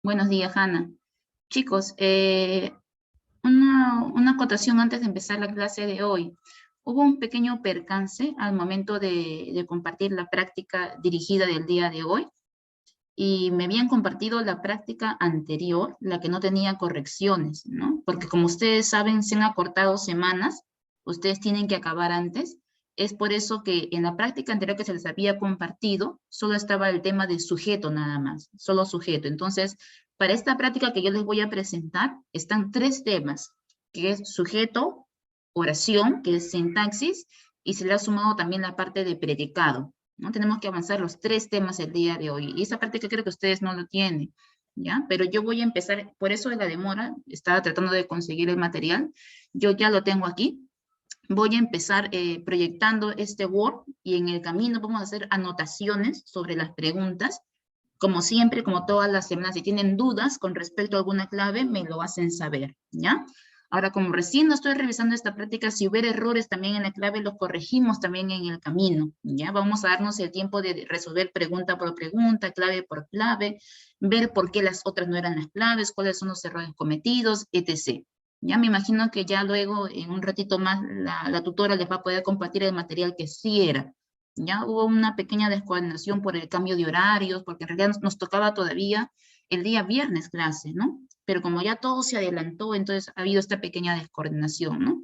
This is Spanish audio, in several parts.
Buenos días, Hanna. Chicos, una acotación antes de empezar la clase de hoy. Hubo un pequeño percance al momento de compartir la práctica dirigida del día de hoy y me habían compartido la práctica anterior, la que no tenía correcciones, ¿no? Porque como ustedes saben, se han acortado semanas, ustedes tienen que acabar antes. Es por eso que en la práctica anterior que se les había compartido, solo estaba el tema de sujeto nada más, solo sujeto. Entonces, para esta práctica que yo les voy a presentar, están tres temas, que es sujeto, oración, que es sintaxis, y se le ha sumado también la parte de predicado, ¿no? Tenemos que avanzar los tres temas el día de hoy. Y esa parte que creo que ustedes no lo tienen, ¿ya? Pero yo voy a empezar, por eso de la demora, estaba tratando de conseguir el material. Yo ya lo tengo aquí. Voy a empezar proyectando este Word y en el camino vamos a hacer anotaciones sobre las preguntas. Como siempre, como todas las semanas, si tienen dudas con respecto a alguna clave, me lo hacen saber, ¿ya? Ahora, como recién no estoy revisando esta práctica, si hubiera errores también en la clave, los corregimos también en el camino, ¿ya? Vamos a darnos el tiempo de resolver pregunta por pregunta, clave por clave, ver por qué las otras no eran las claves, cuáles son los errores cometidos, etc. Ya me imagino que ya luego, en un ratito más, la tutora les va a poder compartir el material que sí era. Ya hubo una pequeña descoordinación por el cambio de horarios, porque en realidad nos tocaba todavía el día viernes clase, ¿no? Pero como ya todo se adelantó, entonces ha habido esta pequeña descoordinación, ¿no?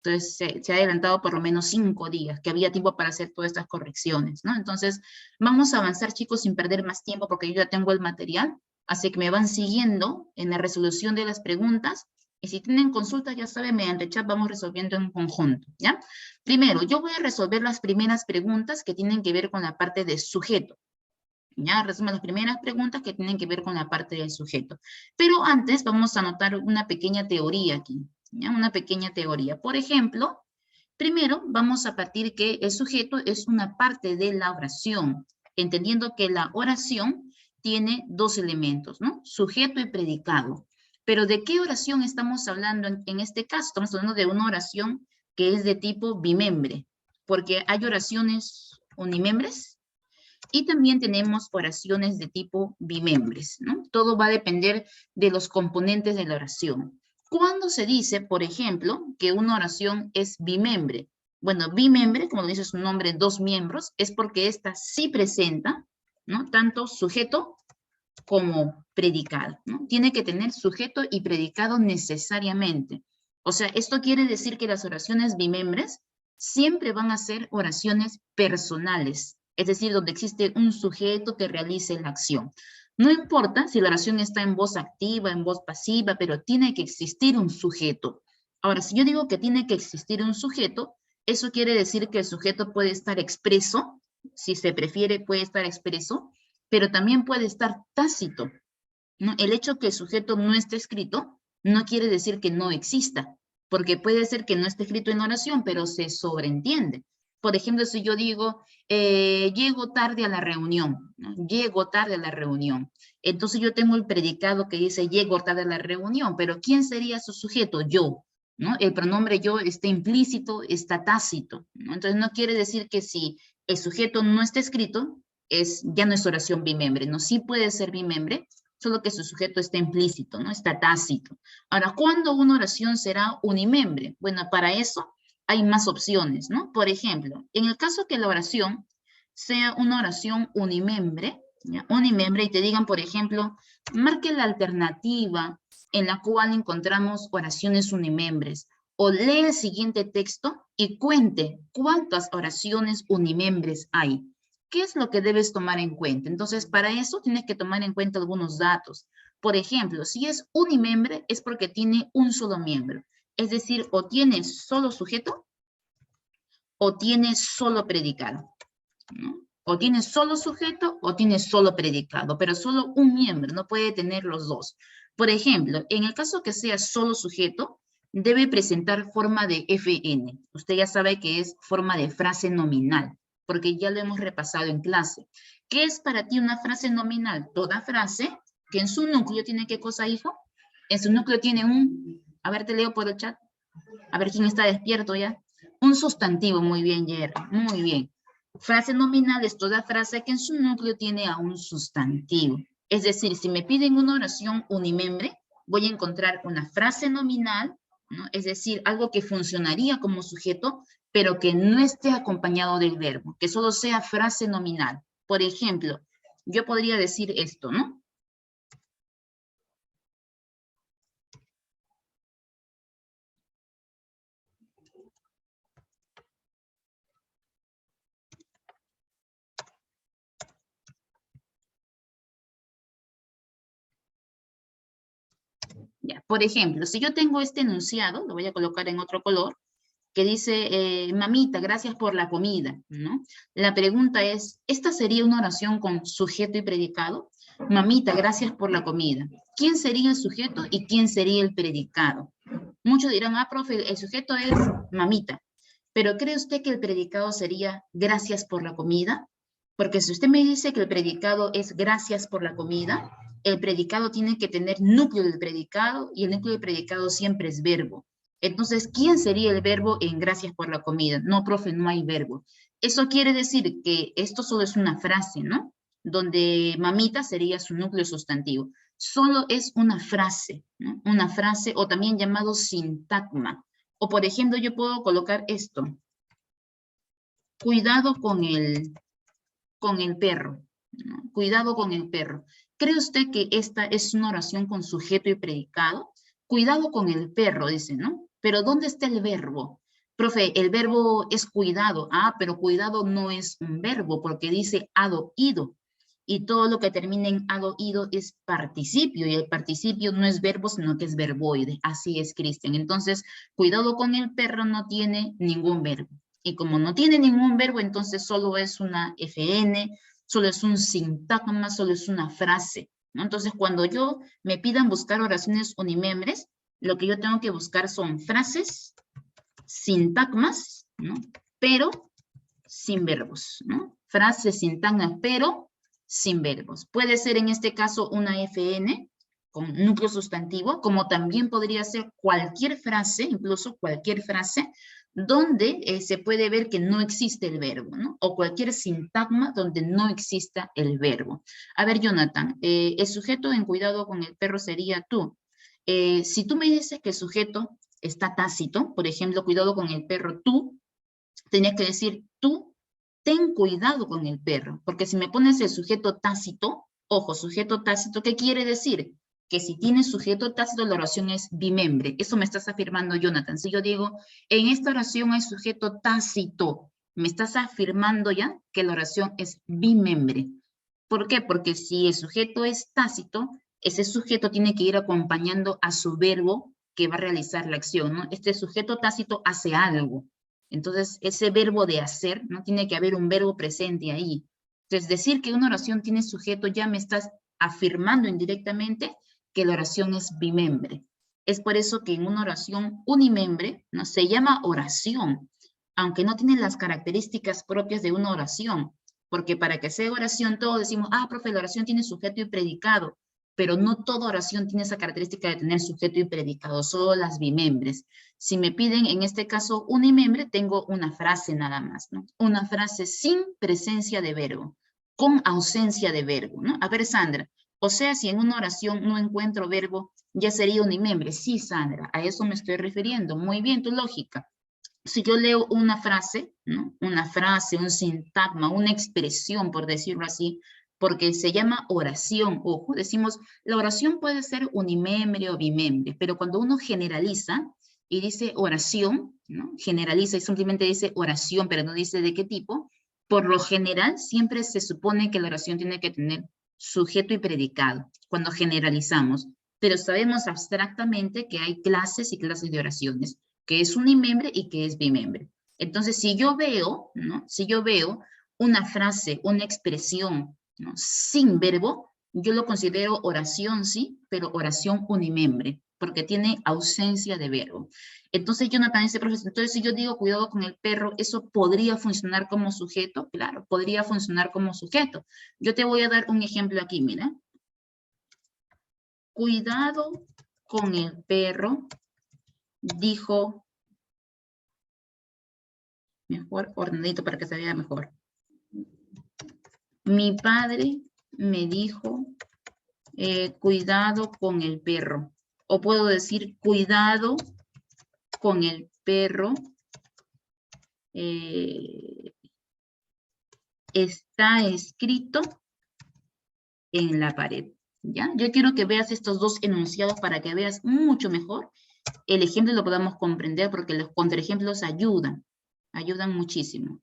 Entonces se ha adelantado por lo menos 5 días, que había tiempo para hacer todas estas correcciones, ¿no? Entonces vamos a avanzar, chicos, sin perder más tiempo, porque yo ya tengo el material, así que me van siguiendo en la resolución de las preguntas, y si tienen consultas, ya saben, mediante chat vamos resolviendo en conjunto, ¿ya? Primero, yo voy a resolver las primeras preguntas que tienen que ver con la parte de sujeto. Ya, resumo las primeras preguntas que tienen que ver con la parte del sujeto. Pero antes vamos a anotar una pequeña teoría aquí, ¿ya? Una pequeña teoría. Por ejemplo, primero vamos a partir que el sujeto es una parte de la oración, entendiendo que la oración tiene dos elementos, ¿no? Sujeto y predicado. Pero ¿de qué oración estamos hablando en este caso? Estamos hablando de una oración que es de tipo bimembre, porque hay oraciones unimembres y también tenemos oraciones de tipo bimembres, ¿no? Todo va a depender de los componentes de la oración. ¿Cuándo se dice, por ejemplo, que una oración es bimembre? Bueno, bimembre, como dice su nombre, dos miembros, es porque esta sí presenta, ¿no? Tanto sujeto como predicado, ¿no? Tiene que tener sujeto y predicado necesariamente. O sea, esto quiere decir que las oraciones bimembres siempre van a ser oraciones personales, es decir, donde existe un sujeto que realice la acción. No importa si la oración está en voz activa, en voz pasiva, pero tiene que existir un sujeto. Ahora, si yo digo que tiene que existir un sujeto, eso quiere decir que el sujeto puede estar expreso, si se prefiere puede estar expreso, pero también puede estar tácito, ¿no? El hecho que el sujeto no esté escrito no quiere decir que no exista, porque puede ser que no esté escrito en oración, pero se sobreentiende. Por ejemplo, si yo digo, llego tarde a la reunión, ¿no? Llego tarde a la reunión. Entonces yo tengo el predicado que dice, llego tarde a la reunión, pero ¿quién sería su sujeto? Yo, ¿no? El pronombre yo está implícito, está tácito, ¿no? Entonces no quiere decir que si el sujeto no está escrito, ya no es oración bimembre, ¿no? Sí puede ser bimembre, solo que su sujeto está implícito, ¿no? Está tácito. Ahora, ¿cuándo una oración será unimembre? Bueno, para eso hay más opciones, ¿no? Por ejemplo, en el caso que la oración sea una oración unimembre, ¿ya? Unimembre, y te digan, por ejemplo, marque la alternativa en la cual encontramos oraciones unimembres, o lee el siguiente texto y cuente cuántas oraciones unimembres hay. ¿Qué es lo que debes tomar en cuenta? Entonces, para eso tienes que tomar en cuenta algunos datos. Por ejemplo, si es unimembre, es porque tiene un solo miembro. Es decir, o tiene solo sujeto, o tiene solo predicado, ¿no? O tiene solo sujeto, o tiene solo predicado, pero solo un miembro, no puede tener los dos. Por ejemplo, en el caso que sea solo sujeto, debe presentar forma de FN. Usted ya sabe que es forma de frase nominal, porque ya lo hemos repasado en clase. ¿Qué es para ti una frase nominal? Toda frase que en su núcleo tiene ¿qué cosa, hijo? En su núcleo tiene a ver, te leo por el chat, a ver quién está despierto ya. Un sustantivo, muy bien, Jerry, muy bien. Frase nominal es toda frase que en su núcleo tiene a un sustantivo. Es decir, si me piden una oración unimembre, voy a encontrar una frase nominal, ¿no? Es decir, algo que funcionaría como sujeto, pero que no esté acompañado del verbo, que solo sea frase nominal. Por ejemplo, yo podría decir esto, ¿no? Ya, por ejemplo, si yo tengo este enunciado, lo voy a colocar en otro color, que dice, mamita, gracias por la comida, ¿no? La pregunta es, ¿esta sería una oración con sujeto y predicado? Mamita, gracias por la comida. ¿Quién sería el sujeto y quién sería el predicado? Muchos dirán, ah, profe, el sujeto es mamita, pero ¿cree usted que el predicado sería gracias por la comida? Porque si usted me dice que el predicado es gracias por la comida, el predicado tiene que tener núcleo del predicado y el núcleo del predicado siempre es verbo. Entonces, ¿quién sería el verbo en gracias por la comida? No, profe, no hay verbo. Eso quiere decir que esto solo es una frase, ¿no? Donde mamita sería su núcleo sustantivo. Solo es una frase, ¿no? Una frase o también llamado sintagma. O por ejemplo, yo puedo colocar esto. Cuidado con el perro, ¿no? Cuidado con el perro. ¿Cree usted que esta es una oración con sujeto y predicado? Cuidado con el perro, dice, ¿no? Pero ¿dónde está el verbo? Profe, el verbo es cuidado. Ah, pero cuidado no es un verbo porque dice hado, ido. Y todo lo que termina en hado, ido es participio. Y el participio no es verbo, sino que es verboide. Así es, Cristian. Entonces, cuidado con el perro no tiene ningún verbo. Y como no tiene ningún verbo, entonces solo es una FN, solo es un sintagma, solo es una frase, ¿no? Entonces, cuando yo me pidan buscar oraciones unimembres, lo que yo tengo que buscar son frases, sintagmas, ¿no? Pero sin verbos, ¿no? Frases, sintagmas, pero sin verbos. Puede ser en este caso una FN con núcleo sustantivo, como también podría ser cualquier frase, incluso cualquier frase, donde se puede ver que no existe el verbo, ¿no? O cualquier sintagma donde no exista el verbo. A ver, Jonathan, el sujeto en cuidado con el perro sería tú. Si tú me dices que el sujeto está tácito, por ejemplo, cuidado con el perro, tú, tenías que decir, tú, ten cuidado con el perro, porque si me pones el sujeto tácito, ojo, sujeto tácito, ¿qué quiere decir? Que si tienes sujeto tácito, la oración es bimembre. Eso me estás afirmando, Jonathan. Si yo digo, en esta oración hay sujeto tácito, me estás afirmando ya que la oración es bimembre. ¿Por qué? Porque si el sujeto es tácito, ese sujeto tiene que ir acompañando a su verbo que va a realizar la acción, ¿no? Este sujeto tácito hace algo. Entonces, ese verbo de hacer, ¿no? Tiene que haber un verbo presente ahí. Entonces, decir que una oración tiene sujeto ya me estás afirmando indirectamente que la oración es bimembre. Es por eso que en una oración unimembre, ¿no? Se llama oración, aunque no tiene las características propias de una oración, porque para que sea oración todos decimos, ah, profe, la oración tiene sujeto y predicado, pero no toda oración tiene esa característica de tener sujeto y predicado, solo las bimembres. Si me piden, en este caso, unimembre, tengo una frase nada más, ¿no? Una frase sin presencia de verbo, con ausencia de verbo, ¿no? A ver, Sandra, o sea, si en una oración no encuentro verbo, ya sería unimembre. Sí, Sandra, a eso me estoy refiriendo. Muy bien, tu lógica. Si yo leo una frase, ¿no? Una frase, un sintagma, una expresión, por decirlo así, porque se llama oración, ojo, decimos, la oración puede ser unimembre o bimembre, pero cuando uno generaliza y dice oración, ¿no? Generaliza y simplemente dice oración, pero no dice de qué tipo, por lo general siempre se supone que la oración tiene que tener sujeto y predicado, cuando generalizamos, pero sabemos abstractamente que hay clases y clases de oraciones, que es unimembre y que es bimembre. Entonces, si yo veo, ¿no? Si yo veo una frase, una expresión, ¿no? Sin verbo, yo lo considero oración, sí, pero oración unimembre, porque tiene ausencia de verbo. Entonces, Jonathan dice, profesor, entonces si yo digo cuidado con el perro, ¿eso podría funcionar como sujeto? Claro, podría funcionar como sujeto. Yo te voy a dar un ejemplo aquí, mira. Cuidado con el perro, dijo, mejor ordenadito para que se vea mejor. Mi padre me dijo cuidado con el perro. O puedo decir, cuidado con el perro. Está escrito en la pared. ¿Ya? Yo quiero que veas estos dos enunciados para que veas mucho mejor el ejemplo y lo podamos comprender, porque los contraejemplos ayudan muchísimo.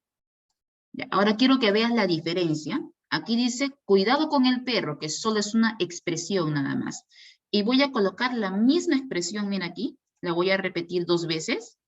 ¿Ya? Ahora quiero que veas la diferencia. Aquí dice, cuidado con el perro, que solo es una expresión nada más. Y voy a colocar la misma expresión, mira aquí, la voy a repetir 2 veces,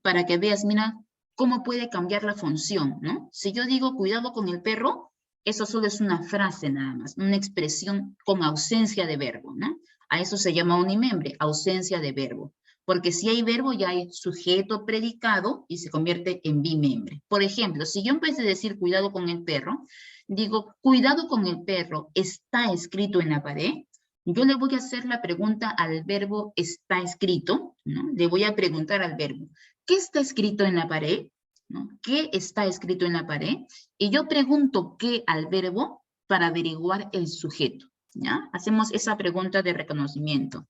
para que veas, mira, cómo puede cambiar la función, ¿no? Si yo digo, cuidado con el perro, eso solo es una frase nada más, una expresión con ausencia de verbo, ¿no? A eso se llama unimembre, ausencia de verbo. Porque si hay verbo, ya hay sujeto, predicado, y se convierte en bimembre. Por ejemplo, si yo en vez de decir cuidado con el perro, digo, cuidado con el perro, está escrito en la pared, yo le voy a hacer la pregunta al verbo está escrito, ¿no? Le voy a preguntar al verbo, ¿qué está escrito en la pared? ¿No? ¿Qué está escrito en la pared? Y yo pregunto qué al verbo para averiguar el sujeto, ¿ya? Hacemos esa pregunta de reconocimiento.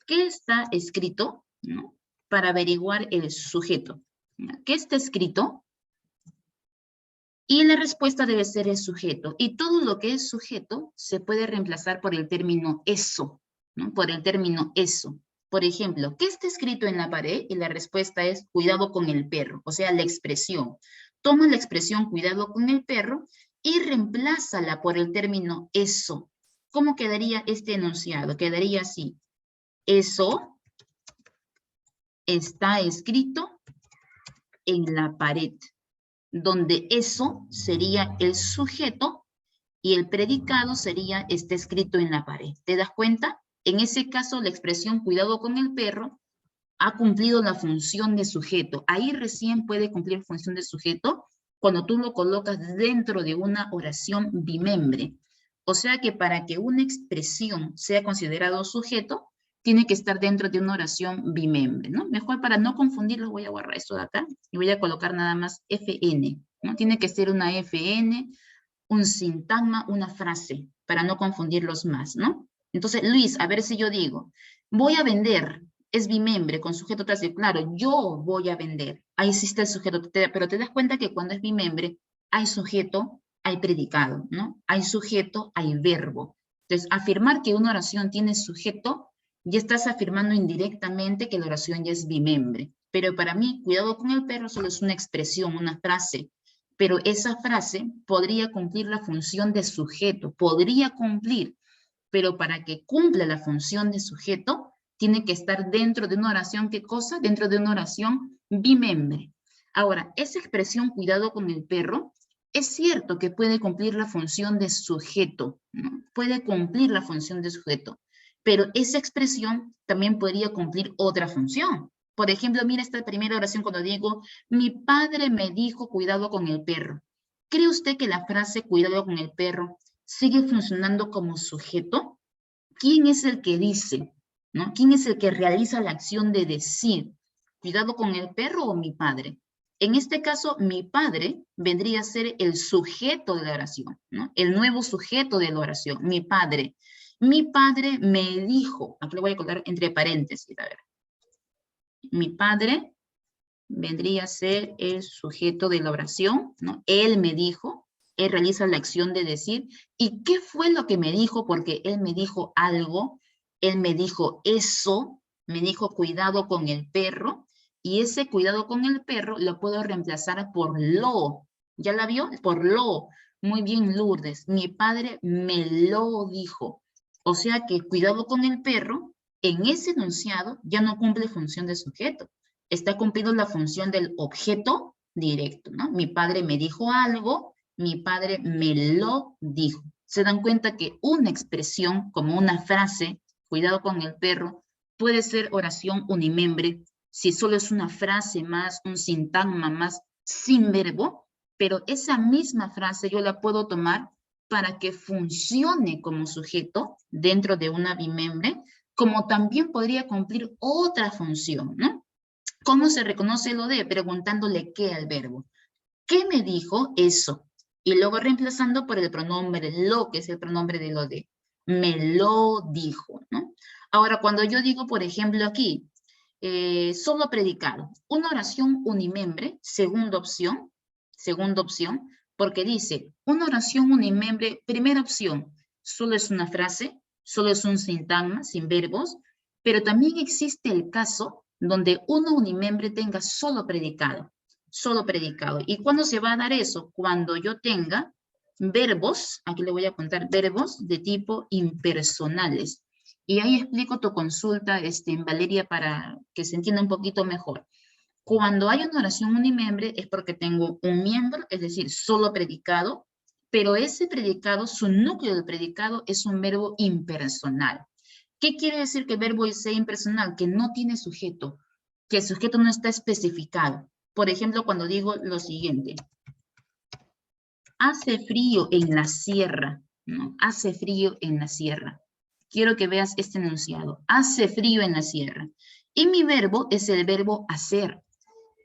¿Qué está escrito? ¿No? Para averiguar el sujeto. ¿Ya? ¿Qué está escrito? Y la respuesta debe ser el sujeto. Y todo lo que es sujeto se puede reemplazar por el término eso, ¿no? Por el término eso. Por ejemplo, ¿qué está escrito en la pared? Y la respuesta es cuidado con el perro, o sea, la expresión. Toma la expresión cuidado con el perro y reemplázala por el término eso. ¿Cómo quedaría este enunciado? Quedaría así. Eso está escrito en la pared, donde eso sería el sujeto y el predicado sería está escrito en la pared. ¿Te das cuenta? En ese caso, la expresión cuidado con el perro ha cumplido la función de sujeto. Ahí recién puede cumplir función de sujeto cuando tú lo colocas dentro de una oración bimembre. O sea que para que una expresión sea considerado sujeto, tiene que estar dentro de una oración bimembre, ¿no? Mejor para no confundirlo, voy a borrar esto de acá y voy a colocar nada más FN, ¿no? Tiene que ser una FN, un sintagma, una frase, para no confundirlos más, ¿no? Entonces, Luis, a ver si yo digo, voy a vender, es bimembre con sujeto tránsito, claro, yo voy a vender, ahí existe el sujeto, pero te das cuenta que cuando es bimembre, hay sujeto, hay predicado, ¿no? Hay sujeto, hay verbo. Entonces, afirmar que una oración tiene sujeto, ya estás afirmando indirectamente que la oración ya es bimembre. Pero para mí, cuidado con el perro solo es una expresión, una frase, pero esa frase podría cumplir la función de sujeto, podría cumplir, pero para que cumpla la función de sujeto, tiene que estar dentro de una oración, ¿qué cosa? Dentro de una oración bimembre. Ahora, esa expresión cuidado con el perro, es cierto que puede cumplir la función de sujeto, ¿no? Puede cumplir la función de sujeto, pero esa expresión también podría cumplir otra función. Por ejemplo, mira esta primera oración cuando digo, mi padre me dijo cuidado con el perro. ¿Cree usted que la frase cuidado con el perro sigue funcionando como sujeto? ¿Quién es el que dice? ¿No? ¿Quién es el que realiza la acción de decir cuidado con el perro o mi padre? En este caso, mi padre vendría a ser el sujeto de la oración, ¿no? El nuevo sujeto de la oración, mi padre. Mi padre me dijo, aquí lo voy a colocar entre paréntesis, a ver. Mi padre vendría a ser el sujeto de la oración, ¿no? Él me dijo, él realiza la acción de decir, ¿y qué fue lo que me dijo? Porque él me dijo algo, él me dijo eso, me dijo cuidado con el perro, y ese cuidado con el perro lo puedo reemplazar por lo. ¿Ya la vio? Por lo. Muy bien, Lourdes. Mi padre me lo dijo. O sea que cuidado con el perro, en ese enunciado ya no cumple función de sujeto. Está cumpliendo la función del objeto directo, ¿no? Mi padre me dijo algo, mi padre me lo dijo. Se dan cuenta que una expresión, como una frase, cuidado con el perro, puede ser oración unimembre, si solo es una frase más, un sintagma más, sin verbo, pero esa misma frase yo la puedo tomar para que funcione como sujeto dentro de una bimembre, como también podría cumplir otra función, ¿no? ¿Cómo se reconoce lo de? Preguntándole qué al verbo. ¿Qué me dijo eso? Y luego reemplazando por el pronombre lo, que es el pronombre de lo de. me lo dijo, ¿no? Ahora, cuando yo digo, por ejemplo, aquí, solo predicado, una oración unimembre, segunda opción, porque dice, una oración unimembre, primera opción, solo es una frase, solo es un sintagma, sin verbos, pero también existe el caso donde uno unimembre tenga solo predicado. ¿Y cuándo se va a dar eso? Cuando yo tenga verbos, aquí le voy a contar verbos de tipo impersonales. Y ahí explico tu consulta, Valeria, para que se entienda un poquito mejor. Cuando hay una oración unimembre es porque tengo un miembro, es decir, solo predicado, pero ese predicado, su núcleo de predicado es un verbo impersonal. ¿Qué quiere decir que el verbo sea impersonal? Que no tiene sujeto, que el sujeto no está especificado. Por ejemplo, cuando digo lo siguiente, hace frío en la sierra, ¿no? Hace frío en la sierra. Quiero que veas este enunciado, hace frío en la sierra. Y mi verbo es el verbo hacer.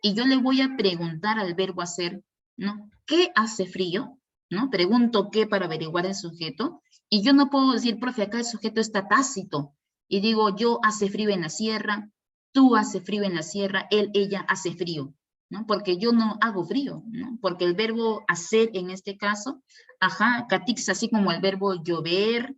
Y yo le voy a preguntar al verbo hacer, ¿no? ¿Qué hace frío? ¿No? Pregunto qué para averiguar el sujeto. Y yo no puedo decir, profe, acá el sujeto está tácito. Y digo, yo hace frío en la sierra, tú hace frío en la sierra, él, ella hace frío, ¿no? Porque yo no hago frío, ¿no? Porque el verbo hacer en este caso, ajá, catix, así como el verbo llover,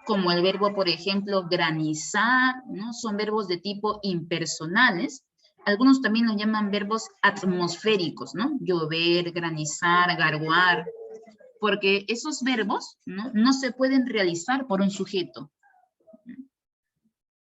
como el verbo, por ejemplo, granizar, ¿no? Son verbos de tipo impersonales. Algunos también lo llaman verbos atmosféricos, ¿no? Llover, granizar, garuar, porque esos verbos, ¿no? No se pueden realizar por un sujeto.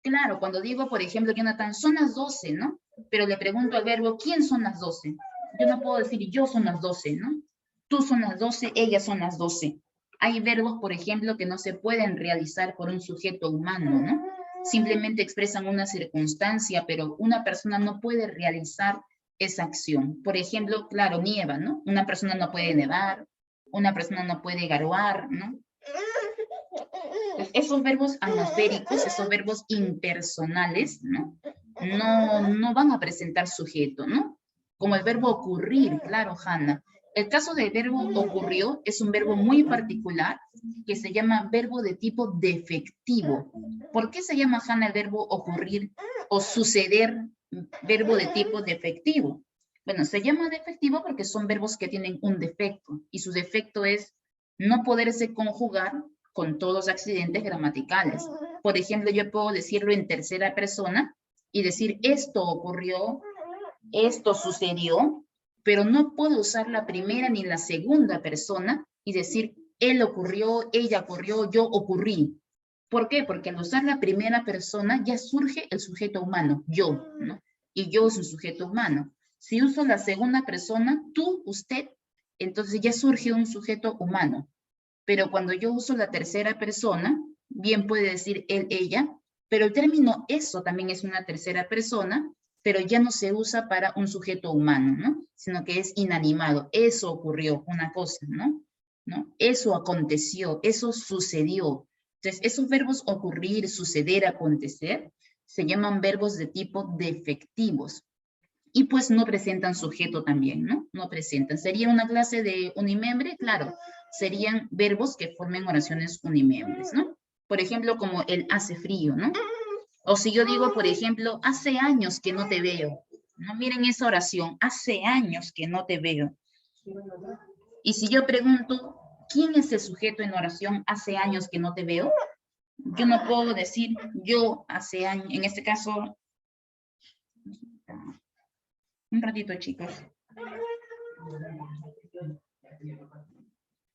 Claro, cuando digo, por ejemplo, Jonathan, son las 12, ¿no? Pero le pregunto al verbo, ¿quién son las 12? Yo no puedo decir, yo son las 12, ¿no? Tú son las 12, ellas son las 12. Hay verbos, por ejemplo, que no se pueden realizar por un sujeto humano, ¿no? Simplemente expresan una circunstancia, pero una persona no puede realizar esa acción. Por ejemplo, claro, nieva, ¿no? Una persona no puede nevar, una persona no puede garuar, ¿no? Esos verbos atmosféricos, esos verbos impersonales, ¿no? No van a presentar sujeto, ¿no? Como el verbo ocurrir, claro, Hanna. El caso del verbo ocurrió es un verbo muy particular que se llama verbo de tipo defectivo. ¿Por qué se llama, Hanna, el verbo ocurrir o suceder verbo de tipo defectivo? Bueno, se llama defectivo porque son verbos que tienen un defecto y su defecto es no poderse conjugar con todos los accidentes gramaticales. Por ejemplo, yo puedo decirlo en tercera persona y decir esto ocurrió, esto sucedió, pero no puedo usar la primera ni la segunda persona y decir él ocurrió, ella ocurrió, yo ocurrí. ¿Por qué? Porque al usar la primera persona ya surge el sujeto humano, yo, ¿no? Y yo es un sujeto humano. Si uso la segunda persona, tú, usted, entonces ya surge un sujeto humano. Pero cuando yo uso la tercera persona, bien puede decir él, ella, pero el término eso también es una tercera persona, pero ya no se usa para un sujeto humano, ¿no? Sino que es inanimado. Eso ocurrió, una cosa, ¿no? Eso aconteció, eso sucedió. Entonces, esos verbos ocurrir, suceder, acontecer, se llaman verbos de tipo defectivos. Y pues no presentan sujeto también, ¿no? No presentan. ¿Sería una clase de unimembre? Claro, serían verbos que formen oraciones unimembres, ¿no? Por ejemplo, como el hace frío, ¿no? O si yo digo, por ejemplo, hace años que no te veo, ¿no? Miren esa oración, hace años que no te veo. Y si yo pregunto, ¿quién es el sujeto en oración hace años que no te veo? Yo no puedo decir yo hace años, en este caso, un ratito, chicos.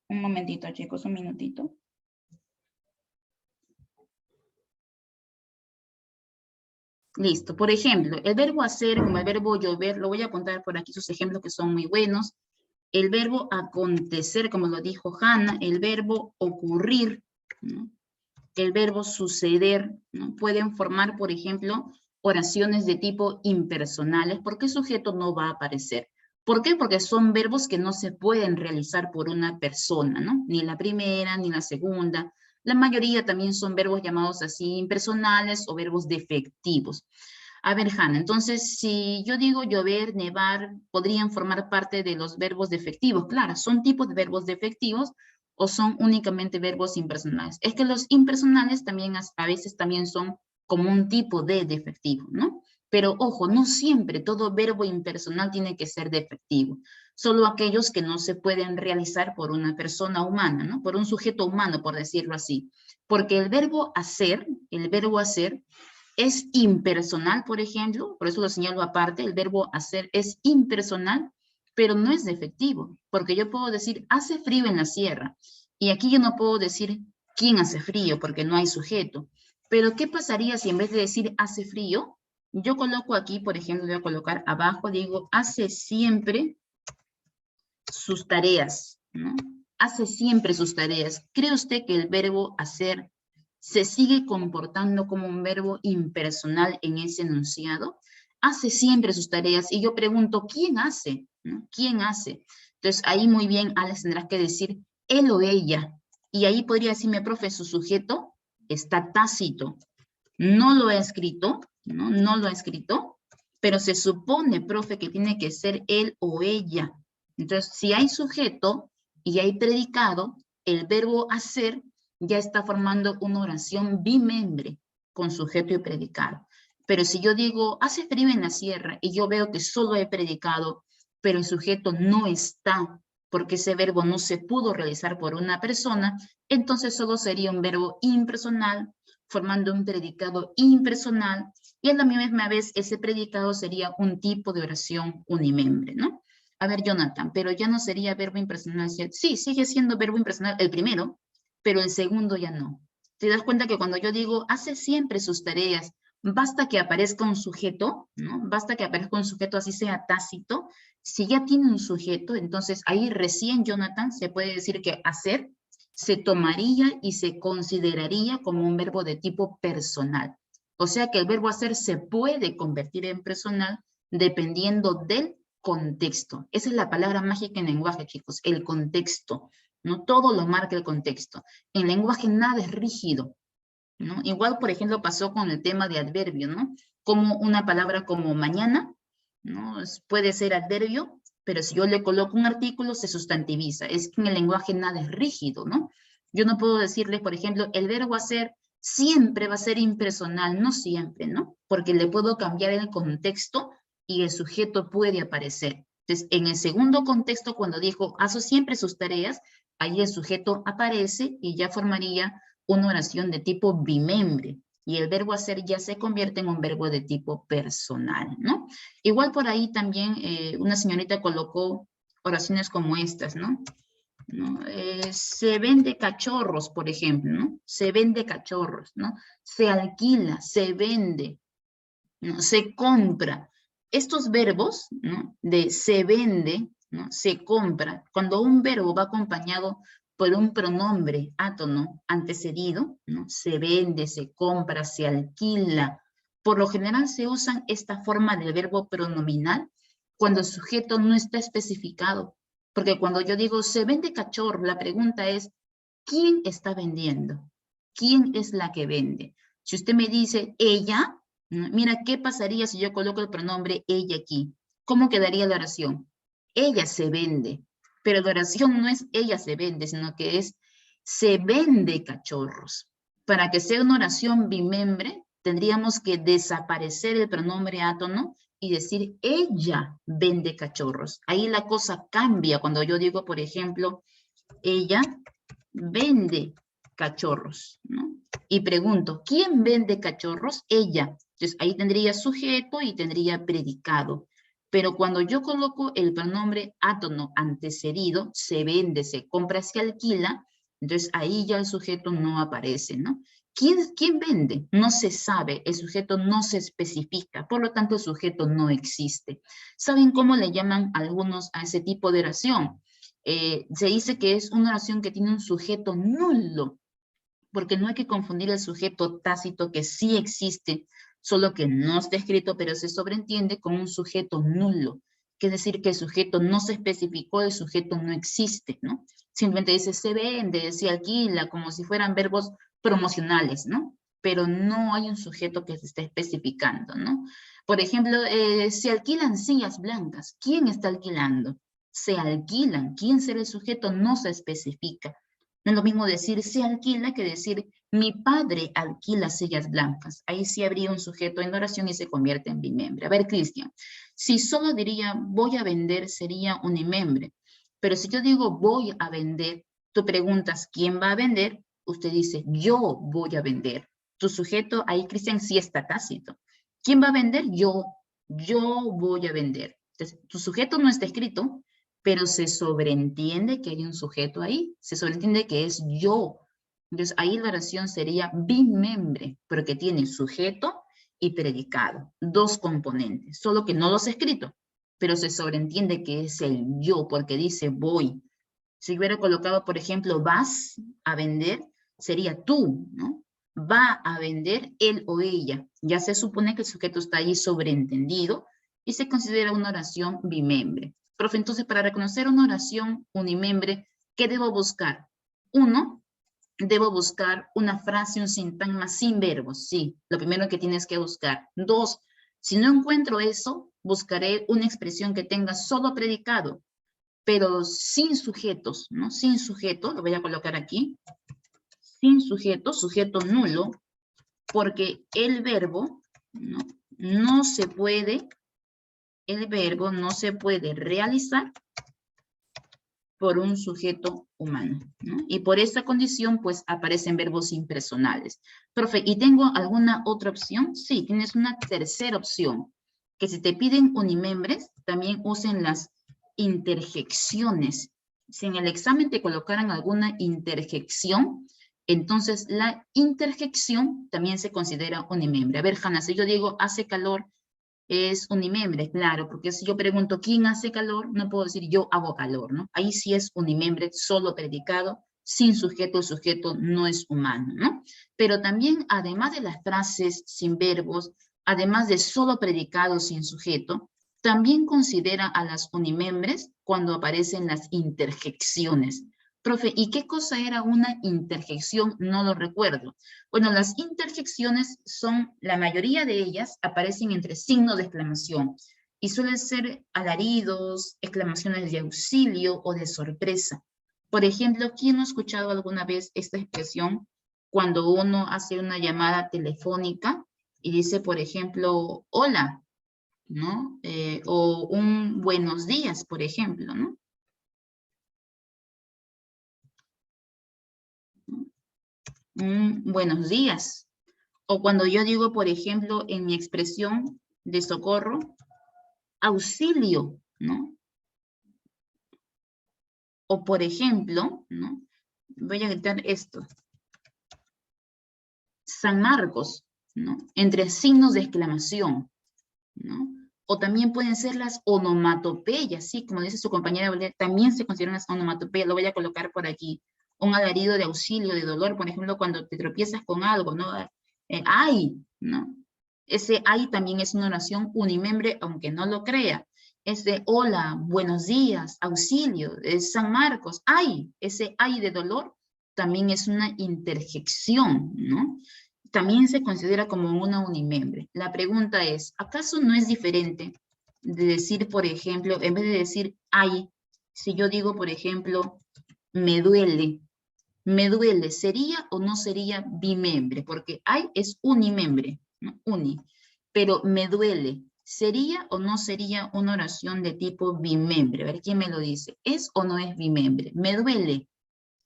Un momentito, chicos, un minutito. Listo. Por ejemplo, el verbo hacer, como el verbo llover, lo voy a contar por aquí sus ejemplos que son muy buenos. El verbo acontecer, como lo dijo Hanna, el verbo ocurrir, ¿no? El verbo suceder, ¿no? Pueden formar, por ejemplo, oraciones de tipo impersonales, porque el sujeto no va a aparecer. ¿Por qué? Porque son verbos que no se pueden realizar por una persona, ¿no? Ni la primera, ni la segunda. La mayoría también son verbos llamados así impersonales o verbos defectivos. A ver, Hanna, entonces, si yo digo llover, nevar, podrían formar parte de los verbos defectivos. Claro, son tipos de verbos defectivos o son únicamente verbos impersonales. Es que los impersonales también a veces también son como un tipo de defectivo, ¿no? Pero ojo, no siempre todo verbo impersonal tiene que ser defectivo. Solo aquellos que no se pueden realizar por una persona humana, ¿no? Por un sujeto humano, por decirlo así. Porque el verbo hacer es impersonal, por ejemplo, por eso lo señalo aparte, el verbo hacer es impersonal, pero no es defectivo, porque yo puedo decir, hace frío en la sierra, y aquí yo no puedo decir quién hace frío, porque no hay sujeto. Pero, ¿qué pasaría si en vez de decir hace frío, yo coloco aquí, por ejemplo, voy a colocar abajo, digo, hace siempre sus tareas, ¿no? Hace siempre sus tareas. ¿Cree usted que el verbo hacer se sigue comportando como un verbo impersonal en ese enunciado? Hace siempre sus tareas. Y yo pregunto, ¿quién hace? ¿No? ¿Quién hace? Entonces, ahí muy bien, Alex, tendrás que decir él o ella. Y ahí podría decirme, profe, su sujeto está tácito. No lo ha escrito, ¿no? No lo ha escrito, pero se supone, profe, que tiene que ser él o ella. Entonces, si hay sujeto y hay predicado, el verbo hacer ya está formando una oración bimembre con sujeto y predicado. Pero si yo digo, hace frío en la sierra y yo veo que solo he predicado, pero el sujeto no está, porque ese verbo no se pudo realizar por una persona, entonces solo sería un verbo impersonal formando un predicado impersonal y a la misma vez ese predicado sería un tipo de oración unimembre, ¿no? A ver, Jonathan, pero ya no sería verbo impersonal. Sí, sigue siendo verbo impersonal el primero, pero el segundo ya no. Te das cuenta que cuando yo digo, hace siempre sus tareas, basta que aparezca un sujeto, ¿no? Basta que aparezca un sujeto, así sea tácito. Si ya tiene un sujeto, entonces ahí recién, Jonathan, se puede decir que hacer se tomaría y se consideraría como un verbo de tipo personal. O sea que el verbo hacer se puede convertir en personal dependiendo del contexto. Esa es la palabra mágica en lenguaje, chicos, el contexto. No todo lo marca el contexto. En lenguaje nada es rígido, ¿no? Igual, por ejemplo, pasó con el tema de adverbio, ¿no? Como una palabra como mañana, ¿no? Puede ser adverbio, pero si yo le coloco un artículo, se sustantiviza. Es que en el lenguaje nada es rígido, ¿no? Yo no puedo decirle, por ejemplo, el verbo hacer siempre va a ser impersonal, no siempre, ¿no? Porque le puedo cambiar el contexto y el sujeto puede aparecer. Entonces, en el segundo contexto, cuando dijo, hace siempre sus tareas, ahí el sujeto aparece y ya formaría una oración de tipo bimembre y el verbo hacer ya se convierte en un verbo de tipo personal, ¿no? Igual por ahí también una señorita colocó oraciones como estas, ¿no? Se vende cachorros, por ejemplo, ¿no? Se vende cachorros, ¿no? Se alquila, se vende, ¿no? Se compra. Estos verbos, ¿no? De se vende, ¿no? Se compra. Cuando un verbo va acompañado por un pronombre átono antecedido, ¿no? Se vende, se compra, se alquila. Por lo general se usan esta forma del verbo pronominal cuando el sujeto no está especificado. Porque cuando yo digo se vende cachorro, la pregunta es, ¿quién está vendiendo? ¿Quién es la que vende? Si usted me dice ella, mira, ¿qué pasaría si yo coloco el pronombre ella aquí? ¿Cómo quedaría la oración? Ella se vende, pero la oración no es ella se vende, sino que es se vende cachorros. Para que sea una oración bimembre, tendríamos que desaparecer el pronombre átono y decir ella vende cachorros. Ahí la cosa cambia cuando yo digo, por ejemplo, ella vende cachorros, ¿no? Y pregunto, ¿quién vende cachorros? Ella. Entonces ahí tendría sujeto y tendría predicado. Pero cuando yo coloco el pronombre átono antecedido, se vende, se compra, se alquila, entonces ahí ya el sujeto no aparece, ¿no? ¿Quién vende? No se sabe, el sujeto no se especifica, por lo tanto el sujeto no existe. ¿Saben cómo le llaman algunos a ese tipo de oración? Se dice que es una oración que tiene un sujeto nulo, porque no hay que confundir el sujeto tácito que sí existe, solo que no está escrito, pero se sobreentiende con un sujeto nulo, que es decir, que el sujeto no se especificó, el sujeto no existe, ¿no? Simplemente dice se vende, se alquila, como si fueran verbos promocionales, ¿no? Pero no hay un sujeto que se esté especificando, ¿no? Por ejemplo, se alquilan sillas blancas. ¿Quién está alquilando? Se alquilan. ¿Quién será el sujeto? No se especifica. No es lo mismo decir se alquila que decir mi padre alquila sillas blancas. Ahí sí habría un sujeto en oración y se convierte en bimembre. A ver, Cristian, si solo diría voy a vender sería unimembre. Pero si yo digo voy a vender, tú preguntas ¿quién va a vender? Usted dice yo voy a vender. Tu sujeto ahí, Cristian, sí está tácito. ¿Quién va a vender? Yo voy a vender. Entonces, tu sujeto no está escrito, pero se sobreentiende que hay un sujeto ahí, se sobreentiende que es yo. Entonces, ahí la oración sería bimembre, porque tiene sujeto y predicado, dos componentes, solo que no los he escrito, pero se sobreentiende que es el yo, porque dice voy. Si hubiera colocado, por ejemplo, vas a vender, sería tú, ¿no? Va a vender él o ella. Ya se supone que el sujeto está ahí sobreentendido y se considera una oración bimembre. Profe, entonces para reconocer una oración unimembre, ¿qué debo buscar? Uno, debo buscar una frase, un sintagma sin verbos. Sí, lo primero que tienes que buscar. Dos, si no encuentro eso, buscaré una expresión que tenga solo predicado, pero sin sujetos, ¿no? Sin sujeto, lo voy a colocar aquí. Sin sujeto, sujeto nulo, porque el verbo, ¿no? No se puede, el verbo no se puede realizar por un sujeto humano, ¿no? Y por esa condición, pues, aparecen verbos impersonales. Profe, ¿y tengo alguna otra opción? Sí, tienes una tercera opción, que si te piden unimembres, también usen las interjecciones. Si en el examen te colocaran alguna interjección, entonces la interjección también se considera unimembre. A ver, Hanna, si yo digo hace calor, es unimembre, claro, porque si yo pregunto quién hace calor, no puedo decir yo hago calor, ¿no? Ahí sí es unimembre, solo predicado, sin sujeto, el sujeto no es humano, ¿no? Pero también, además de las frases sin verbos, además de solo predicado sin sujeto, también considera a las unimembres cuando aparecen las interjecciones. Profe, ¿y qué cosa era una interjección? No lo recuerdo. Bueno, las interjecciones son, la mayoría de ellas aparecen entre signos de exclamación y suelen ser alaridos, exclamaciones de auxilio o de sorpresa. Por ejemplo, ¿quién no ha escuchado alguna vez esta expresión cuando uno hace una llamada telefónica y dice, por ejemplo, hola, ¿no? O un buenos días, por ejemplo, ¿no? Buenos días. O cuando yo digo, por ejemplo, en mi expresión de socorro, auxilio, ¿no? O por ejemplo, ¿no? Voy a gritar esto, San Marcos, ¿no? Entre signos de exclamación, ¿no? O también pueden ser las onomatopeyas, ¿sí? Como dice su compañera, también se consideran las onomatopeyas, lo voy a colocar por aquí. Un alarido de auxilio, de dolor, por ejemplo, cuando te tropiezas con algo, ¿no? ¡Ay! ¿No? Ese ay también es una oración unimembre, aunque no lo crea. Ese hola, buenos días, auxilio, es San Marcos, ay, ese ay de dolor también es una interjección, ¿no? También se considera como una unimembre. La pregunta es, ¿acaso no es diferente de decir, por ejemplo, en vez de decir ay, si yo digo, por ejemplo, me duele, ¿sería o no sería bimembre? Porque ay es unimembre, ¿no? Uni, pero me duele, ¿sería o no sería una oración de tipo bimembre? A ver, ¿quién me lo dice? ¿Es o no es bimembre? Me duele,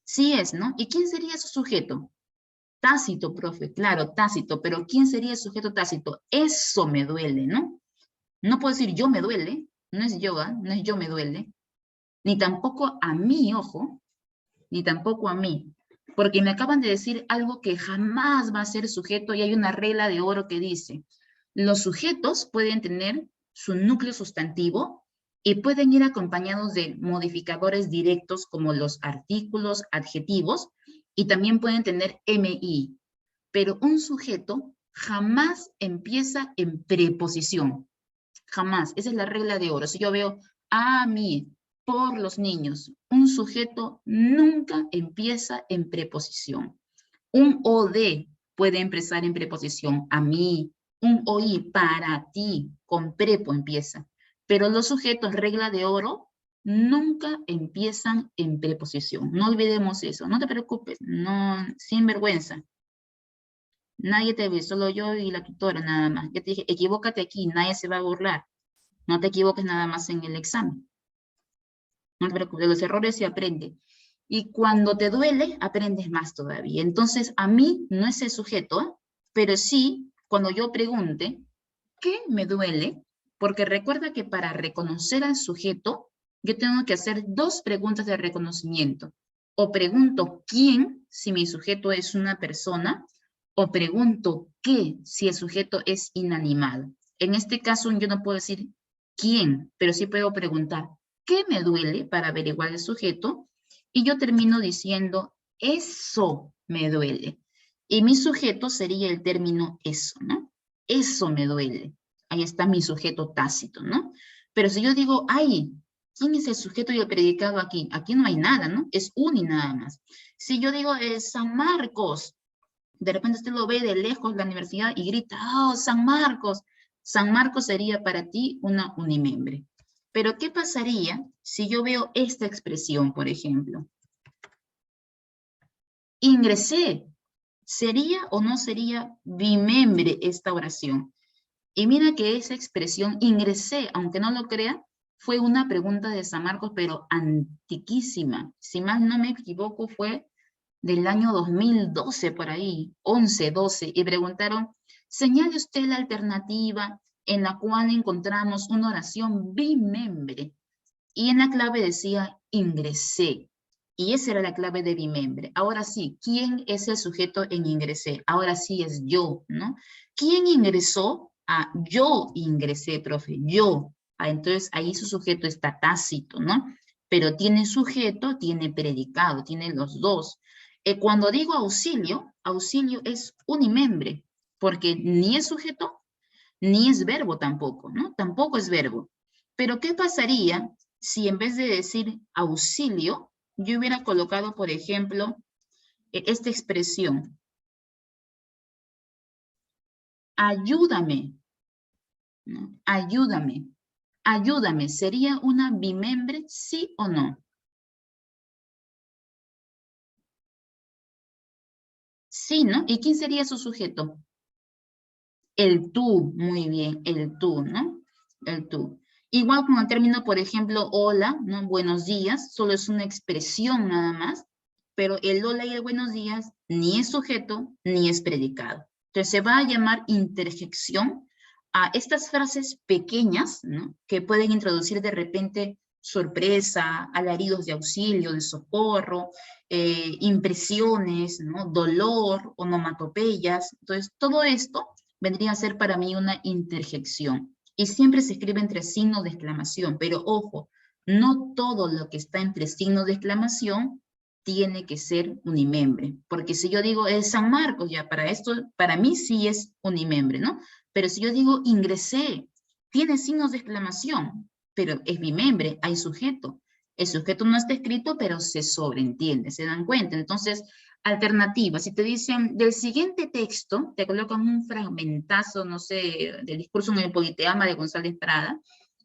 sí es, ¿no? ¿Y quién sería su sujeto? Tácito, profe, claro, tácito, pero ¿quién sería el sujeto tácito? Eso me duele, ¿no? No puedo decir yo me duele, no es yo, no es yo me duele, ni tampoco a mí, ojo, ni tampoco a mí, porque me acaban de decir algo que jamás va a ser sujeto y hay una regla de oro que dice, los sujetos pueden tener su núcleo sustantivo y pueden ir acompañados de modificadores directos como los artículos, adjetivos, y también pueden tener MI, pero un sujeto jamás empieza en preposición, jamás, esa es la regla de oro. Si yo veo a mí, por los niños, un sujeto nunca empieza en preposición. Un OD puede empezar en preposición, a mí, un OI, para ti, con prepo empieza. Pero los sujetos, regla de oro, nunca empiezan en preposición. No olvidemos eso. No te preocupes, no, sin vergüenza. Nadie te ve, solo yo y la tutora nada más. Ya te dije, equivócate aquí, nadie se va a burlar. No te equivoques nada más en el examen. No te preocupes, de los errores se aprende. Y cuando te duele, aprendes más todavía. Entonces, a mí no es el sujeto, pero sí, cuando yo pregunte, ¿qué me duele? Porque recuerda que para reconocer al sujeto, yo tengo que hacer dos preguntas de reconocimiento. O pregunto quién, si mi sujeto es una persona, o pregunto qué, si el sujeto es inanimado. En este caso, yo no puedo decir quién, pero sí puedo preguntar qué me duele para averiguar el sujeto, y yo termino diciendo eso me duele. Y mi sujeto sería el término eso, ¿no? Eso me duele. Ahí está mi sujeto tácito, ¿no? Pero si yo digo, ay, ¿quién es el sujeto y el predicado aquí? Aquí no hay nada, ¿no? Es un y nada más. Si yo digo San Marcos, de repente usted lo ve de lejos la universidad y grita, oh, San Marcos. San Marcos sería para ti una unimembre. Pero ¿qué pasaría si yo veo esta expresión, por ejemplo? Ingresé. ¿Sería o no sería bimembre esta oración? Y mira que esa expresión, ingresé, aunque no lo crea, fue una pregunta de San Marcos, pero antiquísima. Si mal no me equivoco, fue del año 2012, por ahí, 11, 12, y preguntaron, señale usted la alternativa en la cual encontramos una oración bimembre. Y en la clave decía, ingresé. Y esa era la clave de bimembre. Ahora sí, ¿quién es el sujeto en ingresé? Ahora sí es yo, ¿no? ¿Quién ingresó? Ah, yo ingresé, profe, yo. Ah, entonces ahí su sujeto está tácito, ¿no? Pero tiene sujeto, tiene predicado, tiene los dos. Cuando digo auxilio, auxilio es unimembre, porque ni es sujeto, ni es verbo tampoco, ¿no? Tampoco es verbo. Pero ¿qué pasaría si en vez de decir auxilio, yo hubiera colocado, por ejemplo, esta expresión? Ayúdame, ¿no? Ayúdame. Ayúdame. ¿Sería una bimembre, sí o no? Sí, ¿no? ¿Y quién sería su sujeto? El tú, muy bien, el tú, ¿no? El tú. Igual con el término, por ejemplo, hola, ¿no? Buenos días, solo es una expresión nada más, pero el hola y el buenos días ni es sujeto ni es predicado. Entonces se va a llamar interjección a estas frases pequeñas, ¿no? Que pueden introducir de repente sorpresa, alaridos de auxilio, de socorro, impresiones, ¿no? Dolor, onomatopeyas. Entonces todo esto vendría a ser para mí una interjección. Y siempre se escribe entre signos de exclamación, pero ojo, no todo lo que está entre signos de exclamación tiene que ser unimembre, porque si yo digo es San Marcos, ya para esto, para mí sí es unimembre, ¿no? Pero si yo digo ingresé, tiene signos de exclamación, pero es bimembre, hay sujeto. El sujeto no está escrito, pero se sobreentiende, ¿se dan cuenta? Entonces, alternativa, si te dicen del siguiente texto, te colocan un fragmentazo, no sé, del discurso en el Politeama de González Prada,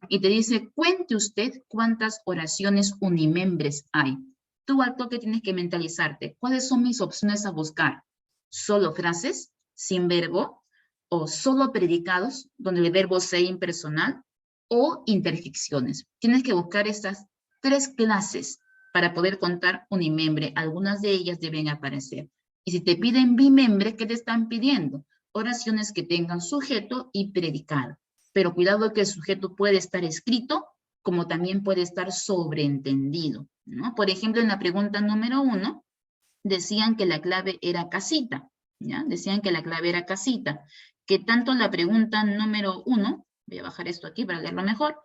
y te dice, cuente usted cuántas oraciones unimembres hay. Tú al toque tienes que mentalizarte, ¿cuáles son mis opciones a buscar? ¿Solo frases, sin verbo, o solo predicados, donde el verbo sea impersonal, o interjecciones? Tienes que buscar estas tres clases para poder contar unimembre. Algunas de ellas deben aparecer. Y si te piden bimembre, ¿qué te están pidiendo? Oraciones que tengan sujeto y predicado. Pero cuidado que el sujeto puede estar escrito, como también puede estar sobreentendido, ¿no? Por ejemplo, en la pregunta número 1, decían que la clave era casita, ¿ya? Decían que la clave era casita, que tanto la pregunta número 1, voy a bajar esto aquí para leerlo mejor,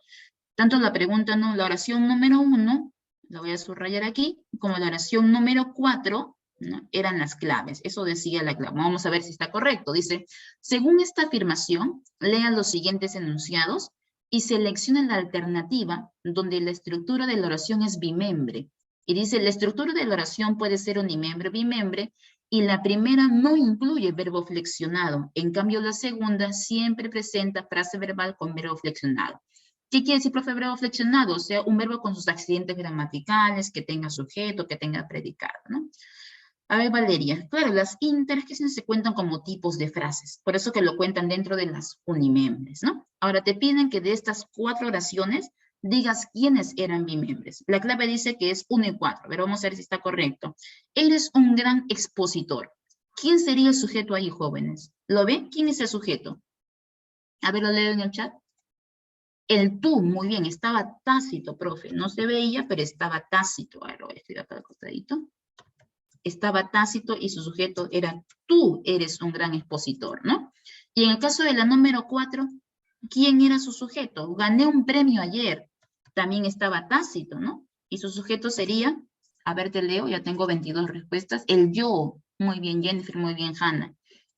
tanto la pregunta, no, la oración número 1, la voy a subrayar aquí, como la oración número 4, ¿no? Eran las claves. Eso decía la clave. Vamos a ver si está correcto. Dice, según esta afirmación, lea los siguientes enunciados y seleccione la alternativa donde la estructura de la oración es bimembre. Y dice, la estructura de la oración puede ser unimembre o bimembre, y la primera no incluye verbo flexionado. En cambio, la segunda siempre presenta frase verbal con verbo flexionado. ¿Qué quiere decir, profe, verbo flexionado? O sea, un verbo con sus accidentes gramaticales, que tenga sujeto, que tenga predicado, ¿no? A ver, Valeria, claro, las interjecciones se cuentan como tipos de frases, por eso que lo cuentan dentro de las unimembres, ¿no? Ahora te piden que de estas 4 oraciones digas quiénes eran bimembres. La clave dice que es 1 y 4, pero vamos a ver si está correcto. Eres un gran expositor. ¿Quién sería el sujeto ahí, jóvenes? ¿Lo ven? ¿Quién es el sujeto? A ver, lo leo en el chat. El tú, muy bien, estaba tácito, profe. No se veía, pero estaba tácito. A ver, lo voy a escribir acá al costadito. Estaba tácito y su sujeto era tú eres un gran expositor, ¿no? Y en el caso de la número 4, ¿quién era su sujeto? Gané un premio ayer. También estaba tácito, ¿no? Y su sujeto sería, a ver, te leo, ya tengo 22 respuestas. El yo. Muy bien, Jennifer, muy bien, Hannah.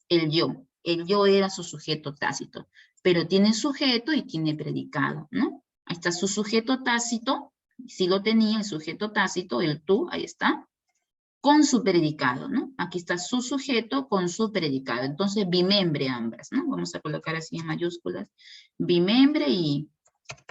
El yo. El yo era su sujeto tácito. Pero tiene sujeto y tiene predicado, ¿no? Ahí está su sujeto tácito. Sí lo tenía, el sujeto tácito, el tú, ahí está, con su predicado, ¿no? Aquí está su sujeto con su predicado. Entonces, bimembre ambas, ¿no? Vamos a colocar así en mayúsculas. Bimembre y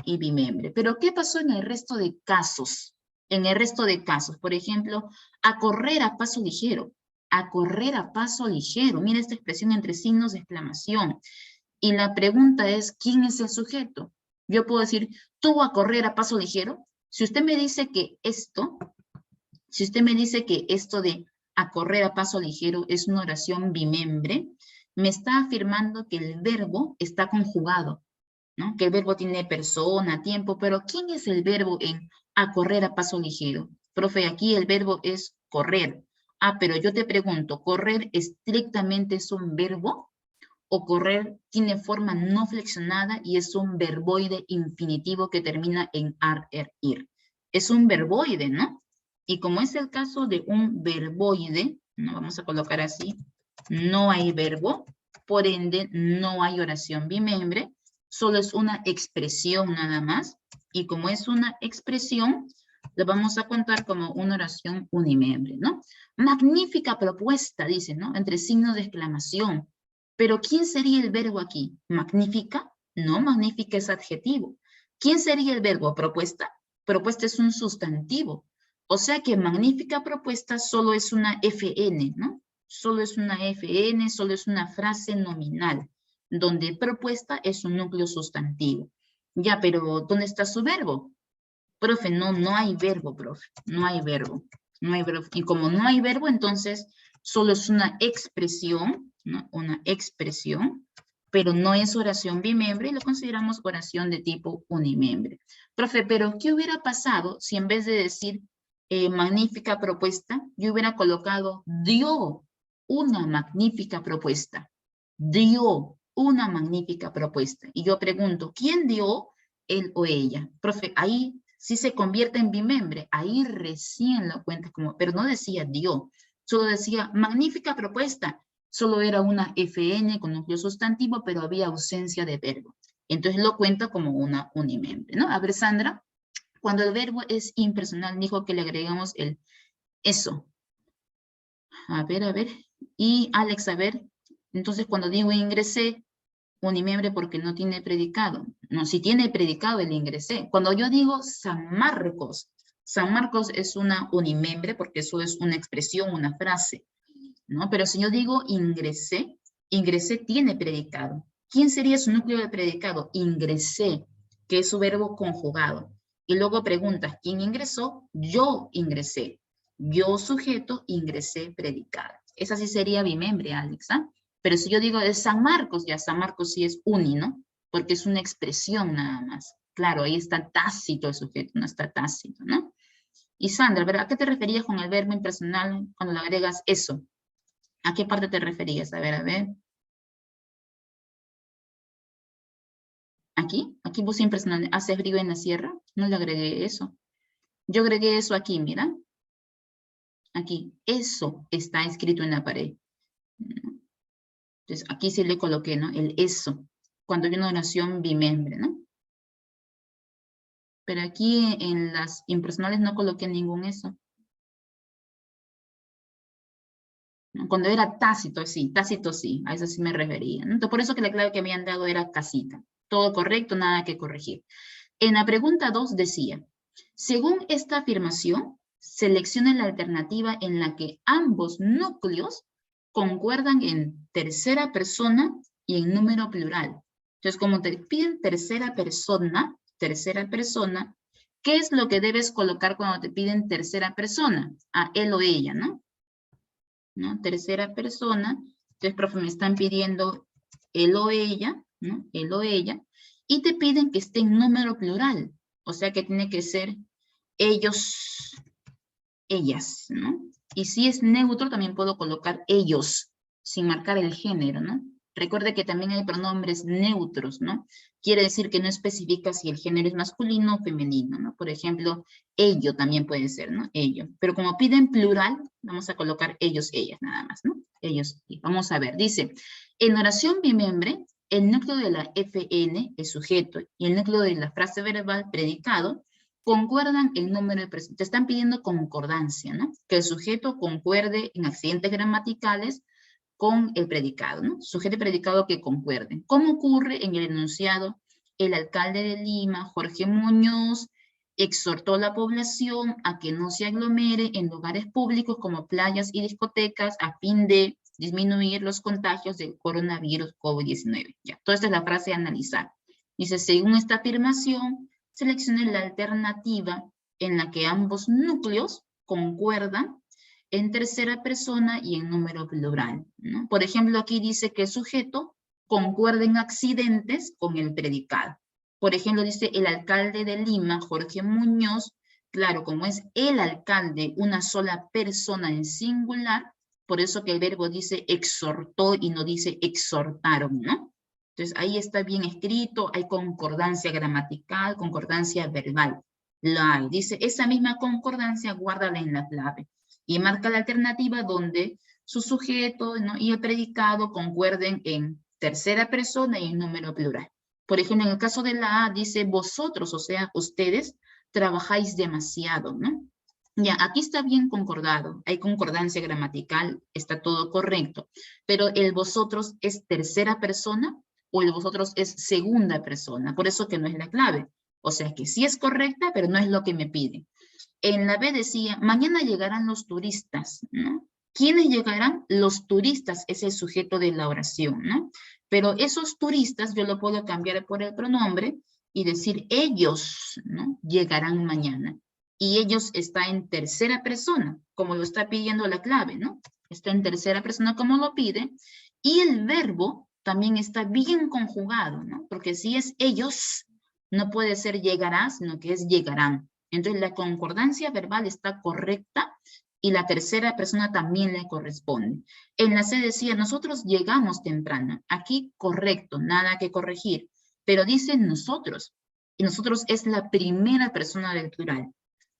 bimembre. Pero, ¿qué pasó en el resto de casos? En el resto de casos, por ejemplo, a correr a paso ligero. A correr a paso ligero. Mira esta expresión entre signos de exclamación. Y la pregunta es, ¿quién es el sujeto? Yo puedo decir, ¿tú a correr a paso ligero? Si usted me dice que esto... Si usted me dice que esto de a correr a paso ligero es una oración bimembre, me está afirmando que el verbo está conjugado, ¿no? Que el verbo tiene persona, tiempo, pero ¿quién es el verbo en a correr a paso ligero? Profe, aquí el verbo es correr. Ah, pero yo te pregunto, ¿correr estrictamente es un verbo? ¿O correr tiene forma no flexionada y es un verboide infinitivo que termina en ar, er, ir? Es un verboide, ¿no? Y como es el caso de un verboide, ¿no? Vamos a colocar así, no hay verbo, por ende no hay oración bimembre, solo es una expresión nada más, y como es una expresión, lo vamos a contar como una oración unimembre, ¿no? Magnífica propuesta, dice, ¿no? Entre signos de exclamación. Pero ¿quién sería el verbo aquí? ¿Magnífica? No, magnífica es adjetivo. ¿Quién sería el verbo? ¿Propuesta? Propuesta es un sustantivo. O sea que magnífica propuesta solo es una FN, ¿no? Solo es una FN, solo es una frase nominal, donde propuesta es un núcleo sustantivo. Ya, pero ¿dónde está su verbo? Profe, no hay verbo, profe. No hay verbo. No hay verbo. Y como no hay verbo, entonces solo es una expresión, ¿no? Una expresión, pero no es oración bimembre y lo consideramos oración de tipo unimembre. Profe, pero ¿qué hubiera pasado si en vez de decir magnífica propuesta, yo hubiera colocado dio una magnífica propuesta? Dio una magnífica propuesta. Y yo pregunto, ¿quién dio? Él o ella. Profe, ahí sí se convierte en bimembre, ahí recién lo cuentas como, pero no decía dio, solo decía magnífica propuesta, solo era una FN con núcleo sustantivo, pero había ausencia de verbo. Entonces lo cuenta como una unimembre, ¿no? A ver, Sandra, cuando el verbo es impersonal, dijo que le agregamos el eso. A ver. Y Alex, a ver, entonces cuando digo ingresé, unimembre porque no tiene predicado. No, si tiene predicado el ingresé. Cuando yo digo San Marcos es una unimembre porque eso es una expresión, una frase, ¿no? Pero si yo digo ingresé, ingresé tiene predicado. ¿Quién sería su núcleo de predicado? Ingresé, que es su verbo conjugado. Y luego preguntas, ¿quién ingresó? Yo ingresé. Yo sujeto, ingresé predicado. Esa sí sería bimembre, Alex, ¿ah? Pero si yo digo de San Marcos, ya San Marcos sí es uni, ¿no? Porque es una expresión nada más. Claro, ahí está tácito el sujeto, no está tácito, ¿no? Y Sandra, ¿verdad? ¿A qué te referías con el verbo impersonal cuando le agregas eso? ¿A qué parte te referías? A ver. Aquí puse impersonal. ¿Hace frío en la sierra? No le agregué eso. Yo agregué eso aquí, mira. Aquí. Eso está escrito en la pared. Entonces, aquí sí le coloqué, ¿no? El eso. Cuando hay una oración bimembre, ¿no? Pero aquí en las impersonales no coloqué ningún eso. ¿No? Cuando era tácito sí, a eso sí me refería. ¿No? Entonces, por eso que la clave que me habían dado era casita. Todo correcto, nada que corregir. En la pregunta 2 decía, según esta afirmación, seleccione la alternativa en la que ambos núcleos concuerdan en tercera persona y en número plural. Entonces, como te piden tercera persona, ¿qué es lo que debes colocar cuando te piden tercera persona? A él o ella, ¿no? Tercera persona. Entonces, profe, me están pidiendo él o ella, ¿no? Él o ella. Y te piden que esté en número plural. O sea que tiene que ser ellos, ellas, ¿no? Y si es neutro, también puedo colocar ellos, sin marcar el género, ¿no? Recuerde que también hay pronombres neutros, ¿no? Quiere decir que no especifica si el género es masculino o femenino, ¿no? Por ejemplo, ello también puede ser, ¿no? Ello. Pero como piden plural, vamos a colocar ellos, ellas, nada más, ¿no? Ellos. Y vamos a ver, dice, en oración bimembre, el núcleo de la FN, el sujeto, y el núcleo de la frase verbal, predicado, concuerdan el número de personas. Te están pidiendo concordancia, ¿no? Que el sujeto concuerde en accidentes gramaticales con el predicado, ¿no? Sujeto y predicado que concuerden. ¿Cómo ocurre en el enunciado? El alcalde de Lima, Jorge Muñoz, exhortó a la población a que no se aglomere en lugares públicos como playas y discotecas a fin de disminuir los contagios del coronavirus COVID-19. Ya, toda esta es la frase a analizar. Dice, según esta afirmación, seleccione la alternativa en la que ambos núcleos concuerdan en tercera persona y en número plural, ¿no? Por ejemplo, aquí dice que el sujeto concuerda en accidentes con el predicado. Por ejemplo, dice el alcalde de Lima, Jorge Muñoz. Claro, como es el alcalde, una sola persona en singular, por eso que el verbo dice exhortó y no dice exhortaron, ¿no? Entonces, ahí está bien escrito, hay concordancia gramatical, concordancia verbal. La hay. Dice, esa misma concordancia, guárdala en la clave. Y marca la alternativa donde su sujeto, ¿no? y el predicado concuerden en tercera persona y en número plural. Por ejemplo, en el caso de la A dice vosotros, o sea, ustedes trabajáis demasiado, ¿no? Ya, aquí está bien concordado, hay concordancia gramatical, está todo correcto, pero el vosotros es tercera persona o el vosotros es segunda persona, por eso que no es la clave. O sea que sí es correcta, pero no es lo que me pide. En la B decía, mañana llegarán los turistas, ¿no? ¿Quiénes llegarán? Los turistas es el sujeto de la oración, ¿no? Pero esos turistas yo lo puedo cambiar por el pronombre y decir ellos, ¿no? Llegarán mañana. Y ellos está en tercera persona, como lo está pidiendo la clave, ¿no? Está en tercera persona como lo pide. Y el verbo también está bien conjugado, ¿no? Porque si es ellos, no puede ser llegará, sino que es llegarán. Entonces la concordancia verbal está correcta y la tercera persona también le corresponde. En la C decía, nosotros llegamos temprano. Aquí correcto, nada que corregir. Pero dice nosotros. Y nosotros es la primera persona del plural.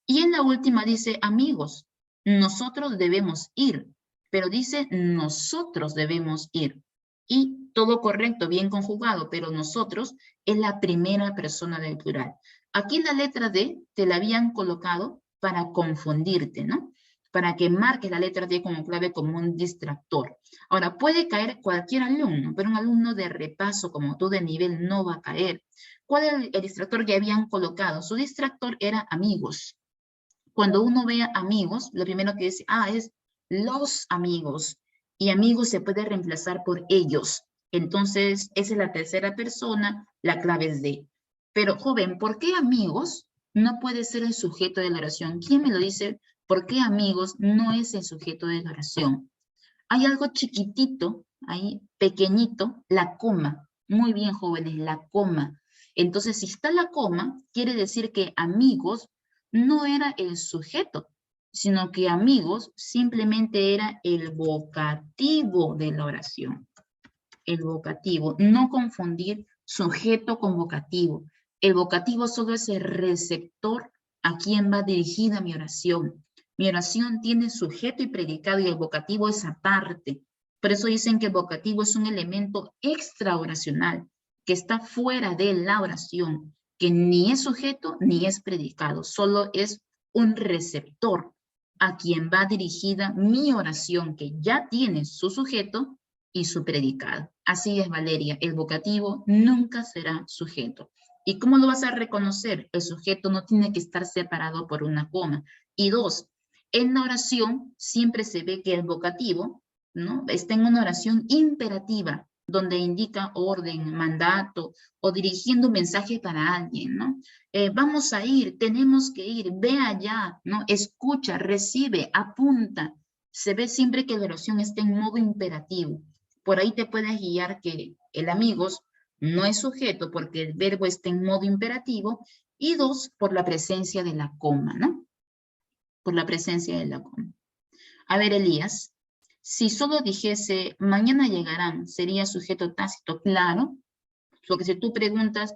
Y en la última dice, amigos, nosotros debemos ir. Pero dice, nosotros debemos ir. Y todo correcto, bien conjugado, pero nosotros es la primera persona del plural. Aquí la letra D te la habían colocado para confundirte, ¿no? Para que marques la letra D como clave como un distractor. Ahora, puede caer cualquier alumno, pero un alumno de repaso como tú de nivel no va a caer. ¿Cuál era el distractor que habían colocado? Su distractor era amigos. Cuando uno ve amigos, lo primero que dice, es los amigos. Y amigos se puede reemplazar por ellos. Entonces, esa es la tercera persona, la clave es de. Pero, joven, ¿por qué amigos no puede ser el sujeto de la oración? ¿Quién me lo dice? ¿Por qué amigos no es el sujeto de la oración? Hay algo chiquitito, ahí pequeñito, la coma. Muy bien, jóvenes, la coma. Entonces, si está la coma, quiere decir que amigos no era el sujeto, sino que amigos simplemente era el vocativo de la oración. El vocativo, no confundir sujeto con vocativo. El vocativo solo es el receptor a quien va dirigida mi oración. Mi oración tiene sujeto y predicado y el vocativo es aparte. Por eso dicen que el vocativo es un elemento extraoracional, que está fuera de la oración, que ni es sujeto ni es predicado, solo es un receptor a quien va dirigida mi oración, que ya tiene su sujeto y su predicado. Así es, Valeria, el vocativo nunca será sujeto. ¿Y cómo lo vas a reconocer? El sujeto no tiene que estar separado por una coma. Y dos, en la oración siempre se ve que el vocativo, ¿no?, está en una oración imperativa, donde indica orden, mandato, o dirigiendo un mensaje para alguien, ¿no? Vamos a ir, tenemos que ir, ve allá, ¿no? Escucha, recibe, apunta. Se ve siempre que la oración está en modo imperativo. Por ahí te puedes guiar que el amigos no es sujeto porque el verbo está en modo imperativo, y dos, por la presencia de la coma, ¿no? Por la presencia de la coma. A ver, Elías, si solo dijese mañana llegarán, ¿sería sujeto tácito? Claro, porque si tú preguntas,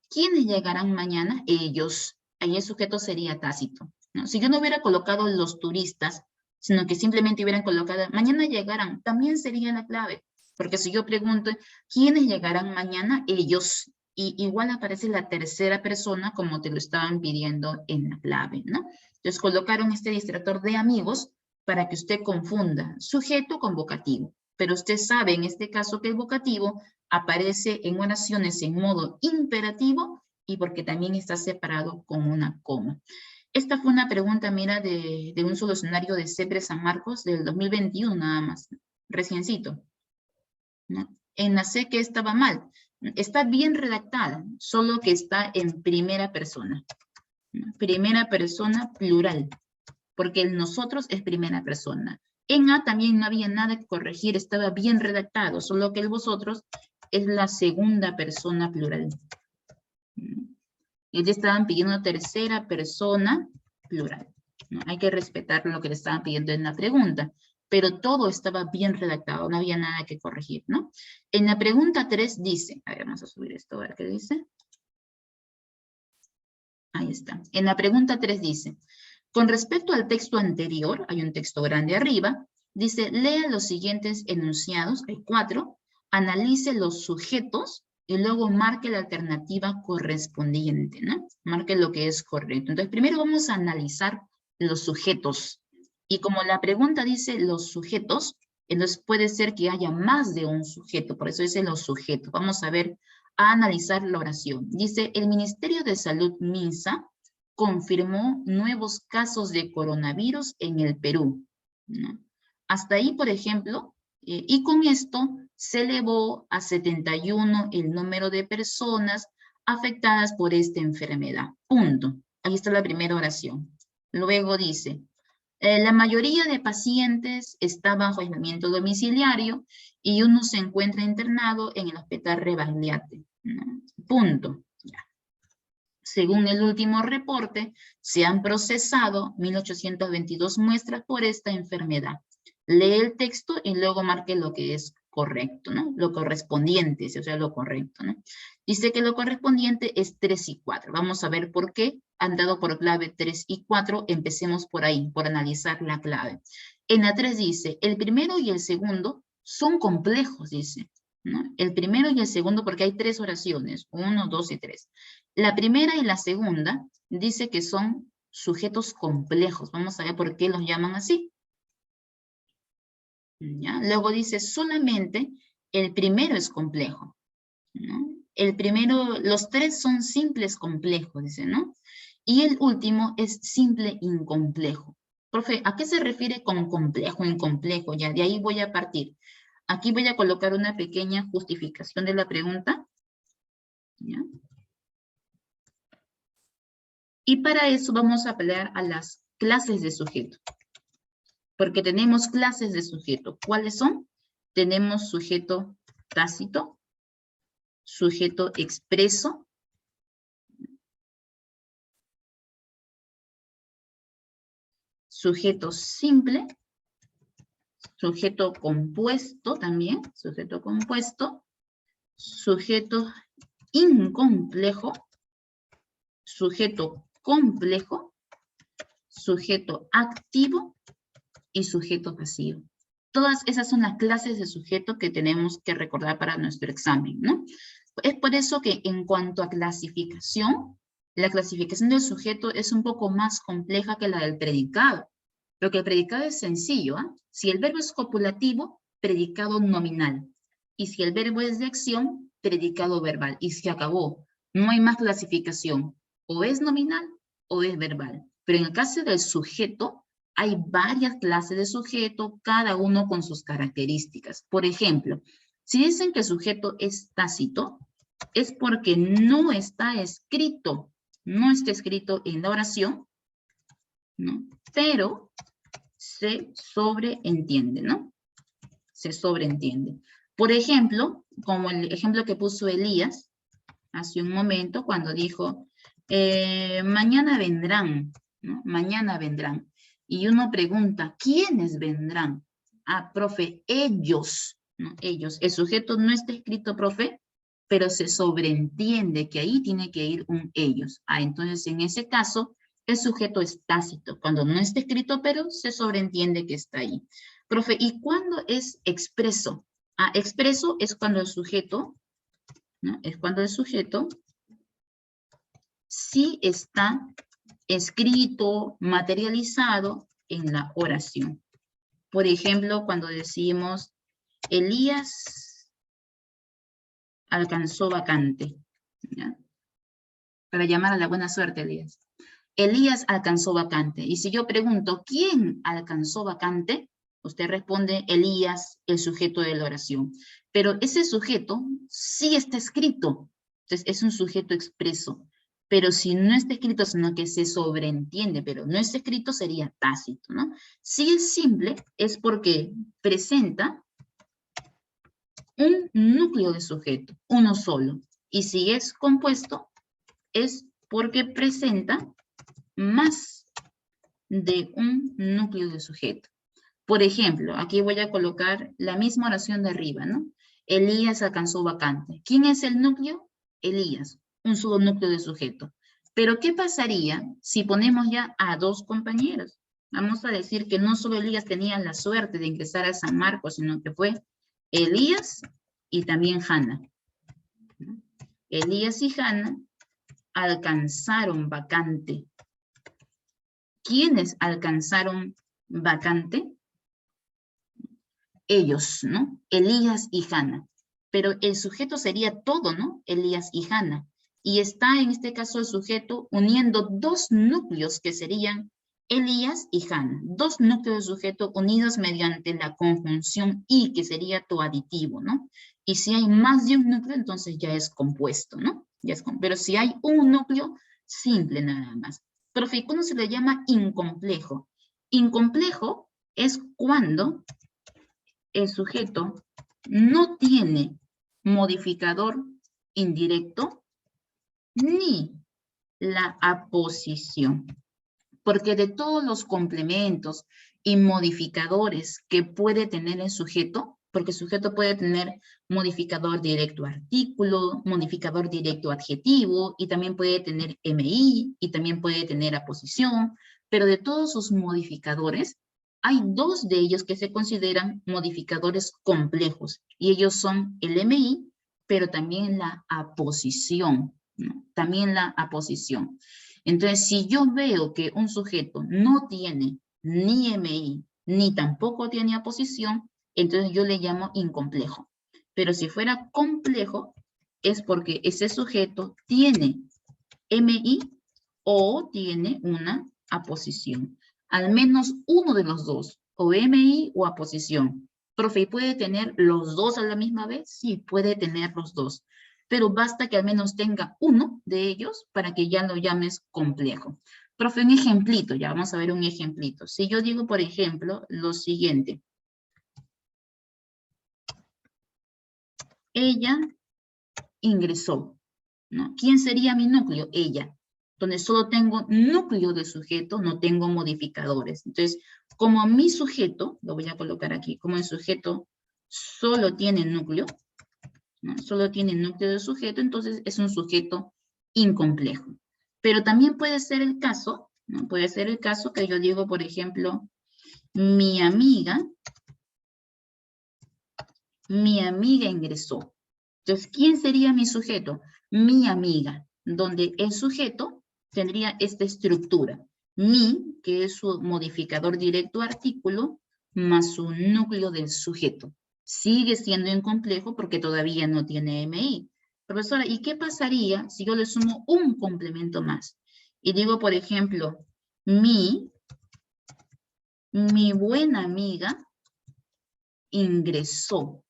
¿quiénes llegarán mañana? Ellos. Ahí el sujeto sería tácito, ¿no? Si yo no hubiera colocado los turistas, sino que simplemente hubieran colocado, mañana llegarán, también sería la clave. Porque si yo pregunto, ¿quiénes llegarán mañana? Ellos. Y igual aparece la tercera persona como te lo estaban pidiendo en la clave, ¿no? Entonces colocaron este distractor de amigos para que usted confunda sujeto con vocativo. Pero usted sabe en este caso que el vocativo aparece en oraciones en modo imperativo y porque también está separado con una coma. Esta fue una pregunta, mira, de un solucionario de CEPRE San Marcos del 2021 nada más, reciencito, ¿no? En la C que estaba mal. Está bien redactada, solo que está en primera persona, ¿no? Primera persona plural, porque el nosotros es primera persona. En A también no había nada que corregir, estaba bien redactado, solo que el vosotros es la segunda persona plural. Y le estaban pidiendo tercera persona plural, ¿no? Hay que respetar lo que le estaban pidiendo en la pregunta, pero todo estaba bien redactado, no había nada que corregir, ¿no? En la pregunta 3 dice, a ver, vamos a subir esto, a ver qué dice. Ahí está. En la pregunta 3 dice, con respecto al texto anterior, hay un texto grande arriba, dice, lea los siguientes enunciados, hay 4, analice los sujetos y luego marque la alternativa correspondiente, ¿no? Marque lo que es correcto. Entonces, primero vamos a analizar los sujetos. Y como la pregunta dice los sujetos, entonces puede ser que haya más de un sujeto, por eso dice los sujetos. Vamos a ver, a analizar la oración. Dice, el Ministerio de Salud, MINSA, confirmó nuevos casos de coronavirus en el Perú, ¿no? Hasta ahí, por ejemplo, y con esto se elevó a 71 el número de personas afectadas por esta enfermedad. Punto. Ahí está la primera oración. Luego dice, la mayoría de pacientes está bajo aislamiento domiciliario y uno se encuentra internado en el Hospital Rebagliati, ¿no? Punto. Según el último reporte, se han procesado 1.822 muestras por esta enfermedad. Lee el texto y luego marque lo que es correcto, ¿no? Lo correspondiente, o sea, lo correcto, ¿no? Dice que lo correspondiente es 3 y 4. Vamos a ver por qué han dado por clave 3 y 4. Empecemos por ahí, por analizar la clave. En la 3 dice, el primero y el segundo son complejos, dice, ¿no? El primero y el segundo, porque hay 3 oraciones, 1, 2 y 3. La primera y la segunda dice que son sujetos complejos. Vamos a ver por qué los llaman así. ¿Ya? Luego dice solamente el primero es complejo, ¿no? El primero, los 3 son simples complejos, dice, ¿no? Y el último es simple incomplejo. Profe, ¿a qué se refiere con complejo, incomplejo? Ya, de ahí voy a partir. Aquí voy a colocar una pequeña justificación de la pregunta. ¿Ya? Y para eso vamos a apelar a las clases de sujeto. Porque tenemos clases de sujeto. ¿Cuáles son? Tenemos sujeto tácito, sujeto expreso, sujeto simple, sujeto compuesto también, sujeto compuesto, sujeto incomplejo, sujeto complejo, sujeto activo y sujeto pasivo. Todas esas son las clases de sujeto que tenemos que recordar para nuestro examen, ¿no? Es por eso que en cuanto a clasificación, la clasificación del sujeto es un poco más compleja que la del predicado. Porque el predicado es sencillo, ¿eh? Si el verbo es copulativo, predicado nominal. Y si el verbo es de acción, predicado verbal. Y se acabó. No hay más clasificación. O es nominal o es verbal. Pero en el caso del sujeto, hay varias clases de sujeto, cada uno con sus características. Por ejemplo, si dicen que el sujeto es tácito, es porque no está escrito en la oración, ¿no? Pero se sobreentiende, ¿no? Se sobreentiende. Por ejemplo, como el ejemplo que puso Elías hace un momento, cuando dijo, mañana vendrán, ¿no? Mañana vendrán. Y uno pregunta, ¿quiénes vendrán? Ah, profe, ellos, ¿no? Ellos. El sujeto no está escrito, profe, pero se sobreentiende que ahí tiene que ir un ellos. Ah, entonces en ese caso, el sujeto es tácito. Cuando no está escrito, pero se sobreentiende que está ahí. Profe, ¿y cuándo es expreso? Ah, expreso es cuando el sujeto, ¿no? Es cuando el sujeto sí está escrito, materializado en la oración. Por ejemplo, cuando decimos, Elías alcanzó vacante, ¿ya? Para llamar a la buena suerte, Elías. Elías alcanzó vacante. Y si yo pregunto, ¿quién alcanzó vacante? Usted responde, Elías, el sujeto de la oración. Pero ese sujeto sí está escrito. Entonces, es un sujeto expreso. Pero si no está escrito, sino que se sobreentiende, pero no está escrito, sería tácito, ¿no? Si es simple, es porque presenta un núcleo de sujeto, uno solo. Y si es compuesto, es porque presenta más de un núcleo de sujeto. Por ejemplo, aquí voy a colocar la misma oración de arriba, ¿no? Elías alcanzó vacante. ¿Quién es el núcleo? Elías, un solo núcleo de sujeto. Pero ¿qué pasaría si ponemos ya a dos compañeros? Vamos a decir que no solo Elías tenía la suerte de ingresar a San Marcos, sino que fue Elías y también Hanna. Elías y Hanna alcanzaron vacante. ¿Quiénes alcanzaron vacante? Ellos, ¿no? Elías y Hanna. Pero el sujeto sería todo, ¿no? Elías y Hanna. Y está en este caso el sujeto uniendo dos núcleos que serían Elías y Hanna. Dos núcleos de sujeto unidos mediante la conjunción y, que sería tu aditivo, ¿no? Y si hay más de un núcleo, entonces ya es compuesto, ¿no? Pero si hay un núcleo, simple nada más. Profe, ¿cómo se le llama incomplejo? Incomplejo es cuando el sujeto no tiene modificador indirecto ni la aposición. Porque de todos los complementos y modificadores que puede tener el sujeto, porque el sujeto puede tener modificador directo artículo, modificador directo adjetivo, y también puede tener MI, y también puede tener aposición, pero de todos sus modificadores, hay dos de ellos que se consideran modificadores complejos, y ellos son el MI, pero también la aposición, ¿no? También la aposición. Entonces, si yo veo que un sujeto no tiene ni MI, ni tampoco tiene aposición, entonces yo le llamo incomplejo. Pero si fuera complejo, es porque ese sujeto tiene MI o tiene una aposición. Al menos uno de los dos, o MI o aposición. Profe, ¿puede tener los dos a la misma vez? Sí, puede tener los dos. Pero basta que al menos tenga uno de ellos para que ya lo llames complejo. Profe, un ejemplito, ya vamos a ver un ejemplito. Si yo digo, por ejemplo, lo siguiente. Ella ingresó, ¿no? ¿Quién sería mi núcleo? Ella. Donde solo tengo núcleo de sujeto, no tengo modificadores. Entonces, como mi sujeto, lo voy a colocar aquí, como el sujeto solo tiene núcleo, ¿no? Solo tiene núcleo de sujeto, entonces es un sujeto incomplejo. Pero también puede ser el caso, ¿no? Puede ser el caso que yo digo, por ejemplo, mi amiga ingresó. Entonces, ¿quién sería mi sujeto? Mi amiga, donde el sujeto tendría esta estructura. Mi, que es su modificador directo artículo, más su núcleo del sujeto. Sigue siendo incomplejo porque todavía no tiene MI. Profesora, ¿y qué pasaría si yo le sumo un complemento más? Y digo, por ejemplo, mi buena amiga ingresó.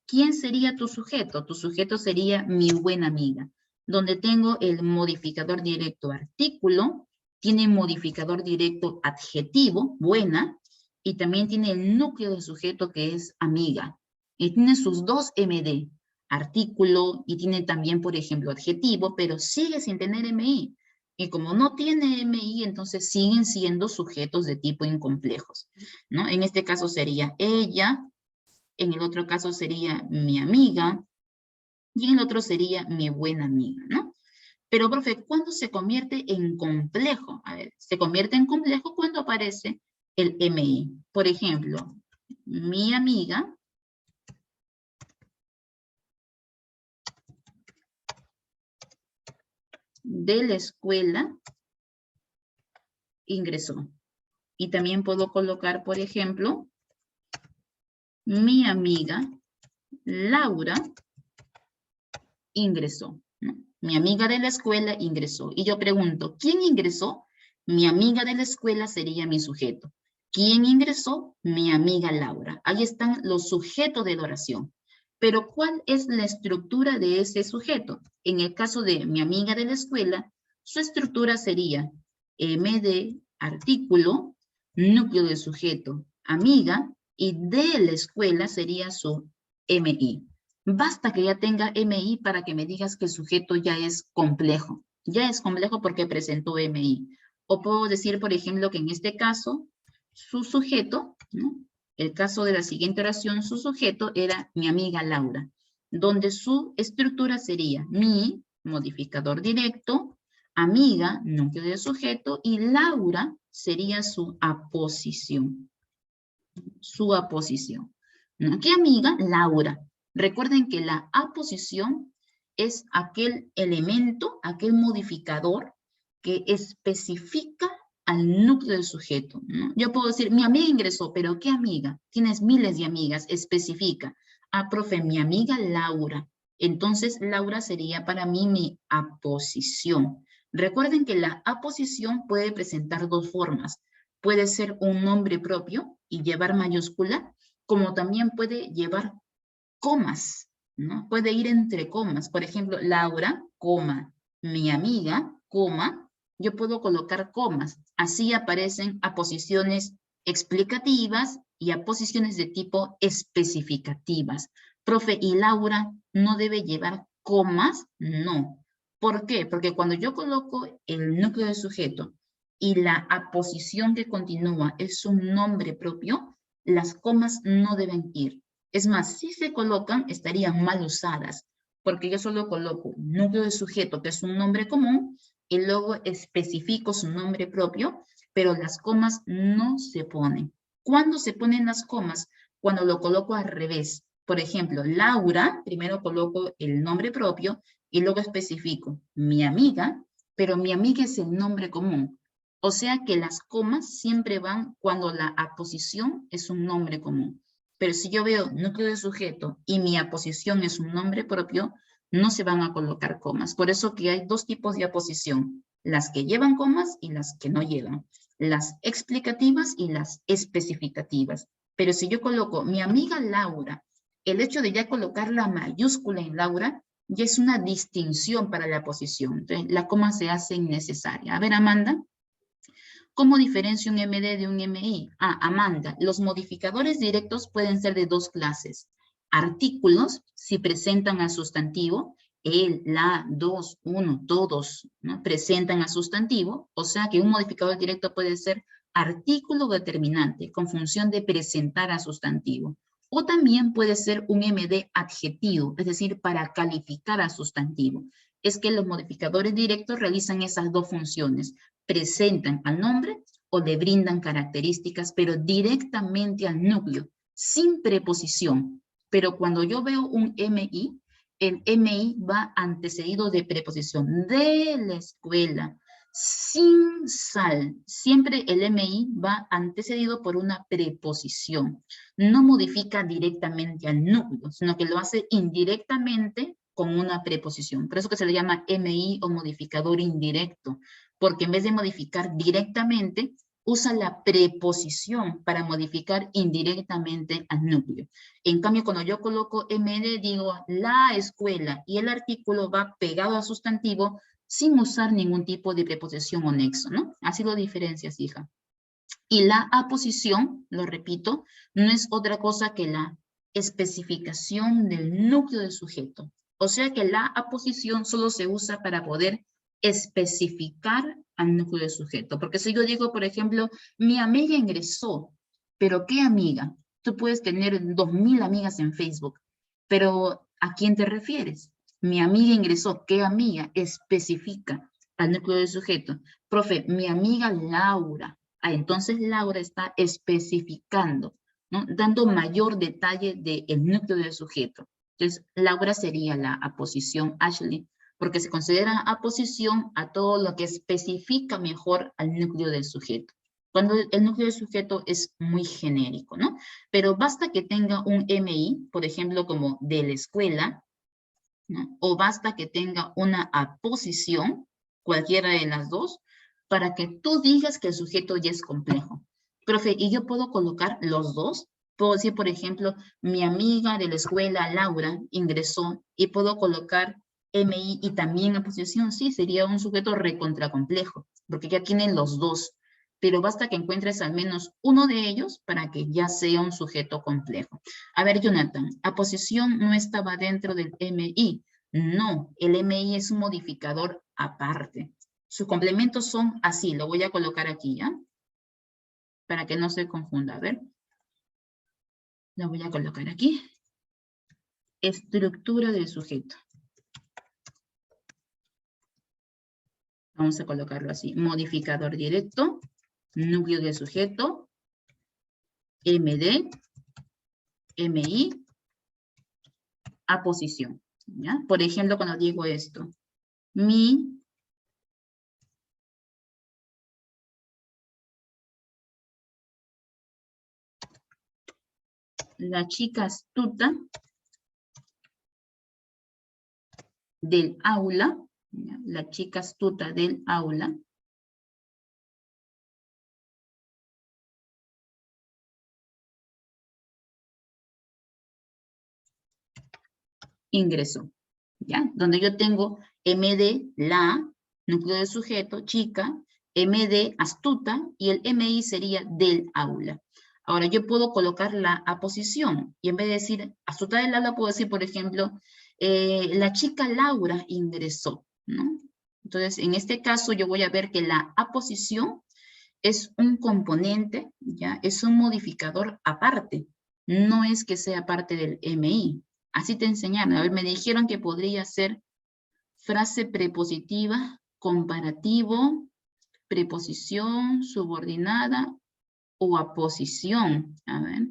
¿Quién sería tu sujeto? Tu sujeto sería mi buena amiga, donde tengo el modificador directo artículo, tiene modificador directo adjetivo, buena, y también tiene el núcleo de sujeto que es amiga. Y tiene sus dos MD, artículo, y tiene también, por ejemplo, adjetivo, pero sigue sin tener MI. Y como no tiene MI, entonces siguen siendo sujetos de tipo incomplejos, ¿no? En este caso sería ella, en el otro caso sería mi amiga, y en el otro sería mi buena amiga, ¿no? Pero, profe, ¿cuándo se convierte en complejo? A ver, se convierte en complejo cuando aparece el MI. Por ejemplo, mi amiga de la escuela ingresó. Y también puedo colocar, por ejemplo, mi amiga Laura ingresó, ¿no? Mi amiga de la escuela ingresó. Y yo pregunto, ¿quién ingresó? Mi amiga de la escuela sería mi sujeto. ¿Quién ingresó? Mi amiga Laura. Ahí están los sujetos de la oración. Pero ¿cuál es la estructura de ese sujeto? En el caso de mi amiga de la escuela, su estructura sería MD, artículo, núcleo de sujeto, amiga, y de la escuela sería su MI. Basta que ya tenga MI para que me digas que el sujeto ya es complejo. Ya es complejo porque presentó MI. O puedo decir, por ejemplo, que en este caso, su sujeto, ¿no? El caso de la siguiente oración, su sujeto era mi amiga Laura, donde su estructura sería mi, modificador directo, amiga, núcleo de sujeto, y Laura sería su aposición. Su aposición. ¿No? ¿Qué amiga? Laura. Recuerden que la aposición es aquel elemento, aquel modificador que especifica al núcleo del sujeto, ¿no? Yo puedo decir, mi amiga ingresó, pero ¿qué amiga? Tienes miles de amigas, especifica. Ah, profe, mi amiga Laura. Entonces, Laura sería para mí mi aposición. Recuerden que la aposición puede presentar dos formas. Puede ser un nombre propio y llevar mayúscula, como también puede llevar comas, ¿no? Puede ir entre comas. Por ejemplo, Laura, coma, mi amiga, coma. Yo puedo colocar comas. Así aparecen aposiciones explicativas y aposiciones de tipo especificativas. Profe, ¿y Laura no debe llevar comas? No. ¿Por qué? Porque cuando yo coloco el núcleo de sujeto y la aposición que continúa es un nombre propio, las comas no deben ir. Es más, si se colocan, estarían mal usadas, porque yo solo coloco núcleo de sujeto, que es un nombre común, y luego especifico su nombre propio, pero las comas no se ponen. ¿Cuándo se ponen las comas? Cuando lo coloco al revés. Por ejemplo, Laura, primero coloco el nombre propio y luego especifico mi amiga, pero mi amiga es el nombre común. O sea que las comas siempre van cuando la aposición es un nombre común. Pero si yo veo núcleo de sujeto y mi aposición es un nombre propio, no se van a colocar comas. Por eso que hay dos tipos de aposición, las que llevan comas y las que no llevan. Las explicativas y las especificativas. Pero si yo coloco mi amiga Laura, el hecho de ya colocar la mayúscula en Laura ya es una distinción para la aposición. Entonces, la coma se hace innecesaria. A ver, Amanda. ¿Cómo diferencio un MD de un MI? Ah, Amanda, los modificadores directos pueden ser de dos clases. Artículos, si presentan al sustantivo, el, la, dos, uno, todos, ¿no? Presentan al sustantivo, o sea que un modificador directo puede ser artículo determinante con función de presentar al sustantivo. O también puede ser un MD adjetivo, es decir, para calificar al sustantivo. Es que los modificadores directos realizan esas dos funciones. Presentan al nombre o le brindan características, pero directamente al núcleo, sin preposición. Pero cuando yo veo un MI, el MI va antecedido de preposición, de la escuela, sin sal. Siempre el MI va antecedido por una preposición. No modifica directamente al núcleo, sino que lo hace indirectamente con una preposición. Por eso que se le llama MI o modificador indirecto, porque en vez de modificar directamente, usa la preposición para modificar indirectamente al núcleo. En cambio, cuando yo coloco MD, digo la escuela y el artículo va pegado al sustantivo sin usar ningún tipo de preposición o nexo, ¿no? Así lo diferencias, hija. Y la aposición, lo repito, no es otra cosa que la especificación del núcleo del sujeto. O sea que la aposición solo se usa para poder especificar al núcleo del sujeto. Porque si yo digo, por ejemplo, mi amiga ingresó, pero ¿qué amiga? Tú puedes tener 2000 amigas en Facebook, pero ¿a quién te refieres? Mi amiga ingresó, ¿qué amiga? Especifica al núcleo del sujeto. Profe, mi amiga Laura. Ah, entonces Laura está especificando, ¿no? Dando mayor detalle del núcleo del sujeto. Entonces, Laura sería la aposición Ashley, porque se considera aposición a todo lo que especifica mejor al núcleo del sujeto. Cuando el núcleo del sujeto es muy genérico, ¿no? Pero basta que tenga un MI, por ejemplo, como de la escuela, ¿no? O basta que tenga una aposición, cualquiera de las dos, para que tú digas que el sujeto ya es complejo. Profe, ¿y yo puedo colocar los dos? Puedo decir, por ejemplo, mi amiga de la escuela, Laura, ingresó, y puedo colocar MI y también aposición. Sí, sería un sujeto recontracomplejo, porque ya tienen los dos. Pero basta que encuentres al menos uno de ellos para que ya sea un sujeto complejo. A ver, Jonathan, aposición no estaba dentro del MI. No, el MI es un modificador aparte. Sus complementos son así, lo voy a colocar aquí, ¿ya? Para que no se confunda, a ver. Lo voy a colocar aquí. Estructura del sujeto. Vamos a colocarlo así. Modificador directo, núcleo del sujeto, MD, MI, aposición, ¿ya? Por ejemplo, cuando digo esto, la chica astuta del aula, ¿ya? La chica astuta del aula, ingresó, ¿ya? Donde yo tengo MD, la, núcleo de sujeto, chica, MD, astuta, y el MI sería del aula. Ahora, yo puedo colocar la aposición, y en vez de decir astuta del aula, puedo decir, por ejemplo, la chica Laura ingresó, ¿no? Entonces, en este caso, yo voy a ver que la aposición es un componente, ¿ya? Es un modificador aparte. No es que sea parte del MI. Así te enseñaron. A ver, me dijeron que podría ser frase prepositiva, comparativo, preposición, subordinada o aposición. A ver.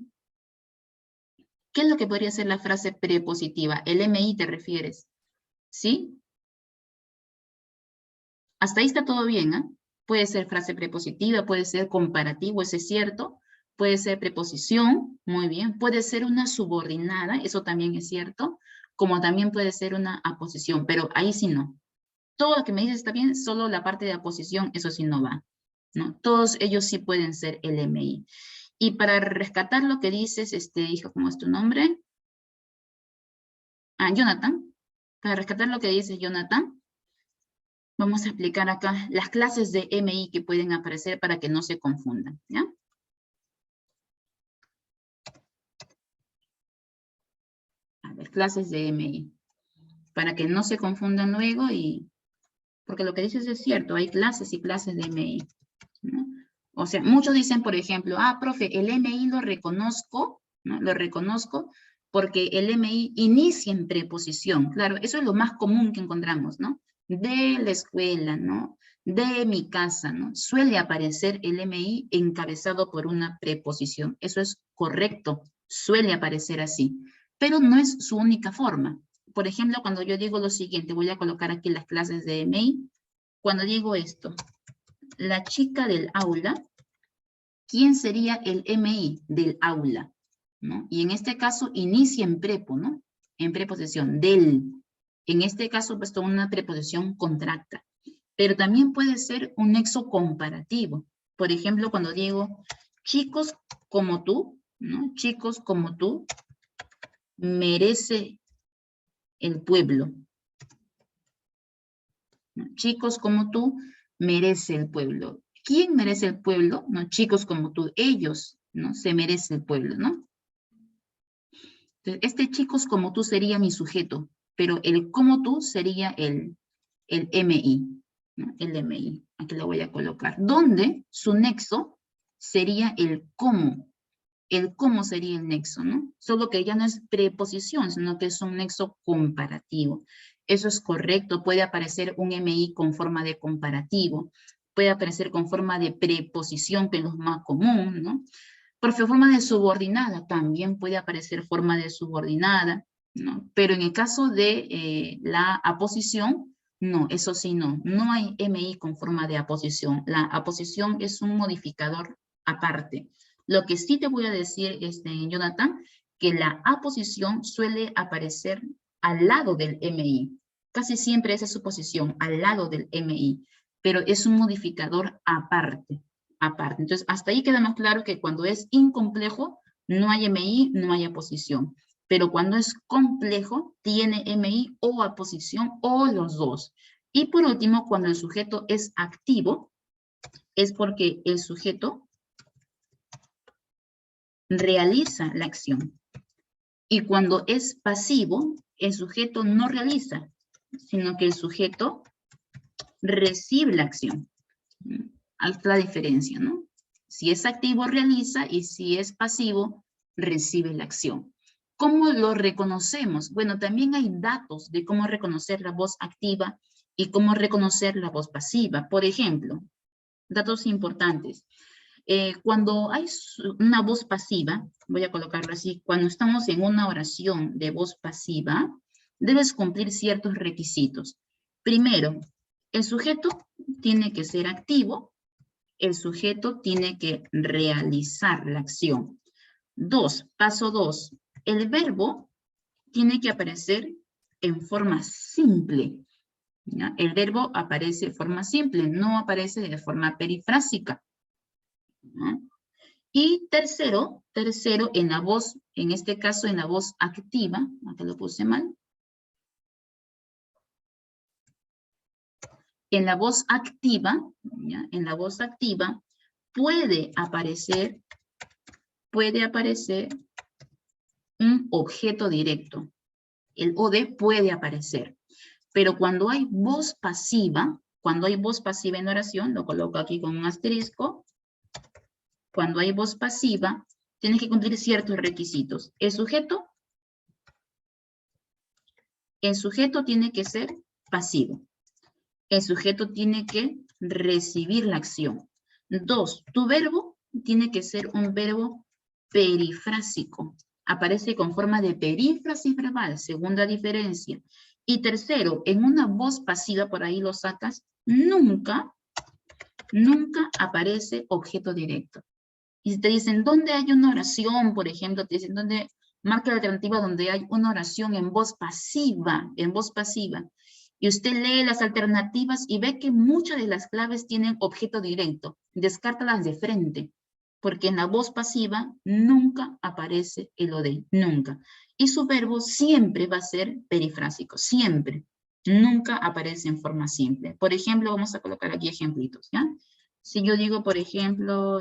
¿Qué es lo que podría ser la frase prepositiva? El MI te refieres, ¿sí? Hasta ahí está todo bien, ¿ah? Puede ser frase prepositiva, puede ser comparativo, eso es cierto. Puede ser preposición, muy bien. Puede ser una subordinada, eso también es cierto. Como también puede ser una aposición, pero ahí sí no. Todo lo que me dices está bien, solo la parte de aposición, eso sí no va, ¿no? Todos ellos sí pueden ser el MI. Y para rescatar lo que dices, hijo, ¿cómo es tu nombre? Ah, Jonathan. Para rescatar lo que dices, Jonathan, vamos a aplicar acá las clases de MI que pueden aparecer para que no se confundan, ¿ya? A ver, clases de MI. Para que no se confundan luego y... Porque lo que dices es cierto, hay clases y clases de MI, ¿no? O sea, muchos dicen, por ejemplo, ah, profe, el MI lo reconozco, ¿no? Lo reconozco porque el MI inicia en preposición. Claro, eso es lo más común que encontramos, ¿no? De la escuela, ¿no? De mi casa, ¿no? Suele aparecer el MI encabezado por una preposición. Eso es correcto, suele aparecer así, pero no es su única forma. Por ejemplo, cuando yo digo lo siguiente, voy a colocar aquí las clases de MI. Cuando digo esto, la chica del aula, ¿quién sería el MI del aula? ¿No? Y en este caso inicia en prepo, ¿no? En preposición, del. En este caso, pues toma una preposición contracta. Pero también puede ser un nexo comparativo. Por ejemplo, cuando digo, chicos como tú, ¿no? Chicos como tú, merece el pueblo. ¿No? Chicos como tú, merece el pueblo. ¿Quién merece el pueblo? No, chicos como tú, ellos, ¿no? Se merece el pueblo, ¿no? Entonces, este chicos como tú sería mi sujeto, pero el como tú sería el MI, ¿no? El MI, aquí lo voy a colocar, donde su nexo sería el cómo. El cómo sería el nexo, ¿no? Solo que ya no es preposición, sino que es un nexo comparativo. Eso es correcto, puede aparecer un MI con forma de comparativo, puede aparecer con forma de preposición, que es lo más común, ¿no? Por forma de subordinada, también puede aparecer forma de subordinada, ¿no? Pero en el caso de la aposición, no, eso sí no hay MI con forma de aposición. La aposición es un modificador aparte. Lo que sí te voy a decir, Jonathan, que la aposición suele aparecer al lado del MI. Casi siempre esa es su posición, al lado del MI, pero es un modificador aparte. Entonces, hasta ahí queda más claro que cuando es incomplejo, no hay MI, no hay aposición. Pero cuando es complejo, tiene MI o aposición o los dos. Y por último, cuando el sujeto es activo, es porque el sujeto realiza la acción. Y cuando es pasivo, el sujeto no realiza, sino que el sujeto recibe la acción. Ahí está la diferencia, ¿no? Si es activo, realiza, y si es pasivo, recibe la acción. ¿Cómo lo reconocemos? Bueno, también hay datos de cómo reconocer la voz activa y cómo reconocer la voz pasiva. Por ejemplo, datos importantes. Cuando hay una voz pasiva, voy a colocarlo así, cuando estamos en una oración de voz pasiva, debes cumplir ciertos requisitos. Primero, el sujeto tiene que ser activo, el sujeto tiene que realizar la acción. Paso 2, el verbo tiene que aparecer en forma simple. ¿Ya? El verbo aparece de forma simple, no aparece de forma perifrásica. ¿Ya? Y tercero, en la voz, en este caso en la voz activa, acá lo puse mal. En la voz activa, ¿ya? En la voz activa puede aparecer un objeto directo. El OD puede aparecer. Pero cuando hay voz pasiva en oración, lo coloco aquí con un asterisco, cuando hay voz pasiva, tiene que cumplir ciertos requisitos. El sujeto tiene que ser pasivo. El sujeto tiene que recibir la acción. 2, tu verbo tiene que ser un verbo perifrásico. Aparece con forma de perífrasis verbal, segunda diferencia. Y tercero, en una voz pasiva, por ahí lo sacas, nunca aparece objeto directo. Y si te dicen, ¿dónde hay una oración? Por ejemplo, te dicen, ¿dónde marca la alternativa donde hay una oración en voz pasiva? Y usted lee las alternativas y ve que muchas de las claves tienen objeto directo. Descártalas de frente, porque en la voz pasiva nunca aparece el OD, nunca. Y su verbo siempre va a ser perifrásico, siempre. Nunca aparece en forma simple. Por ejemplo, vamos a colocar aquí ejemplitos, ¿ya? Si yo digo, por ejemplo,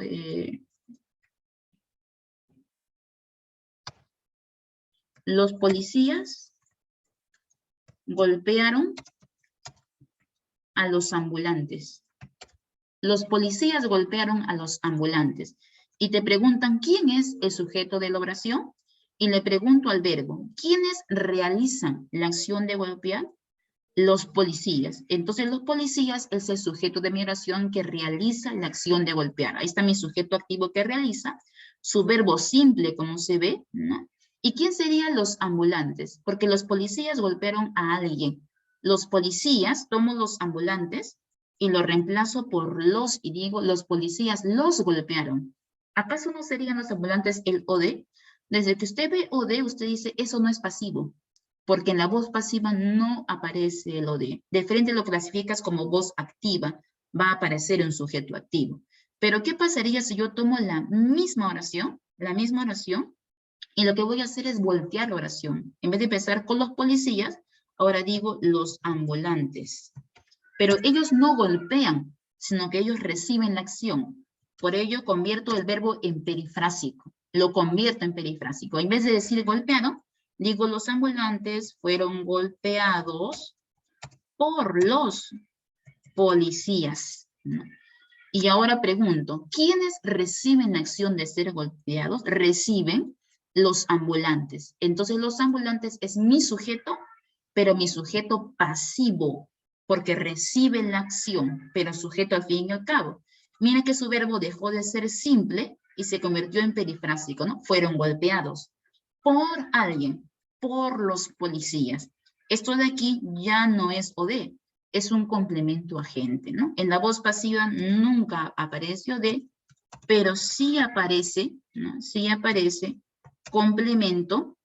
los policías golpearon a los ambulantes. Los policías golpearon a los ambulantes. Y te preguntan, ¿quién es el sujeto de la oración? Y le pregunto al verbo, ¿quiénes realizan la acción de golpear? Los policías. Entonces los policías es el sujeto de mi oración que realiza la acción de golpear. Ahí está mi sujeto activo que realiza, su verbo simple como se ve, ¿no? ¿Y quién serían los ambulantes? Porque los policías golpearon a alguien. Los policías, tomo los ambulantes y lo reemplazo por los y digo, los policías los golpearon. ¿Acaso no serían los ambulantes el OD? Desde que usted ve OD, usted dice, eso no es pasivo. porque en la voz pasiva no aparece el OD. De frente lo clasificas como voz activa, va a aparecer un sujeto activo. Pero ¿qué pasaría si yo tomo la misma oración, y lo que voy a hacer es voltear la oración? En vez de empezar con los policías, ahora digo los ambulantes. Pero ellos no golpean, sino que ellos reciben la acción. Por ello, convierto el verbo en perifrásico. Lo convierto en perifrásico. En vez de decir golpeado, digo los ambulantes fueron golpeados por los policías, ¿no? Y ahora pregunto, ¿quiénes reciben la acción de ser golpeados? Reciben los ambulantes. Entonces los ambulantes es mi sujeto, pero mi sujeto pasivo, porque recibe la acción, pero sujeto al fin y al cabo. Mira que su verbo dejó de ser simple y se convirtió en perifrásico, ¿no? Fueron golpeados por alguien, por los policías. Esto de aquí ya no es OD, es un complemento agente, ¿no? En la voz pasiva nunca aparece OD, pero sí aparece, ¿no? Sí aparece complemento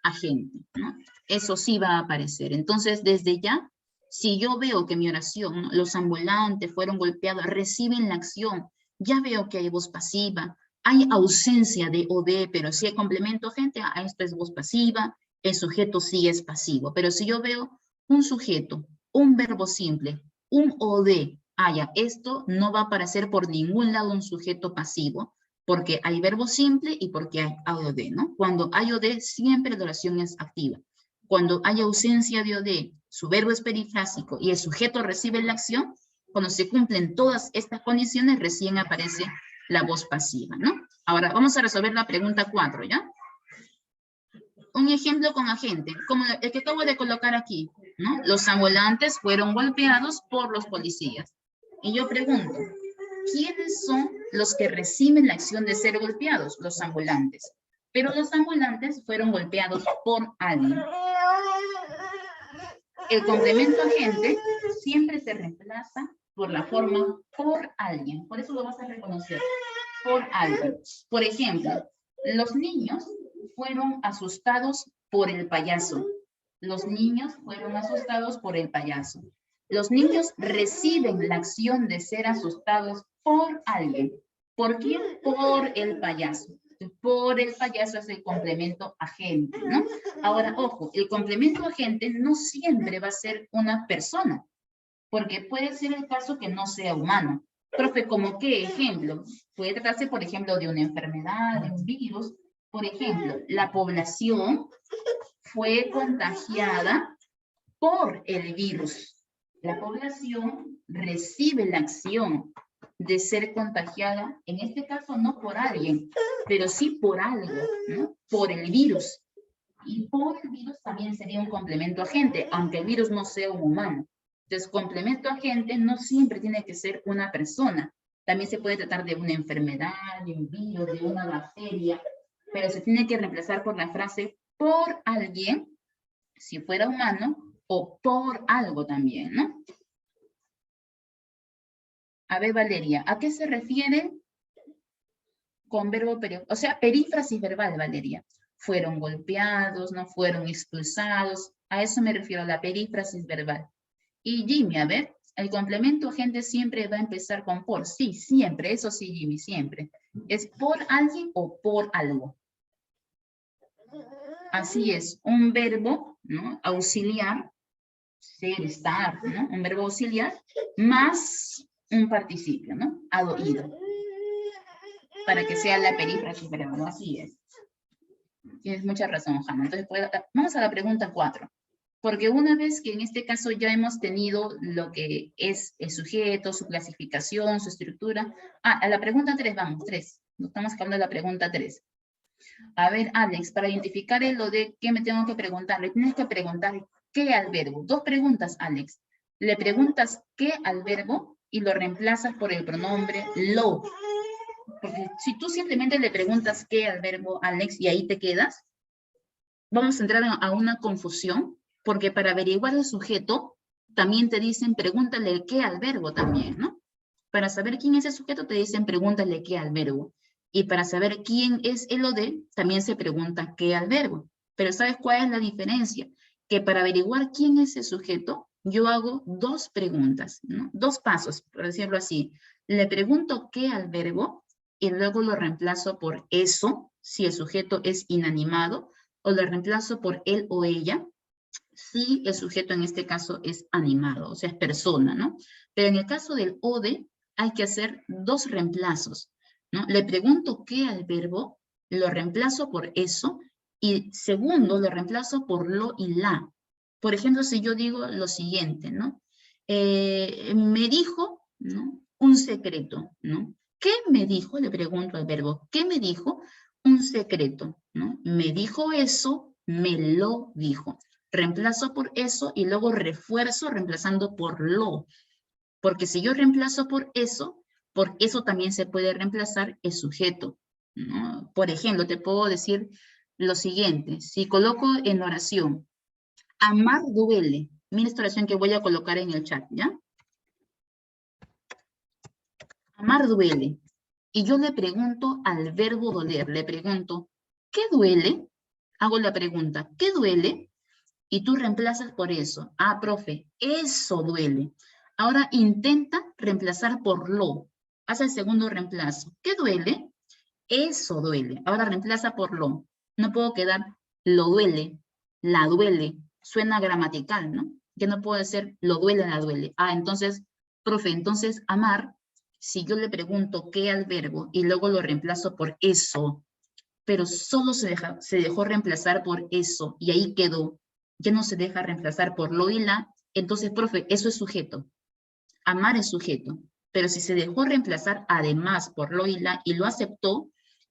agente, ¿no? Eso sí va a aparecer. Entonces, desde ya, si yo veo que mi oración, ¿no? Los ambulantes fueron golpeados, reciben la acción, ya veo que hay voz pasiva, hay ausencia de OD, pero si hay complemento agente, esto es voz pasiva, el sujeto sí es pasivo. Pero si yo veo un sujeto, un verbo simple, un OD, ya, esto no va a aparecer por ningún lado un sujeto pasivo, porque hay verbo simple y porque hay OD, ¿no? Cuando hay OD, siempre la oración es activa. Cuando hay ausencia de OD, su verbo es perifrásico y el sujeto recibe la acción, cuando se cumplen todas estas condiciones, recién aparece la voz pasiva, ¿no? Ahora, vamos a resolver la pregunta 4, ¿ya? Un ejemplo con agente, como el que acabo de colocar aquí, ¿no? Los ambulantes fueron golpeados por los policías. Y yo pregunto, ¿quiénes son los que reciben la acción de ser golpeados? Los ambulantes. Pero los ambulantes fueron golpeados por alguien. El complemento agente siempre se reemplaza por la forma por alguien. Por eso lo vas a reconocer. Por alguien. Por ejemplo, los niños fueron asustados por el payaso. Los niños fueron asustados por el payaso. Los niños reciben la acción de ser asustados por alguien. ¿Por quién? Por el payaso. Por el payaso es el complemento agente, ¿no? Ahora, ojo, el complemento agente no siempre va a ser una persona, porque puede ser el caso que no sea humano. Profe, ¿como qué ejemplo? Puede tratarse, por ejemplo, de una enfermedad, de un virus. Por ejemplo, la población fue contagiada por el virus. La población recibe la acción de ser contagiada, en este caso no por alguien, pero sí por algo, ¿no? Por el virus. Y por el virus también sería un complemento agente, aunque el virus no sea un humano. Entonces, complemento agente no siempre tiene que ser una persona. También se puede tratar de una enfermedad, de un virus, de una bacteria, pero se tiene que reemplazar por la frase por alguien, si fuera humano, o por algo también, ¿no? A ver, Valeria, ¿a qué se refiere con verbo perifrásico? O sea, perífrasis verbal, Valeria. Fueron golpeados, no fueron expulsados. A eso me refiero, a la perífrasis verbal. Y Jimmy, a ver, el complemento agente siempre va a empezar con por. Sí, siempre, eso sí, Jimmy, siempre. ¿Es por alguien o por algo? Así es, un verbo, ¿no? Auxiliar, ser, estar, ¿no? Un verbo auxiliar, más un participio, ¿no? Ido. Para que sea la perífrasis verbal, ¿no? Así es. Tienes mucha razón, Hanna. Entonces, vamos a la pregunta 4. Porque una vez que en este caso ya hemos tenido lo que es el sujeto, su clasificación, su estructura. A la pregunta 3 vamos, 3. Estamos hablando de la pregunta 3. A ver, Alex, para identificar lo de qué me tengo que preguntar, le tienes que preguntar qué al verbo. 2 preguntas, Alex. Le preguntas qué al verbo y lo reemplazas por el pronombre lo. Porque si tú simplemente le preguntas qué al verbo, Alex, y ahí te quedas, vamos a entrar a una confusión, porque para averiguar el sujeto, también te dicen pregúntale qué al verbo también, ¿no? Para saber quién es el sujeto, te dicen pregúntale qué al verbo. Y para saber quién es el OD, también se pregunta qué al verbo. Pero ¿sabes cuál es la diferencia? Que para averiguar quién es el sujeto, yo hago dos preguntas, ¿no? Dos pasos, por decirlo así. Le pregunto qué al verbo y luego lo reemplazo por eso, si el sujeto es inanimado, o lo reemplazo por él o ella, si el sujeto en este caso es animado, o sea, es persona, ¿no? Pero en el caso del ODE hay que hacer dos reemplazos, ¿no? Le pregunto qué al verbo, lo reemplazo por eso, y segundo, lo reemplazo por lo y la. Por ejemplo, si yo digo lo siguiente, ¿no? Me dijo, ¿no? Un secreto, ¿no? ¿Qué me dijo? Le pregunto al verbo, ¿qué me dijo? Un secreto, ¿no? Me dijo eso, me lo dijo. Reemplazo por eso y luego refuerzo reemplazando por lo. Porque si yo reemplazo por eso también se puede reemplazar el sujeto, ¿no? Por ejemplo, te puedo decir lo siguiente. Si coloco en oración, amar duele. Mira esta oración que voy a colocar en el chat, ¿ya? Amar duele. Y yo le pregunto al verbo doler, le pregunto, ¿qué duele? Hago la pregunta, ¿qué duele? Y tú reemplazas por eso. Ah, profe, eso duele. Ahora intenta reemplazar por lo. Haz el segundo reemplazo. ¿Qué duele? Eso duele. Ahora reemplaza por lo. No puedo quedar lo duele, la duele. Suena gramatical, ¿no? Ya no puedo decir lo duele, la duele. Ah, entonces, profe, entonces amar, si yo le pregunto qué al verbo y luego lo reemplazo por eso, pero solo se dejó reemplazar por eso y ahí quedó. Ya no se deja reemplazar por lo y la, entonces, profe, eso es sujeto. Amar es sujeto. Pero si se dejó reemplazar además por lo y la y lo aceptó,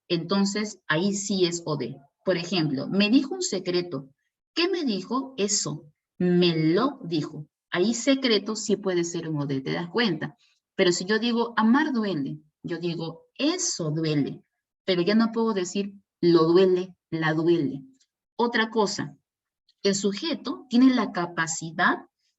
entonces ahí sí es OD. Por ejemplo, me dijo un secreto. ¿Qué me dijo? Eso. Me lo dijo. Ahí secreto sí puede ser un OD, ¿te das cuenta? Pero si yo digo amar duele, yo digo eso duele. Pero ya no puedo decir lo duele, la duele. Otra cosa, el sujeto tiene la capacidad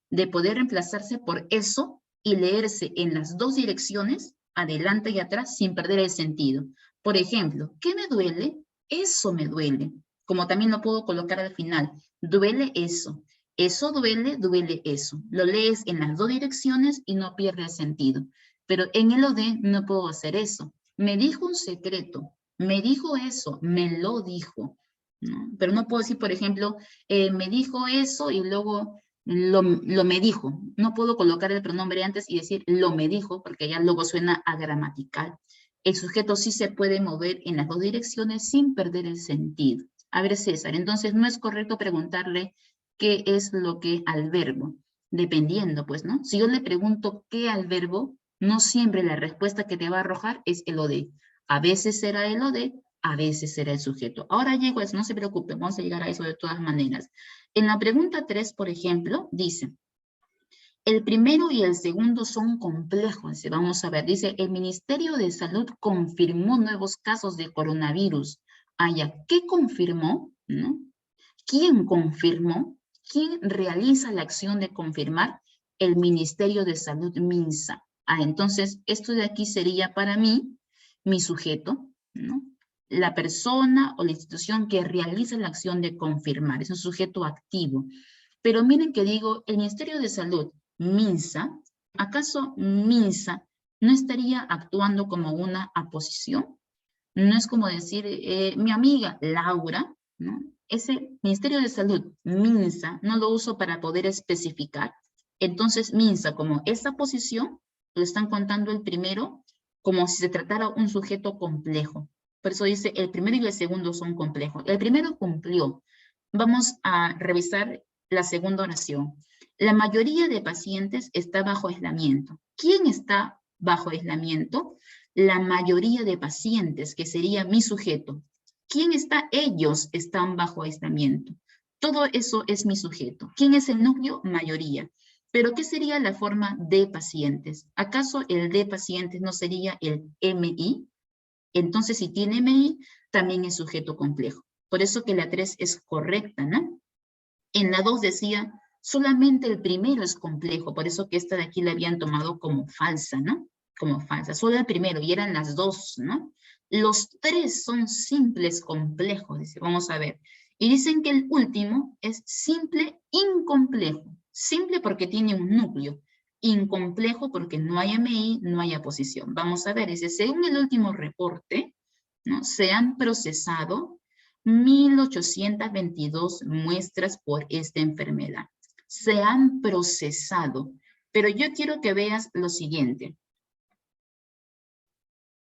de poder reemplazarse por eso y leerse en las dos direcciones, adelante y atrás, sin perder el sentido. Por ejemplo, ¿qué me duele? Eso me duele. Como también lo puedo colocar al final, duele eso. Eso duele, duele eso. Lo lees en las dos direcciones y no pierde el sentido. Pero en el OD no puedo hacer eso. Me dijo un secreto, me dijo eso, me lo dijo, ¿no? Pero no puedo decir, por ejemplo, me dijo eso y luego lo me dijo. No puedo colocar el pronombre antes y decir lo me dijo, porque ya luego suena agramatical. El sujeto sí se puede mover en las dos direcciones sin perder el sentido. A ver, César, entonces no es correcto preguntarle qué es lo que al verbo, dependiendo, pues, ¿no? Si yo le pregunto qué al verbo, no siempre la respuesta que te va a arrojar es el OD. A veces será el OD, a veces será el sujeto. Ahora llego a eso, no se preocupen, vamos a llegar a eso de todas maneras. En la pregunta 3, por ejemplo, dice, el primero y el segundo son complejos. Vamos a ver, dice, el Ministerio de Salud confirmó nuevos casos de coronavirus. ¿Qué confirmó? ¿No? ¿Quién confirmó? ¿Quién realiza la acción de confirmar? El Ministerio de Salud, MINSA. Entonces, esto de aquí sería para mí, mi sujeto, ¿no? La persona o la institución que realiza la acción de confirmar. Es un sujeto activo. Pero miren que digo, el Ministerio de Salud, MINSA, ¿acaso MINSA no estaría actuando como una aposición? No es como decir, mi amiga Laura, ¿no? Ese Ministerio de Salud, MINSA, no lo uso para poder especificar. Entonces, MINSA, como esa posición, lo están contando el primero como si se tratara un sujeto complejo. Por eso dice, el primero y el segundo son complejos. El primero cumplió. Vamos a revisar la segunda oración. La mayoría de pacientes está bajo aislamiento. ¿Quién está bajo aislamiento? La mayoría de pacientes, que sería mi sujeto. ¿Quién está? Ellos están bajo aislamiento. Todo eso es mi sujeto. ¿Quién es el núcleo? Mayoría. Pero ¿qué sería la forma de pacientes? ¿Acaso el de pacientes no sería el MI? Entonces, si tiene MI, también es sujeto complejo. Por eso que la 3 es correcta, ¿no? En la 2 decía, solamente el primero es complejo, por eso que esta de aquí la habían tomado como falsa, ¿no? Como falsa, solo el primero, y eran las dos, ¿no? Los 3 son simples complejos, dice, vamos a ver. Y dicen que el último es simple incomplejo. Simple porque tiene un núcleo. Incomplejo porque no hay MI, no hay aposición. Vamos a ver, dice, según el último reporte, ¿no? Se han procesado 1.822 muestras por esta enfermedad. Se han procesado. Pero yo quiero que veas lo siguiente.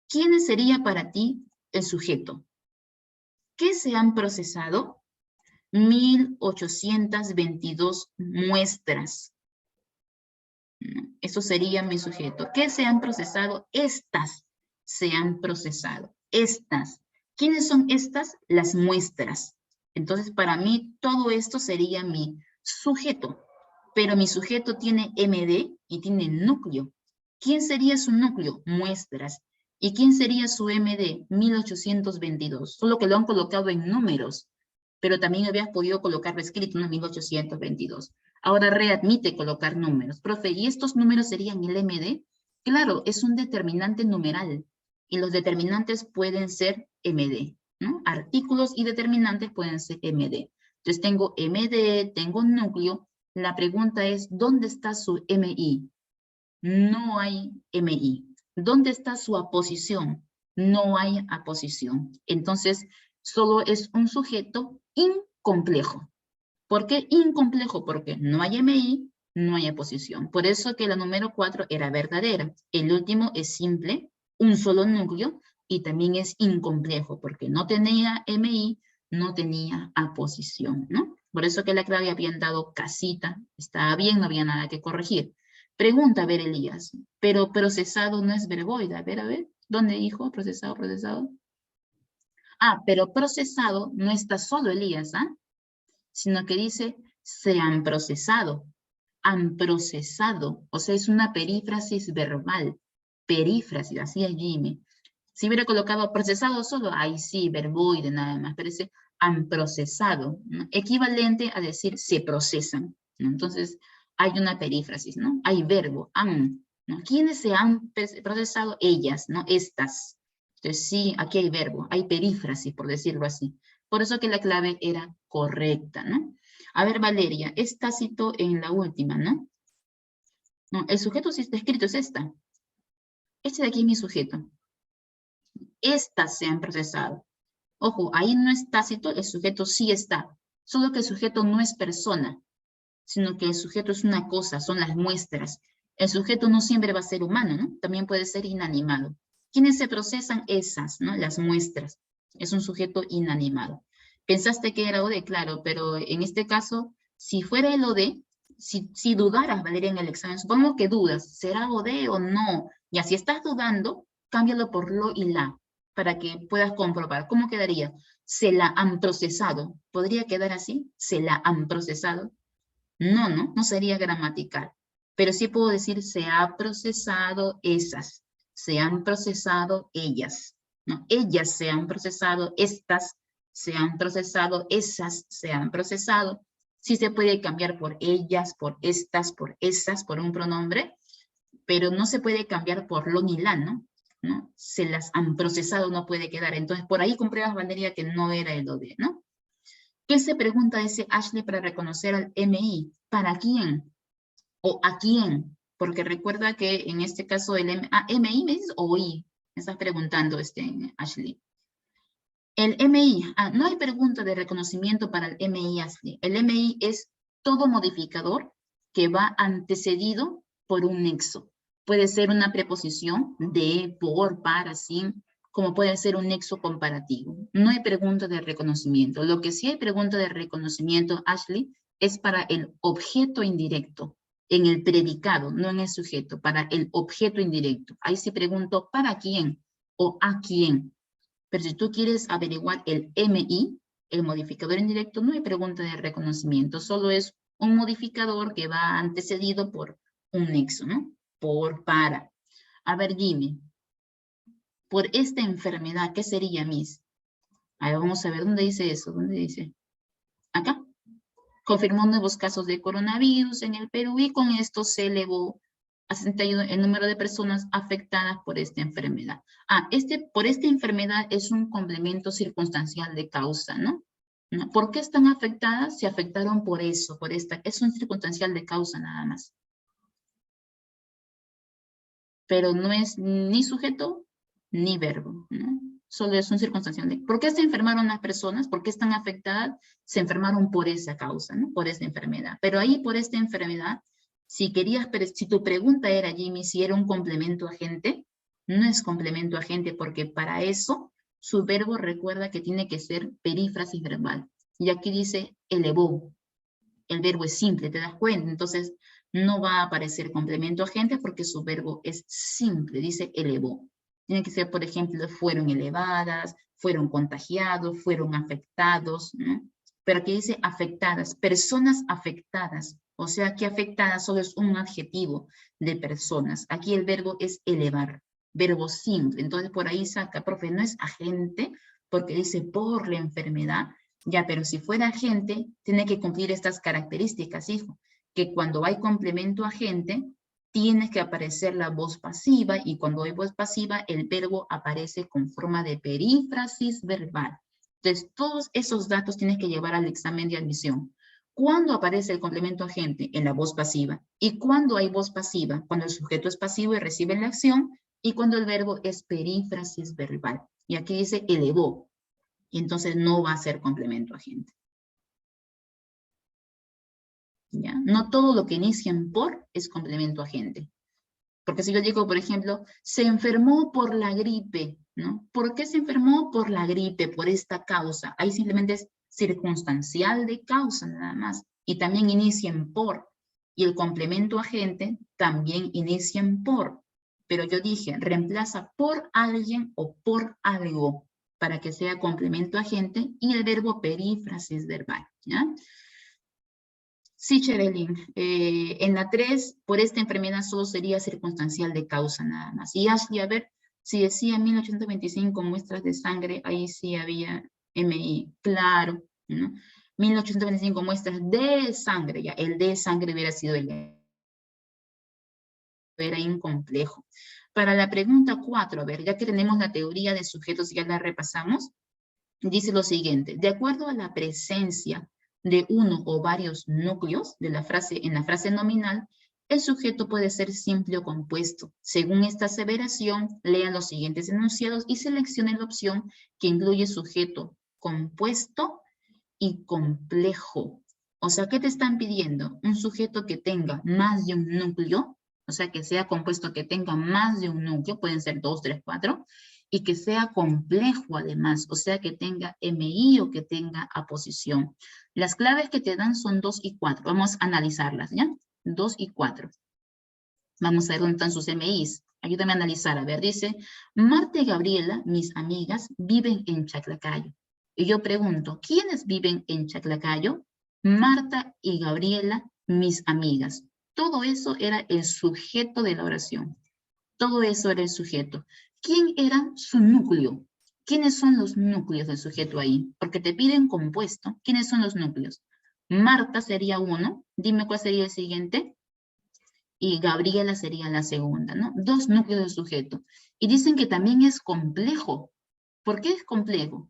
¿Quién sería para ti el sujeto? ¿Qué se han procesado? 1.822 muestras. Eso sería mi sujeto. ¿Qué se han procesado? Estas se han procesado. Estas. ¿Quiénes son estas? Las muestras. Entonces, para mí, todo esto sería mi sujeto. Pero mi sujeto tiene MD y tiene núcleo. ¿Quién sería su núcleo? Muestras. ¿Y quién sería su MD? 1.822. Solo que lo han colocado en números. Pero también habías podido colocarlo escrito, ¿no? 1.822. Ahora readmite colocar números. Profe, ¿y estos números serían el MD? Claro, es un determinante numeral. Y los determinantes pueden ser MD, ¿no? Artículos y determinantes pueden ser MD. Entonces tengo MD, tengo núcleo. La pregunta es, ¿dónde está su MI? No hay MI. ¿Dónde está su aposición? No hay aposición. Entonces, solo es un sujeto incomplejo. ¿Por qué incomplejo? Porque no hay MI, no hay aposición. Por eso que la número 4 era verdadera. El último es simple, un solo núcleo, y también es incomplejo, porque no tenía MI, no tenía aposición, ¿no? Por eso que la clave habían dado casita, estaba bien, no había nada que corregir. Pregunta, a ver, Elías, pero procesado no es verboide. A ver, ¿dónde dijo procesado, procesado? Ah, pero procesado no está solo, Elías, ¿ah? Sino que dice, se han procesado, o sea, es una perífrasis verbal, perífrasis, así es Jimmy. Si hubiera colocado procesado solo, ahí sí, verboide nada más, pero dice, han procesado, ¿no? Equivalente a decir, se procesan, ¿no? Entonces, hay una perífrasis, ¿no? Hay verbo, han, ¿no? ¿Quiénes se han procesado? Ellas, ¿no? Estas. Entonces, sí, aquí hay verbo, hay perífrasis, por decirlo así. Por eso que la clave era correcta, ¿no? A ver, Valeria, es tácito en la última, ¿no? No, el sujeto sí está escrito, es esta. Este de aquí es mi sujeto. Estas se han procesado. Ojo, ahí no es tácito, el sujeto sí está. Solo que el sujeto no es persona, sino que el sujeto es una cosa, son las muestras. El sujeto no siempre va a ser humano, ¿no? También puede ser inanimado. ¿Quiénes se procesan? Esas, ¿no? Las muestras. Es un sujeto inanimado. Pensaste que era OD, claro, pero en este caso, si fuera el OD, si dudaras, Valeria, en el examen, supongo que dudas, ¿será OD o no? Y si estás dudando, cámbialo por lo y la, para que puedas comprobar. ¿Cómo quedaría? Se la han procesado. ¿Podría quedar así? Se la han procesado. No, no sería gramatical. Pero sí puedo decir se ha procesado esas, se han procesado ellas, ¿no? Ellas se han procesado, estas se han procesado, esas se han procesado. Sí se puede cambiar por ellas, por estas, por esas, por un pronombre, pero no se puede cambiar por lo ni la, ¿no? ¿No? Se las han procesado, no puede quedar. Entonces, por ahí compruebas, Valeria, que no era el OD, ¿no? ¿Qué se pregunta ese Ashley para reconocer al MI? ¿Para quién? ¿O a quién? Porque recuerda que en este caso el MI me dices o I. Me estás preguntando, Ashley. El MI, no hay pregunta de reconocimiento para el MI, Ashley. El MI es todo modificador que va antecedido por un nexo. Puede ser una preposición de, por, para, sin, como puede ser un nexo comparativo. No hay pregunta de reconocimiento. Lo que sí hay pregunta de reconocimiento, Ashley, es para el objeto indirecto, en el predicado, no en el sujeto, para el objeto indirecto. Ahí sí pregunto, ¿para quién? O ¿a quién? Pero si tú quieres averiguar el MI, el modificador indirecto, no hay pregunta de reconocimiento, solo es un modificador que va antecedido por un nexo, ¿no? Por, para. A ver, Jimmy, por esta enfermedad, ¿qué sería, Miss? A ver, vamos a ver, ¿dónde dice eso? ¿Dónde dice? Acá. Confirmó nuevos casos de coronavirus en el Perú y con esto se elevó a 61 el número de personas afectadas por esta enfermedad. Por esta enfermedad es un complemento circunstancial de causa, ¿no? ¿no? ¿Por qué están afectadas? Se afectaron por eso, por esta. Es un circunstancial de causa nada más. Pero no es ni sujeto ni verbo, ¿no? Solo es un circunstancial de... ¿Por qué se enfermaron las personas? ¿Por qué están afectadas? Se enfermaron por esa causa, ¿no? Por esta enfermedad. Pero ahí por esta enfermedad, si tu pregunta era, Jimmy, si era un complemento agente, no es complemento agente porque para eso su verbo recuerda que tiene que ser perífrasis verbal. Y aquí dice elevó. El verbo es simple, ¿te das cuenta? Entonces, no va a aparecer complemento agente porque su verbo es simple, dice elevó. Tiene que ser, por ejemplo, fueron elevadas, fueron contagiados, fueron afectados, ¿no? Pero aquí dice afectadas, personas afectadas. O sea, que afectadas solo es un adjetivo de personas. Aquí el verbo es elevar, verbo simple. Entonces, por ahí saca, profe, no es agente porque dice por la enfermedad. Ya, pero si fuera agente, tiene que cumplir estas características, hijo. Que cuando hay complemento agente, tiene que aparecer la voz pasiva y cuando hay voz pasiva, el verbo aparece con forma de perífrasis verbal. Entonces, todos esos datos tienes que llevar al examen de admisión. ¿Cuándo aparece el complemento agente? En la voz pasiva. ¿Y cuándo hay voz pasiva? Cuando el sujeto es pasivo y recibe la acción y cuando el verbo es perífrasis verbal. Y aquí dice elevó. Y entonces no va a ser complemento agente. ¿Ya? No todo lo que inicia en por es complemento agente. Porque si yo digo, por ejemplo, se enfermó por la gripe, ¿no? ¿Por qué se enfermó? Por la gripe, por esta causa. Ahí simplemente es circunstancial de causa nada más. Y también inicia en por. Y el complemento agente también inicia en por. Pero yo dije, reemplaza por alguien o por algo para que sea complemento agente y el verbo perífrasis verbal, ¿ya? Sí, Chevelin, en la 3, por esta enfermedad solo sería circunstancial de causa nada más. Y Ashley, a ver, si decía 1825 muestras de sangre, ahí sí había MI, claro, ¿no? 1825 muestras de sangre, ya, el de sangre hubiera sido era incomplejo. Para la pregunta 4, a ver, ya que tenemos la teoría de sujetos, ya la repasamos, dice lo siguiente, de acuerdo a la presencia de uno o varios núcleos de la frase, en la frase nominal, el sujeto puede ser simple o compuesto. Según esta aseveración, lean los siguientes enunciados y seleccionen la opción que incluye sujeto compuesto y complejo. O sea, ¿qué te están pidiendo? Un sujeto que tenga más de un núcleo, o sea, que sea compuesto, que tenga más de un núcleo, pueden ser 2, 3, 4, y que sea complejo además, o sea, que tenga MI o que tenga aposición. Las claves que te dan son 2 y 4. Vamos a analizarlas, ¿ya? 2 y 4. Vamos a ver dónde están sus MIs. Ayúdame a analizar. A ver, dice, Marta y Gabriela, mis amigas, viven en Chaclacayo. Y yo pregunto, ¿quiénes viven en Chaclacayo? Marta y Gabriela, mis amigas. Todo eso era el sujeto de la oración. Todo eso era el sujeto. ¿Quién era su núcleo? ¿Quiénes son los núcleos del sujeto ahí? Porque te piden compuesto. ¿Quiénes son los núcleos? Marta sería uno. Dime cuál sería el siguiente. Y Gabriela sería la segunda, ¿no? 2 núcleos del sujeto. Y dicen que también es complejo. ¿Por qué es complejo?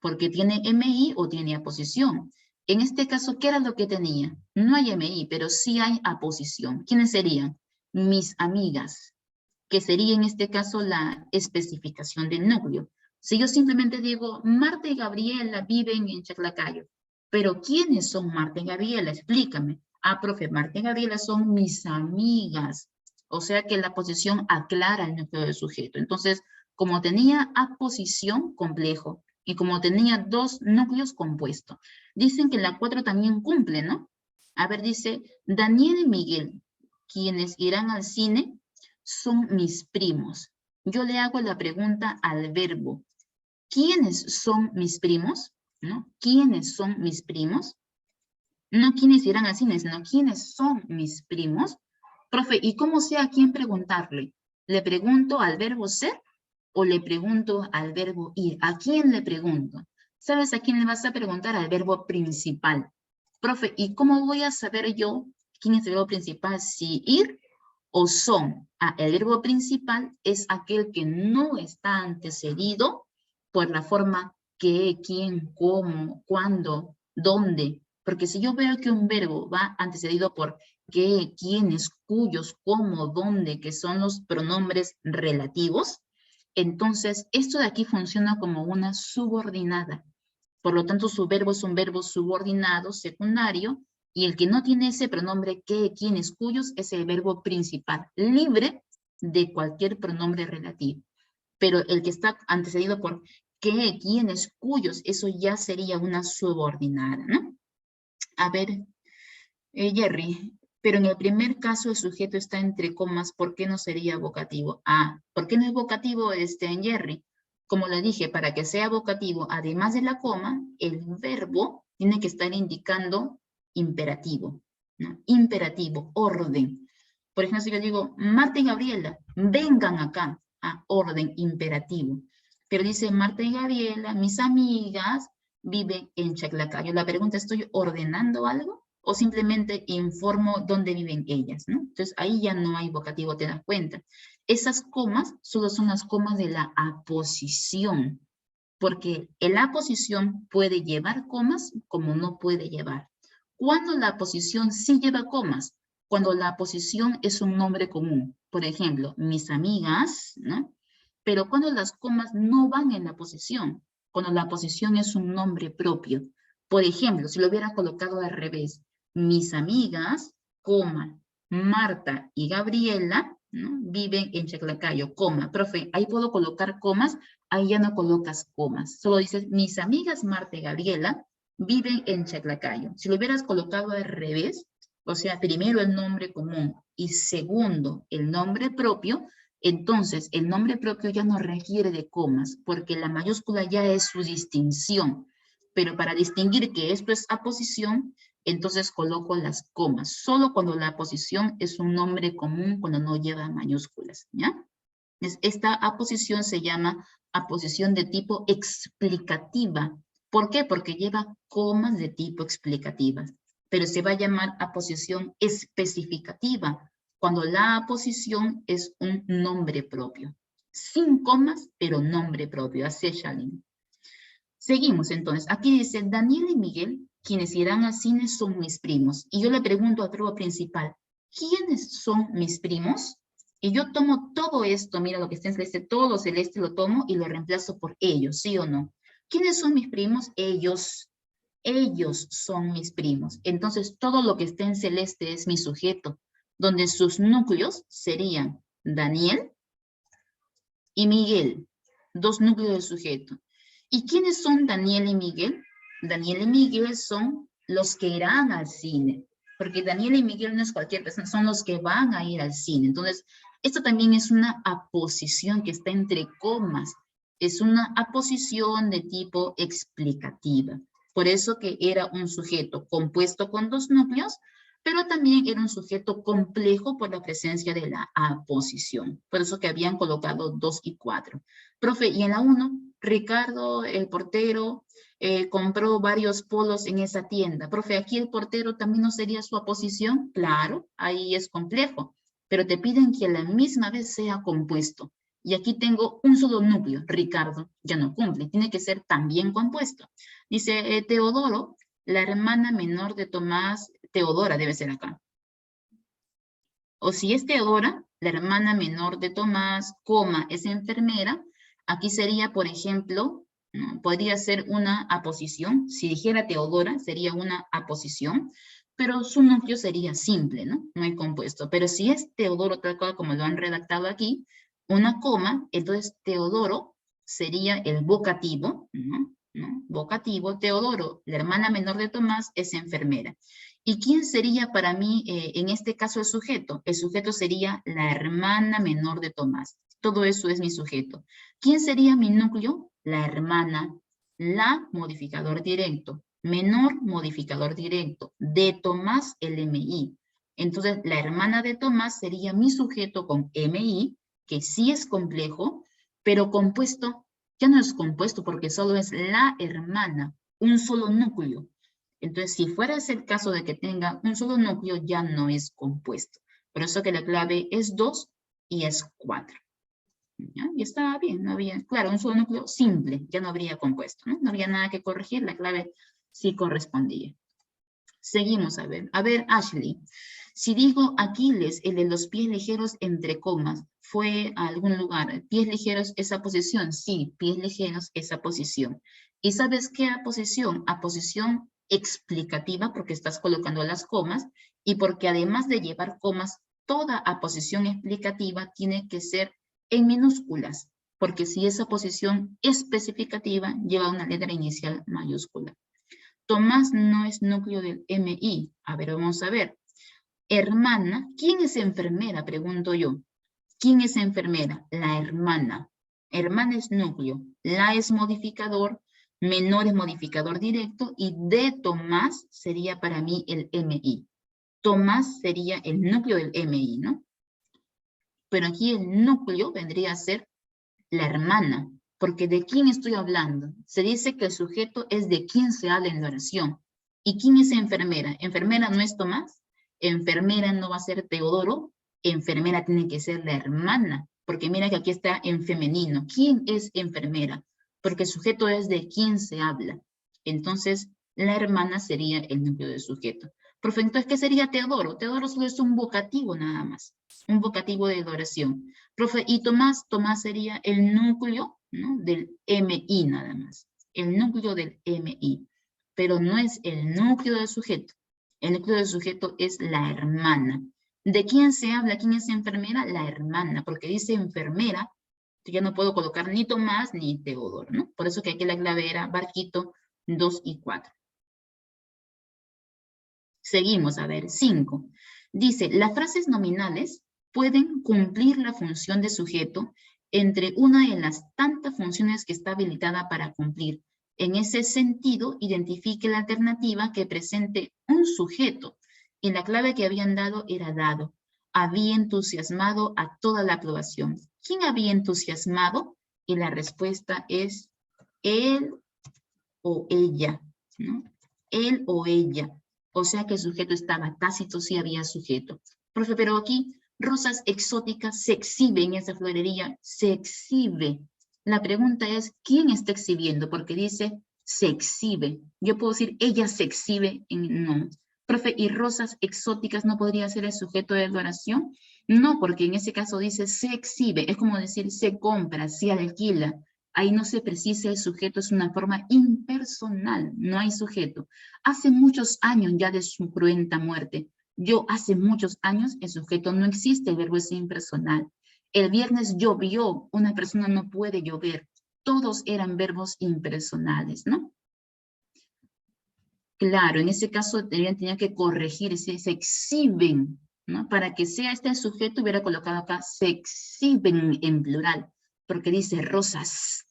Porque tiene MI o tiene aposición. En este caso, ¿qué era lo que tenía? No hay MI, pero sí hay aposición. ¿Quiénes serían? Mis amigas, que sería en este caso la especificación del núcleo. Si yo simplemente digo, Marta y Gabriela viven en Chaclacayo, pero ¿quiénes son Marta y Gabriela? Explícame. Ah, profe, Marta y Gabriela son mis amigas. O sea que la posición aclara el núcleo del sujeto. Entonces, como tenía aposición, complejo. Y como tenía 2 núcleos, compuesto. Dicen que la 4 también cumple, ¿no? A ver, dice, Daniel y Miguel, quienes irán al cine, son mis primos. Yo le hago la pregunta al verbo. ¿Quiénes son mis primos? ¿No? ¿Quiénes son mis primos? No quiénes irán al cine, sino quiénes son mis primos. Profe, ¿y cómo sé a quién preguntarle? ¿Le pregunto al verbo ser o le pregunto al verbo ir? ¿A quién le pregunto? ¿Sabes a quién le vas a preguntar? Al verbo principal. Profe, ¿y cómo voy a saber yo quién es el verbo principal? Si ir o son. Ah, el verbo principal es aquel que no está antecedido por la forma qué, quién, cómo, cuándo, dónde. Porque si yo veo que un verbo va antecedido por qué, quiénes, cuyos, cómo, dónde, que son los pronombres relativos, entonces esto de aquí funciona como una subordinada. Por lo tanto, su verbo es un verbo subordinado, secundario, y el que no tiene ese pronombre que, quienes, cuyos, es el verbo principal, libre de cualquier pronombre relativo. Pero el que está antecedido por que, quienes, cuyos, eso ya sería una subordinada, ¿no? A ver, Jerry, pero en el primer caso el sujeto está entre comas, ¿por qué no sería vocativo? Ah, ¿por qué no es vocativo en Jerry? Como le dije, para que sea vocativo, además de la coma, el verbo tiene que estar indicando imperativo, ¿no? Imperativo, orden. Por ejemplo, si yo digo, Marta y Gabriela, vengan acá, a orden imperativo. Pero dice, Marta y Gabriela, mis amigas, viven en Chaclacayo. La pregunta, ¿estoy ordenando algo? O simplemente informo dónde viven ellas, ¿no? Entonces, ahí ya no hay vocativo, te das cuenta. Esas comas solo son las comas de la aposición, porque la aposición puede llevar comas como no puede llevar. ¿Cuándo la aposición sí lleva comas? Cuando la aposición es un nombre común. Por ejemplo, mis amigas, ¿no? Pero cuando las comas no van en la posición, cuando la posición es un nombre propio. Por ejemplo, si lo hubiera colocado al revés, mis amigas, coma, Marta y Gabriela, ¿no? Viven en Chaclacayo, coma. Profe, ahí puedo colocar comas, ahí ya no colocas comas. Solo dices, mis amigas Marta y Gabriela viven en Chaclacayo. Si lo hubieras colocado al revés, o sea, primero el nombre común y segundo el nombre propio, entonces el nombre propio ya no requiere de comas, porque la mayúscula ya es su distinción. Pero para distinguir que esto es aposición, entonces coloco las comas, solo cuando la aposición es un nombre común, cuando no lleva mayúsculas, ¿ya? Esta aposición se llama aposición de tipo explicativa. ¿Por qué? Porque lleva comas de tipo explicativas, pero se va a llamar aposición especificativa, cuando la aposición es un nombre propio. Sin comas, pero nombre propio, así es, Shalin. Seguimos entonces. Aquí dice, Daniel y Miguel, quienes irán al cine, son mis primos. Y yo le pregunto al verbo principal, ¿quiénes son mis primos? Y yo tomo todo esto, mira lo que está en celeste, todo lo celeste lo tomo y lo reemplazo por ellos, ¿sí o no? ¿Quiénes son mis primos? Ellos. Ellos son mis primos. Entonces, todo lo que está en celeste es mi sujeto, donde sus núcleos serían Daniel y Miguel, dos núcleos del sujeto. ¿Y quiénes son Daniel y Miguel? Daniel y Miguel son los que irán al cine, porque Daniel y Miguel no es cualquier persona, son los que van a ir al cine. Entonces, esto también es una aposición que está entre comas, es una aposición de tipo explicativa. Por eso que era un sujeto compuesto con dos núcleos, pero también era un sujeto complejo por la presencia de la aposición. Por eso que habían colocado 2 y 4. Profe, y en la 1, Ricardo, el portero, compró varios polos en esa tienda. Profe, aquí el portero también no sería su aposición. Claro, ahí es complejo, pero te piden que a la misma vez sea compuesto. Y aquí tengo un solo núcleo, Ricardo, ya no cumple, tiene que ser también compuesto. Dice Teodoro, la hermana menor de Tomás, Teodora debe ser acá. O si es Teodora, la hermana menor de Tomás, coma, es enfermera, aquí sería, por ejemplo, podría ser una aposición. Si dijera Teodora, sería una aposición, pero su núcleo sería simple, ¿no? No hay compuesto. Pero si es Teodoro, tal cual como lo han redactado aquí, una coma, entonces Teodoro sería el vocativo, ¿no? Vocativo, Teodoro, la hermana menor de Tomás, es enfermera. ¿Y quién sería para mí, en este caso, el sujeto? El sujeto sería la hermana menor de Tomás. Todo eso es mi sujeto. ¿Quién sería mi núcleo? La hermana, la modificador directo, menor modificador directo, de Tomás el MI. Entonces, la hermana de Tomás sería mi sujeto con MI, que sí es complejo, pero compuesto, ya no es compuesto porque solo es la hermana, un solo núcleo. Entonces, si fuera ese el caso de que tenga un solo núcleo, ya no es compuesto. Por eso que la clave es 2 y es 4. ¿Ya? Y estaba bien, no había, claro, un solo núcleo simple, ya no habría compuesto, ¿no? No había nada que corregir, la clave sí correspondía. Seguimos a ver, Ashley. Si digo Aquiles, el de los pies ligeros entre comas, ¿fue a algún lugar? ¿Pies ligeros esa posición? Sí, pies ligeros esa posición. ¿Y sabes qué aposición? Aposición explicativa, porque estás colocando las comas, y porque además de llevar comas, toda aposición explicativa tiene que ser en minúsculas, porque si esa posición especificativa lleva una letra inicial mayúscula. Tomás no es núcleo del MI. A ver, vamos a ver. Hermana, ¿quién es enfermera? Pregunto yo. ¿Quién es enfermera? La hermana. Hermana es núcleo. La es modificador. Menor es modificador directo. Y de Tomás sería para mí el MI. Tomás sería el núcleo del MI, ¿no? Pero aquí el núcleo vendría a ser la hermana. Porque ¿de quién estoy hablando? Se dice que el sujeto es de quién se habla en la oración. ¿Y quién es enfermera? ¿Enfermera no es Tomás? Enfermera no va a ser Teodoro. Enfermera tiene que ser la hermana. Porque mira que aquí está en femenino. ¿Quién es enfermera? Porque el sujeto es de quién se habla. Entonces, la hermana sería el núcleo del sujeto. Profe, entonces, ¿qué sería Teodoro? Teodoro solo es un vocativo nada más. Un vocativo de oración. Profe, y Tomás sería el núcleo, ¿no?, del MI nada más. El núcleo del MI. Pero no es el núcleo del sujeto. El núcleo del sujeto es la hermana. ¿De quién se habla? ¿Quién es enfermera? La hermana, porque dice enfermera, ya no puedo colocar ni Tomás ni Teodoro, ¿no? Por eso que aquí la clave era Barquito 2 y 4. Seguimos, a ver, 5. Dice, las frases nominales pueden cumplir la función de sujeto entre una de las tantas funciones que está habilitada para cumplir. En ese sentido, identifique la alternativa que presente un sujeto. Y la clave que habían dado era dado. Había entusiasmado a toda la aprobación. ¿Quién había entusiasmado? Y la respuesta es él o ella, ¿no? Él o ella. O sea que el sujeto estaba tácito, sí había sujeto. Profe, pero aquí rosas exóticas se exhiben en esa florería, se exhibe. La pregunta es, ¿quién está exhibiendo? Porque dice, se exhibe. Yo puedo decir, ella se exhibe, no. Profe, ¿y rosas exóticas no podría ser el sujeto de la oración? No, porque en ese caso dice, se exhibe. Es como decir, se compra, se alquila. Ahí no se precisa el sujeto, es una forma impersonal, no hay sujeto. Hace muchos años ya de su cruenta muerte, hace muchos años, el sujeto no existe, el verbo es impersonal. El viernes llovió, una persona no puede llover. Todos eran verbos impersonales, ¿no? Claro, en ese caso tenía que corregir, se exhiben, ¿no? Para que sea este el sujeto, hubiera colocado acá, se exhiben en plural, porque dice rosas.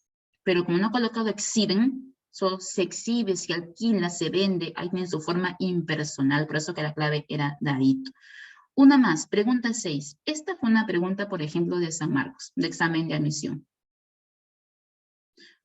Pero como no ha colocado exhiben, solo se exhibe, se alquila, se vende, ahí tiene su forma impersonal, por eso que la clave era dadito. Una más, pregunta 6. Esta fue una pregunta, por ejemplo, de San Marcos, de examen de admisión.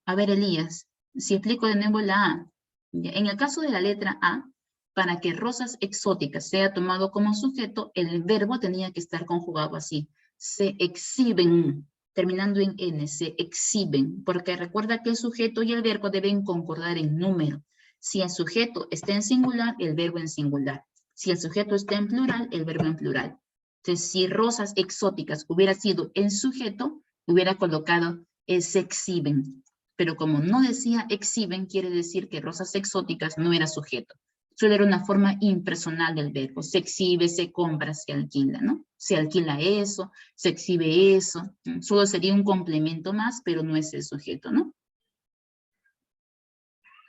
A ver, Elías, si explico de nuevo la A. En el caso de la letra A, para que rosas exóticas sea tomado como sujeto, el verbo tenía que estar conjugado así. Se exhiben, terminando en N, se exhiben, porque recuerda que el sujeto y el verbo deben concordar en número. Si el sujeto está en singular, el verbo en singular. Si el sujeto está en plural, el verbo en plural. Entonces, si rosas exóticas hubiera sido el sujeto, hubiera colocado se exhiben. Pero como no decía exhiben, quiere decir que rosas exóticas no era sujeto. Solo era una forma impersonal del verbo. Se exhibe, se compra, se alquila, ¿no? Se alquila eso, se exhibe eso. Solo sería un complemento más, pero no es el sujeto, ¿no?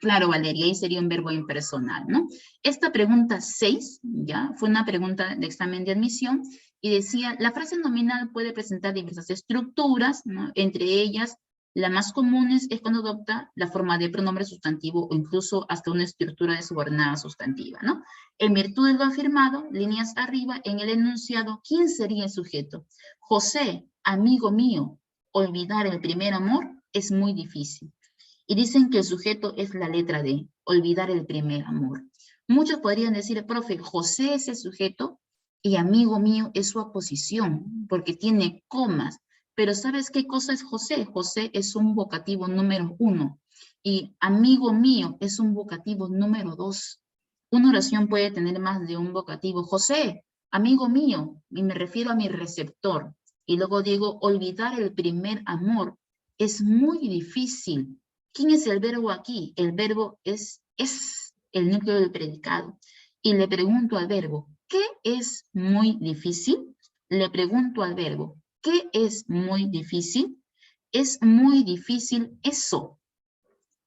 Claro, Valeria, ahí sería un verbo impersonal, ¿no? Esta pregunta 6, ya, fue una pregunta de examen de admisión y decía, la frase nominal puede presentar diversas estructuras, ¿no? Entre ellas, la más común es cuando adopta la forma de pronombre sustantivo o incluso hasta una estructura de subordinada sustantiva, ¿no? En virtud de lo afirmado, líneas arriba, en el enunciado, ¿quién sería el sujeto? José, amigo mío, olvidar el primer amor es muy difícil. Y dicen que el sujeto es la letra D, olvidar el primer amor. Muchos podrían decir, profe, José es el sujeto y amigo mío es su aposición, porque tiene comas. Pero ¿sabes qué cosa es José? José es un vocativo número 1 y amigo mío es un vocativo número 2. Una oración puede tener más de un vocativo. José, amigo mío, y me refiero a mi receptor. Y luego digo, olvidar el primer amor es muy difícil. ¿Quién es el verbo aquí? El verbo es el núcleo del predicado. Y le pregunto al verbo, ¿qué es muy difícil? Le pregunto al verbo, ¿qué es muy difícil? Es muy difícil eso.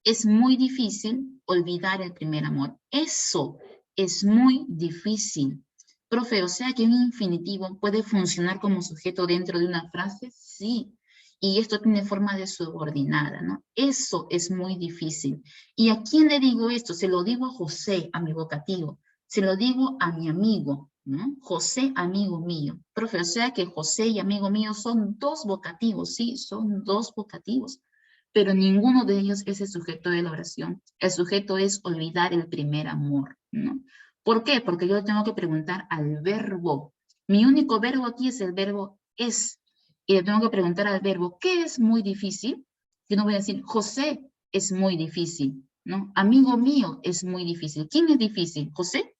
Es muy difícil olvidar el primer amor. Eso es muy difícil. Profe, o sea que un infinitivo puede funcionar como sujeto dentro de una frase. Sí. Y esto tiene forma de subordinada, ¿no? Eso es muy difícil. ¿Y a quién le digo esto? Se lo digo a José, a mi vocativo. Se lo digo a mi amigo, ¿no? José, amigo mío. Profe, o sea que José y amigo mío son dos vocativos. Sí, son dos vocativos. Pero ninguno de ellos es el sujeto de la oración. El sujeto es olvidar el primer amor, ¿no? ¿Por qué? Porque yo tengo que preguntar al verbo. Mi único verbo aquí es el verbo es. Y le tengo que preguntar al verbo, ¿qué es muy difícil? Yo no voy a decir, José es muy difícil, ¿no? Amigo mío es muy difícil. ¿Quién es difícil? ¿José?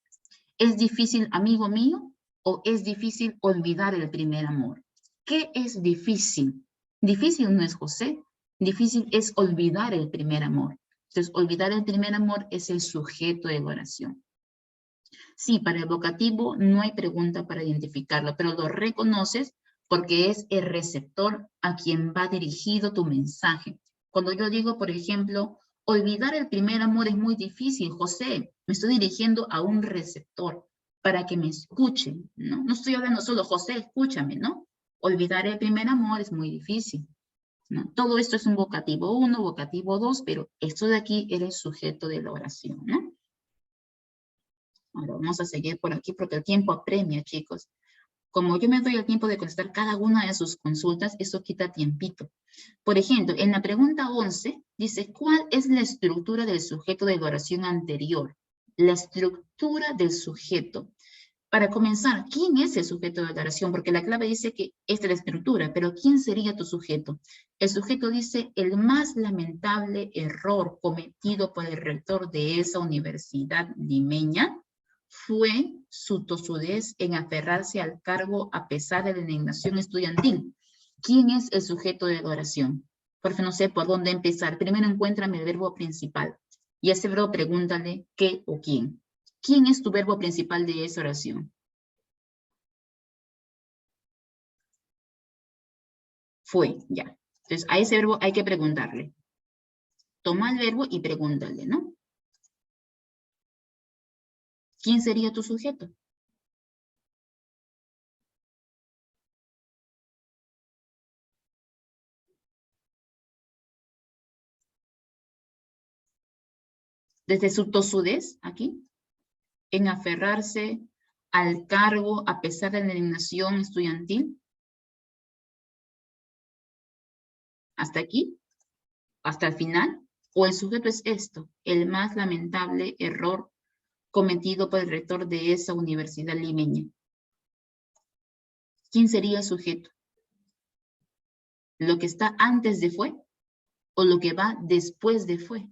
¿Es difícil, amigo mío? ¿O es difícil olvidar el primer amor? ¿Qué es difícil? Difícil no es José. Difícil es olvidar el primer amor. Entonces, olvidar el primer amor es el sujeto de la oración. Sí, para el vocativo no hay pregunta para identificarlo, pero lo reconoces porque es el receptor a quien va dirigido tu mensaje. Cuando yo digo, por ejemplo, olvidar el primer amor es muy difícil, José, me estoy dirigiendo a un receptor para que me escuchen, ¿no? No estoy hablando solo, José, escúchame, ¿no? Olvidar el primer amor es muy difícil, ¿no? Todo esto es un vocativo 1, vocativo 2, pero esto de aquí era el sujeto de la oración, ¿no? Ahora vamos a seguir por aquí porque el tiempo apremia, chicos. Como yo me doy el tiempo de contestar cada una de sus consultas, eso quita tiempito. Por ejemplo, en la pregunta 11 dice, ¿cuál es la estructura del sujeto de la oración anterior? La estructura del sujeto. Para comenzar, ¿quién es el sujeto de la oración? Porque la clave dice que esta es la estructura, pero ¿quién sería tu sujeto? El sujeto dice, el más lamentable error cometido por el rector de esa universidad limeña fue su tosudez en aferrarse al cargo a pesar de la indignación estudiantil. ¿Quién es el sujeto de la oración? Porque no sé por dónde empezar. Primero encuéntrame el verbo principal. Y a ese verbo pregúntale qué o quién. ¿Quién es tu verbo principal de esa oración? Fue, ya. Entonces, a ese verbo hay que preguntarle. Toma el verbo y pregúntale, ¿no? ¿Quién sería tu sujeto? Desde su tosudez, aquí, en aferrarse al cargo a pesar de la indignación estudiantil. Hasta aquí, hasta el final. O el sujeto es esto, el más lamentable error cometido por el rector de esa universidad limeña. ¿Quién sería el sujeto? ¿Lo que está antes de fue o lo que va después de fue?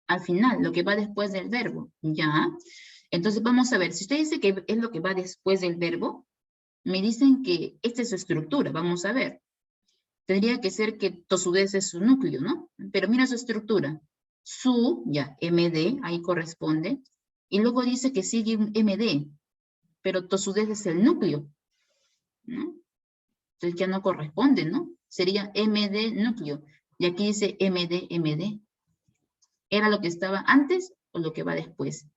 Al final, lo que va después del verbo, ¿ya? Entonces vamos a ver, si usted dice que es lo que va después del verbo, me dicen que esta es su estructura, vamos a ver. Tendría que ser que tosudez es su núcleo, ¿no? Pero mira su estructura. Su, ya, MD, ahí corresponde. Y luego dice que sigue un MD, pero tosudez es el núcleo, ¿no? Entonces ya no corresponde, ¿no? Sería MD núcleo. Y aquí dice MD, MD. ¿Era lo que estaba antes o lo que va después?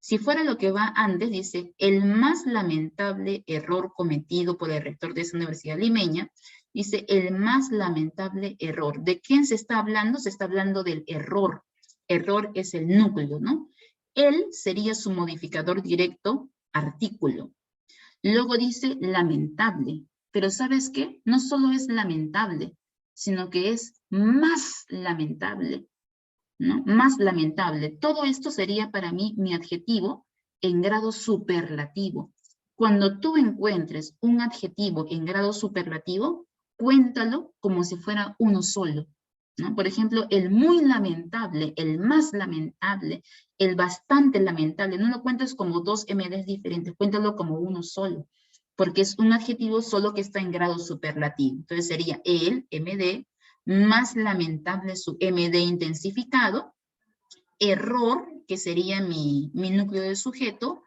Si fuera lo que va antes, dice, el más lamentable error cometido por el rector de esa universidad limeña, dice, el más lamentable error. ¿De quién se está hablando? Se está hablando del error. Error es el núcleo, ¿no? Él sería su modificador directo, artículo. Luego dice lamentable. Pero ¿sabes qué? No solo es lamentable, sino que es más lamentable, ¿no? Más lamentable. Todo esto sería para mí mi adjetivo en grado superlativo. Cuando tú encuentres un adjetivo en grado superlativo, cuéntalo como si fuera uno solo, ¿no? Por ejemplo, el muy lamentable, el más lamentable, el bastante lamentable. No lo cuentes como dos MDs diferentes, cuéntalo como uno solo, porque es un adjetivo solo que está en grado superlativo. Entonces sería el MD, más lamentable su MD intensificado, error, que sería mi núcleo de sujeto,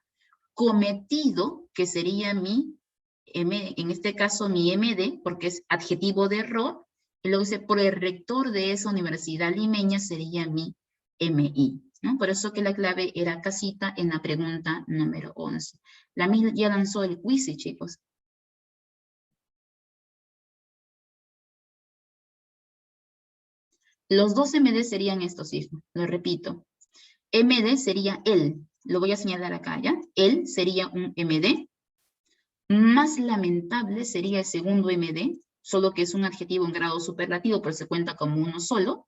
cometido, que sería mi, en este caso mi MD, porque es adjetivo de error, y luego dice, por el rector de esa universidad limeña sería mi MI, ¿no? Por eso que la clave era casita en la pregunta número 11. La MIL ya lanzó el quiz, chicos. Los dos MD serían estos, hijos, lo repito. MD sería él, lo voy a señalar acá, ¿ya? Él sería un MD. Más lamentable sería el segundo MD, solo que es un adjetivo en grado superlativo, pero se cuenta como uno solo.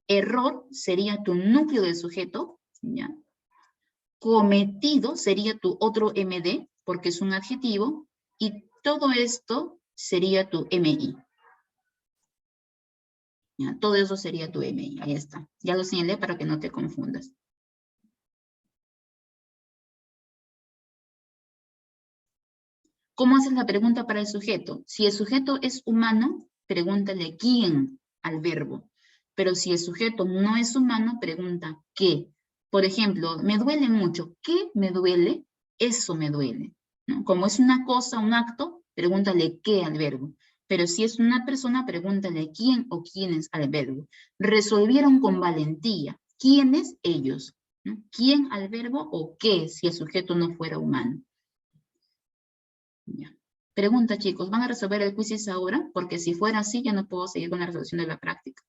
Error sería tu núcleo del sujeto, ¿ya? Cometido sería tu otro MD, porque es un adjetivo, y todo esto sería tu MI. ¿Ya? Todo eso sería tu MI, ahí está. Ya lo señalé para que no te confundas. ¿Cómo haces la pregunta para el sujeto? Si el sujeto es humano, pregúntale quién al verbo. Pero si el sujeto no es humano, pregunta qué. Por ejemplo, me duele mucho. ¿Qué me duele? Eso me duele, ¿no? Como es una cosa, un acto, pregúntale qué al verbo. Pero si es una persona, pregúntale quién o quiénes al verbo. Resolvieron con valentía. ¿Quiénes? Ellos, ¿no? ¿Quién al verbo o qué si el sujeto no fuera humano? Ya. Pregunta, chicos, ¿van a resolver el quiz ahora? Porque si fuera así, ya no puedo seguir con la resolución de la práctica.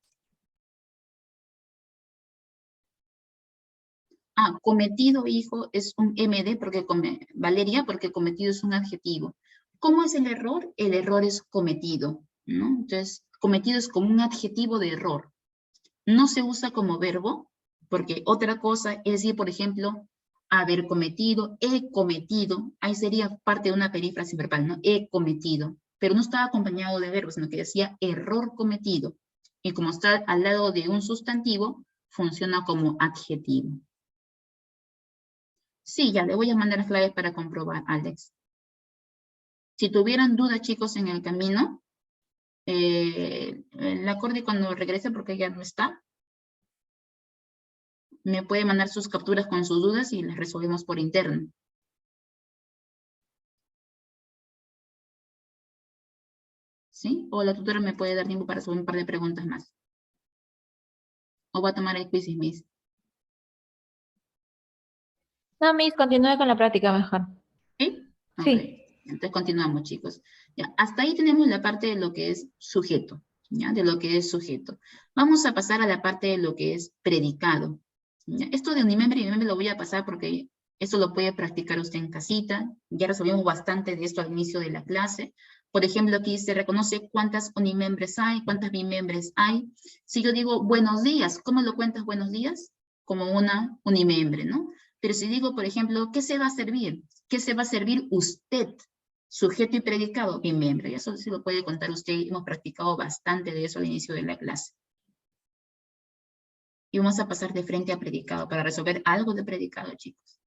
Ah, cometido, hijo, es un MD, porque Valeria, porque cometido es un adjetivo. ¿Cómo es el error? El error es cometido, ¿no? Entonces, cometido es como un adjetivo de error. No se usa como verbo, porque otra cosa es decir, por ejemplo, haber cometido, he cometido, ahí sería parte de una perífrasis verbal, ¿no? He cometido, pero no estaba acompañado de verbo, sino que decía error cometido. Y como está al lado de un sustantivo, funciona como adjetivo. Sí, ya le voy a mandar las claves para comprobar, Alex. Si tuvieran dudas, chicos, en el camino, la Cordy cuando regrese, porque ya no está, me puede mandar sus capturas con sus dudas y las resolvemos por interno. ¿Sí? O la tutora me puede dar tiempo para hacer un par de preguntas más. O va a tomar el quiz, Miss. No, Miss, continúe con la práctica mejor. ¿Sí? Ok. Sí. Entonces continuamos, chicos. Ya, hasta ahí tenemos la parte de lo que es sujeto, ¿ya? De lo que es sujeto. Vamos a pasar a la parte de lo que es predicado. ¿Ya? Esto de unimembre y bimembre lo voy a pasar porque esto lo puede practicar usted en casita. Ya resolvimos bastante de esto al inicio de la clase. Por ejemplo, aquí se reconoce cuántas unimembres hay, cuántas bimembres hay. Si yo digo buenos días, ¿cómo lo cuentas buenos días? Como una unimembre, ¿no? Pero si digo, por ejemplo, ¿qué se va a servir? ¿Qué se va a servir usted? Sujeto y predicado, bimembre. Y eso sí lo puede contar usted. Hemos practicado bastante de eso al inicio de la clase. Y vamos a pasar de frente a predicado para resolver algo de predicado, chicos.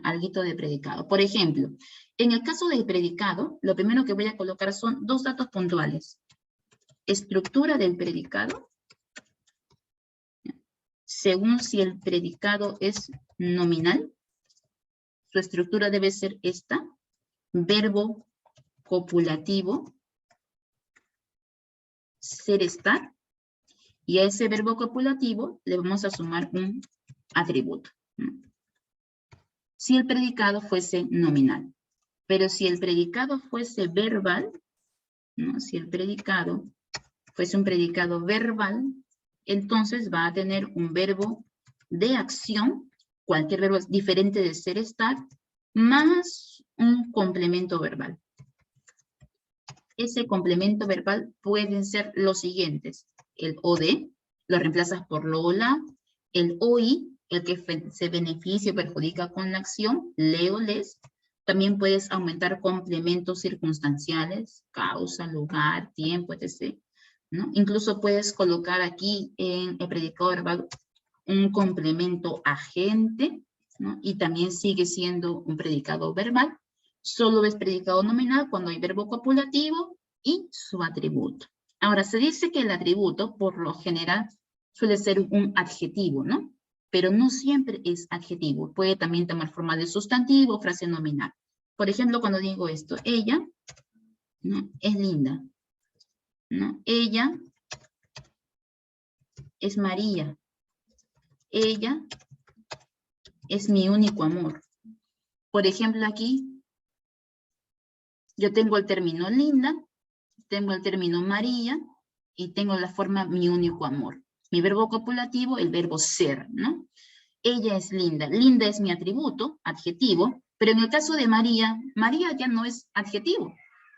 Alguito de predicado. Por ejemplo, en el caso del predicado, lo primero que voy a colocar son dos datos puntuales. Estructura del predicado, según si el predicado es nominal, su estructura debe ser esta, verbo copulativo, ser, estar, y a ese verbo copulativo le vamos a sumar un atributo. Si el predicado fuese nominal, pero si el predicado fuese verbal, ¿no? Si el predicado fuese un predicado verbal, entonces va a tener un verbo de acción, cualquier verbo es diferente de ser, estar, más un complemento verbal. Ese complemento verbal pueden ser los siguientes. El OD, lo reemplazas por lo o la, el OI, el que se beneficia o perjudica con la acción, le o les. También puedes aumentar complementos circunstanciales, causa, lugar, tiempo, etc., ¿no? Incluso puedes colocar aquí en el predicado verbal un complemento agente, ¿no? Y también sigue siendo un predicado verbal. Solo es predicado nominal cuando hay verbo copulativo y su atributo. Ahora, se dice que el atributo, por lo general, suele ser un adjetivo, ¿no? Pero no siempre es adjetivo. Puede también tomar forma de sustantivo, frase nominal. Por ejemplo, cuando digo esto, ella, ¿no?, es linda, ¿no? Ella es María. Ella es mi único amor. Por ejemplo, aquí yo tengo el término linda, tengo el término María y tengo la forma mi único amor. Mi verbo copulativo, el verbo ser, ¿no? Ella es linda. Linda es mi atributo, adjetivo, pero en el caso de María, María ya no es adjetivo.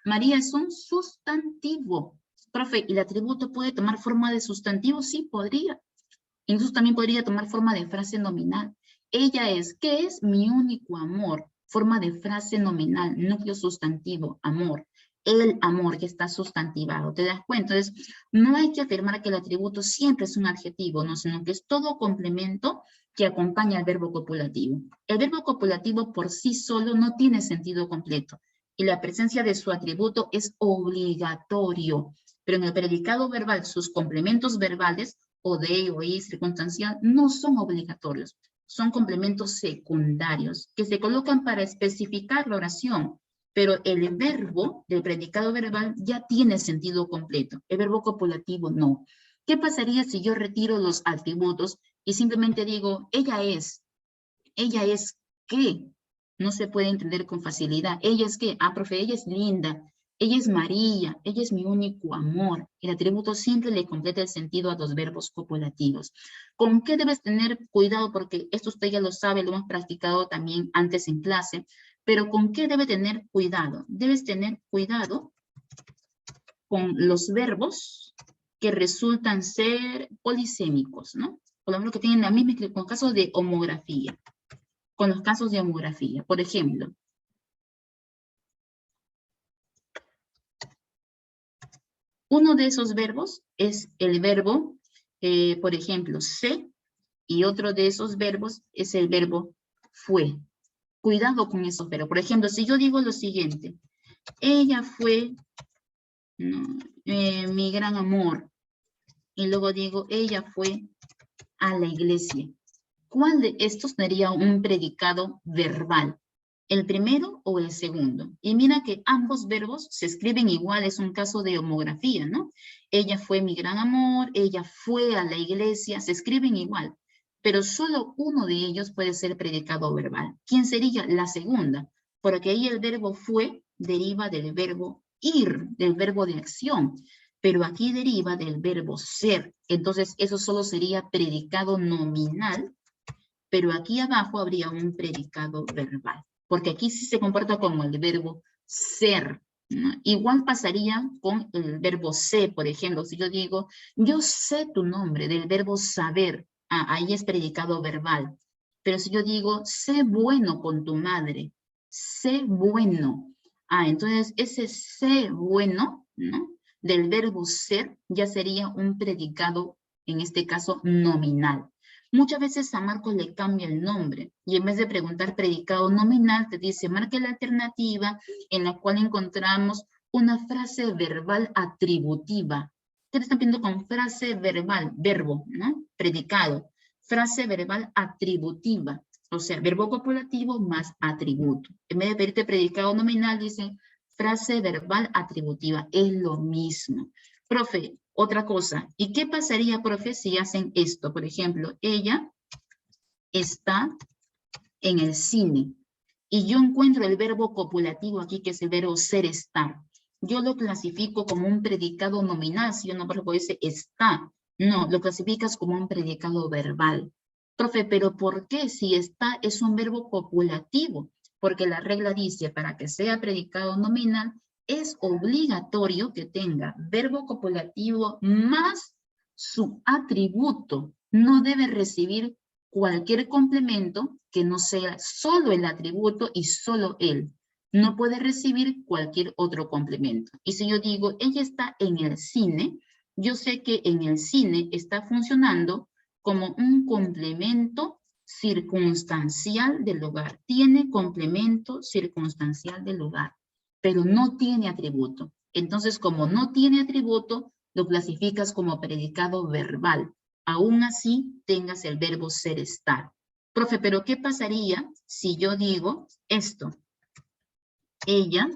María es un sustantivo. Profe, ¿y el atributo puede tomar forma de sustantivo? Sí, podría. Incluso también podría tomar forma de frase nominal. Ella es, ¿qué es? Mi único amor. Forma de frase nominal, núcleo sustantivo, amor. El amor que está sustantivado, ¿te das cuenta? Entonces, no hay que afirmar que el atributo siempre es un adjetivo, no, sino que es todo complemento que acompaña al verbo copulativo. El verbo copulativo por sí solo no tiene sentido completo y la presencia de su atributo es obligatorio, pero en el predicado verbal, sus complementos verbales, o de, o y, circunstancial, no son obligatorios, son complementos secundarios que se colocan para especificar la oración, pero el verbo del predicado verbal ya tiene sentido completo, el verbo copulativo no. ¿Qué pasaría si yo retiro los atributos y simplemente digo, ella es qué? No se puede entender con facilidad. Ella es qué? Ah, profe, ella es linda, ella es María, ella es mi único amor. El atributo siempre le completa el sentido a los verbos copulativos. ¿Con qué debes tener cuidado? Porque esto usted ya lo sabe, lo hemos practicado también antes en clase, pero ¿con qué debe tener cuidado? Debes tener cuidado con los verbos que resultan ser polisémicos, ¿no? Por lo menos que tienen la misma escritura, con casos de homografía. Con los casos de homografía. Por ejemplo, uno de esos verbos es el verbo, por ejemplo, sé, y otro de esos verbos es el verbo fue. Cuidado con esos verbos. Por ejemplo, si yo digo lo siguiente, ella fue mi gran amor, y luego digo, ella fue a la iglesia. ¿Cuál de estos sería un predicado verbal? ¿El primero o el segundo? Y mira que ambos verbos se escriben igual, es un caso de homografía, ¿no? Ella fue mi gran amor, ella fue a la iglesia, se escriben igual, pero solo uno de ellos puede ser predicado verbal. ¿Quién sería? La segunda, porque ahí el verbo fue deriva del verbo ir, del verbo de acción, pero aquí deriva del verbo ser. Entonces, eso solo sería predicado nominal, pero aquí abajo habría un predicado verbal, porque aquí sí se comporta como el verbo ser, ¿no? Igual pasaría con el verbo sé, por ejemplo, si yo digo, yo sé tu nombre, del verbo saber, ahí es predicado verbal, pero si yo digo, sé bueno con tu madre, sé bueno, entonces ese sé bueno, ¿no?, del verbo ser ya sería un predicado, en este caso, nominal. Muchas veces a Marcos le cambia el nombre y en vez de preguntar predicado nominal, te dice, marque la alternativa en la cual encontramos una frase verbal atributiva. ¿Qué te están pidiendo con frase verbal? Verbo, ¿no? Predicado. Frase verbal atributiva. O sea, verbo copulativo más atributo. En vez de pedirte predicado nominal, dice frase verbal atributiva. Es lo mismo. Profe, otra cosa, ¿y qué pasaría, profe, si hacen esto? Por ejemplo, ella está en el cine y yo encuentro el verbo copulativo aquí, que es el verbo ser, estar. Yo lo clasifico como un predicado nominal, si uno, por ejemplo, dice está. No, lo clasificas como un predicado verbal. Profe, ¿pero por qué si está es un verbo copulativo? Porque la regla dice, para que sea predicado nominal, es obligatorio que tenga verbo copulativo más su atributo. No debe recibir cualquier complemento que no sea solo el atributo y solo él. No puede recibir cualquier otro complemento. Y si yo digo, ella está en el cine, yo sé que en el cine está funcionando como un complemento circunstancial del lugar. Tiene complemento circunstancial del lugar, pero no tiene atributo. Entonces, como no tiene atributo, lo clasificas como predicado verbal. Aún así, tengas el verbo ser, estar. Profe, ¿pero qué pasaría si yo digo esto? Ella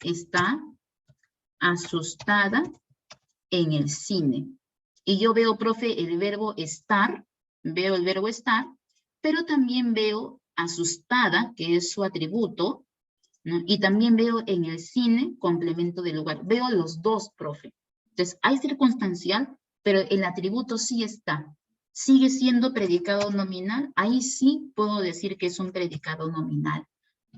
está asustada en el cine. Y yo veo, profe, el verbo estar, pero también veo asustada, que es su atributo, ¿no? Y también veo en el cine complemento del lugar. Veo los dos, profe. Entonces, hay circunstancial, pero el atributo sí está. Sigue siendo predicado nominal. Ahí sí puedo decir que es un predicado nominal.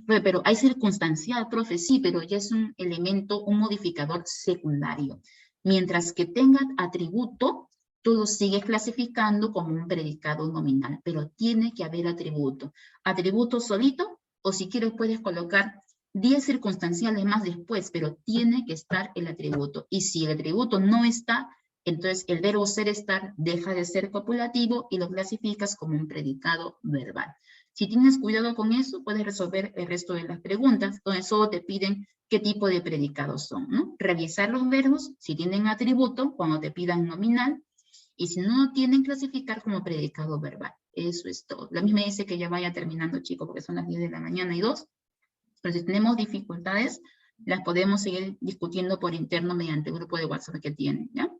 Pero hay circunstancial, profe, sí, pero ya es un elemento, un modificador secundario. Mientras que tenga atributo, tú lo sigues clasificando como un predicado nominal, pero tiene que haber atributo. Atributo solito, o si quieres puedes colocar 10 circunstanciales más después, pero tiene que estar el atributo. Y si el atributo no está, entonces el verbo ser, estar deja de ser copulativo y lo clasificas como un predicado verbal. Si tienes cuidado con eso, puedes resolver el resto de las preguntas, donde solo te piden qué tipo de predicados son, ¿no? Revisar los verbos, si tienen atributo, cuando te pidan nominal, y si no tienen, clasificar como predicado verbal. Eso es todo. La misma dice que ya vaya terminando, chicos, porque son las 10 de la mañana y 2. Pero si tenemos dificultades, las podemos seguir discutiendo por interno mediante el grupo de WhatsApp que tienen, ¿ya?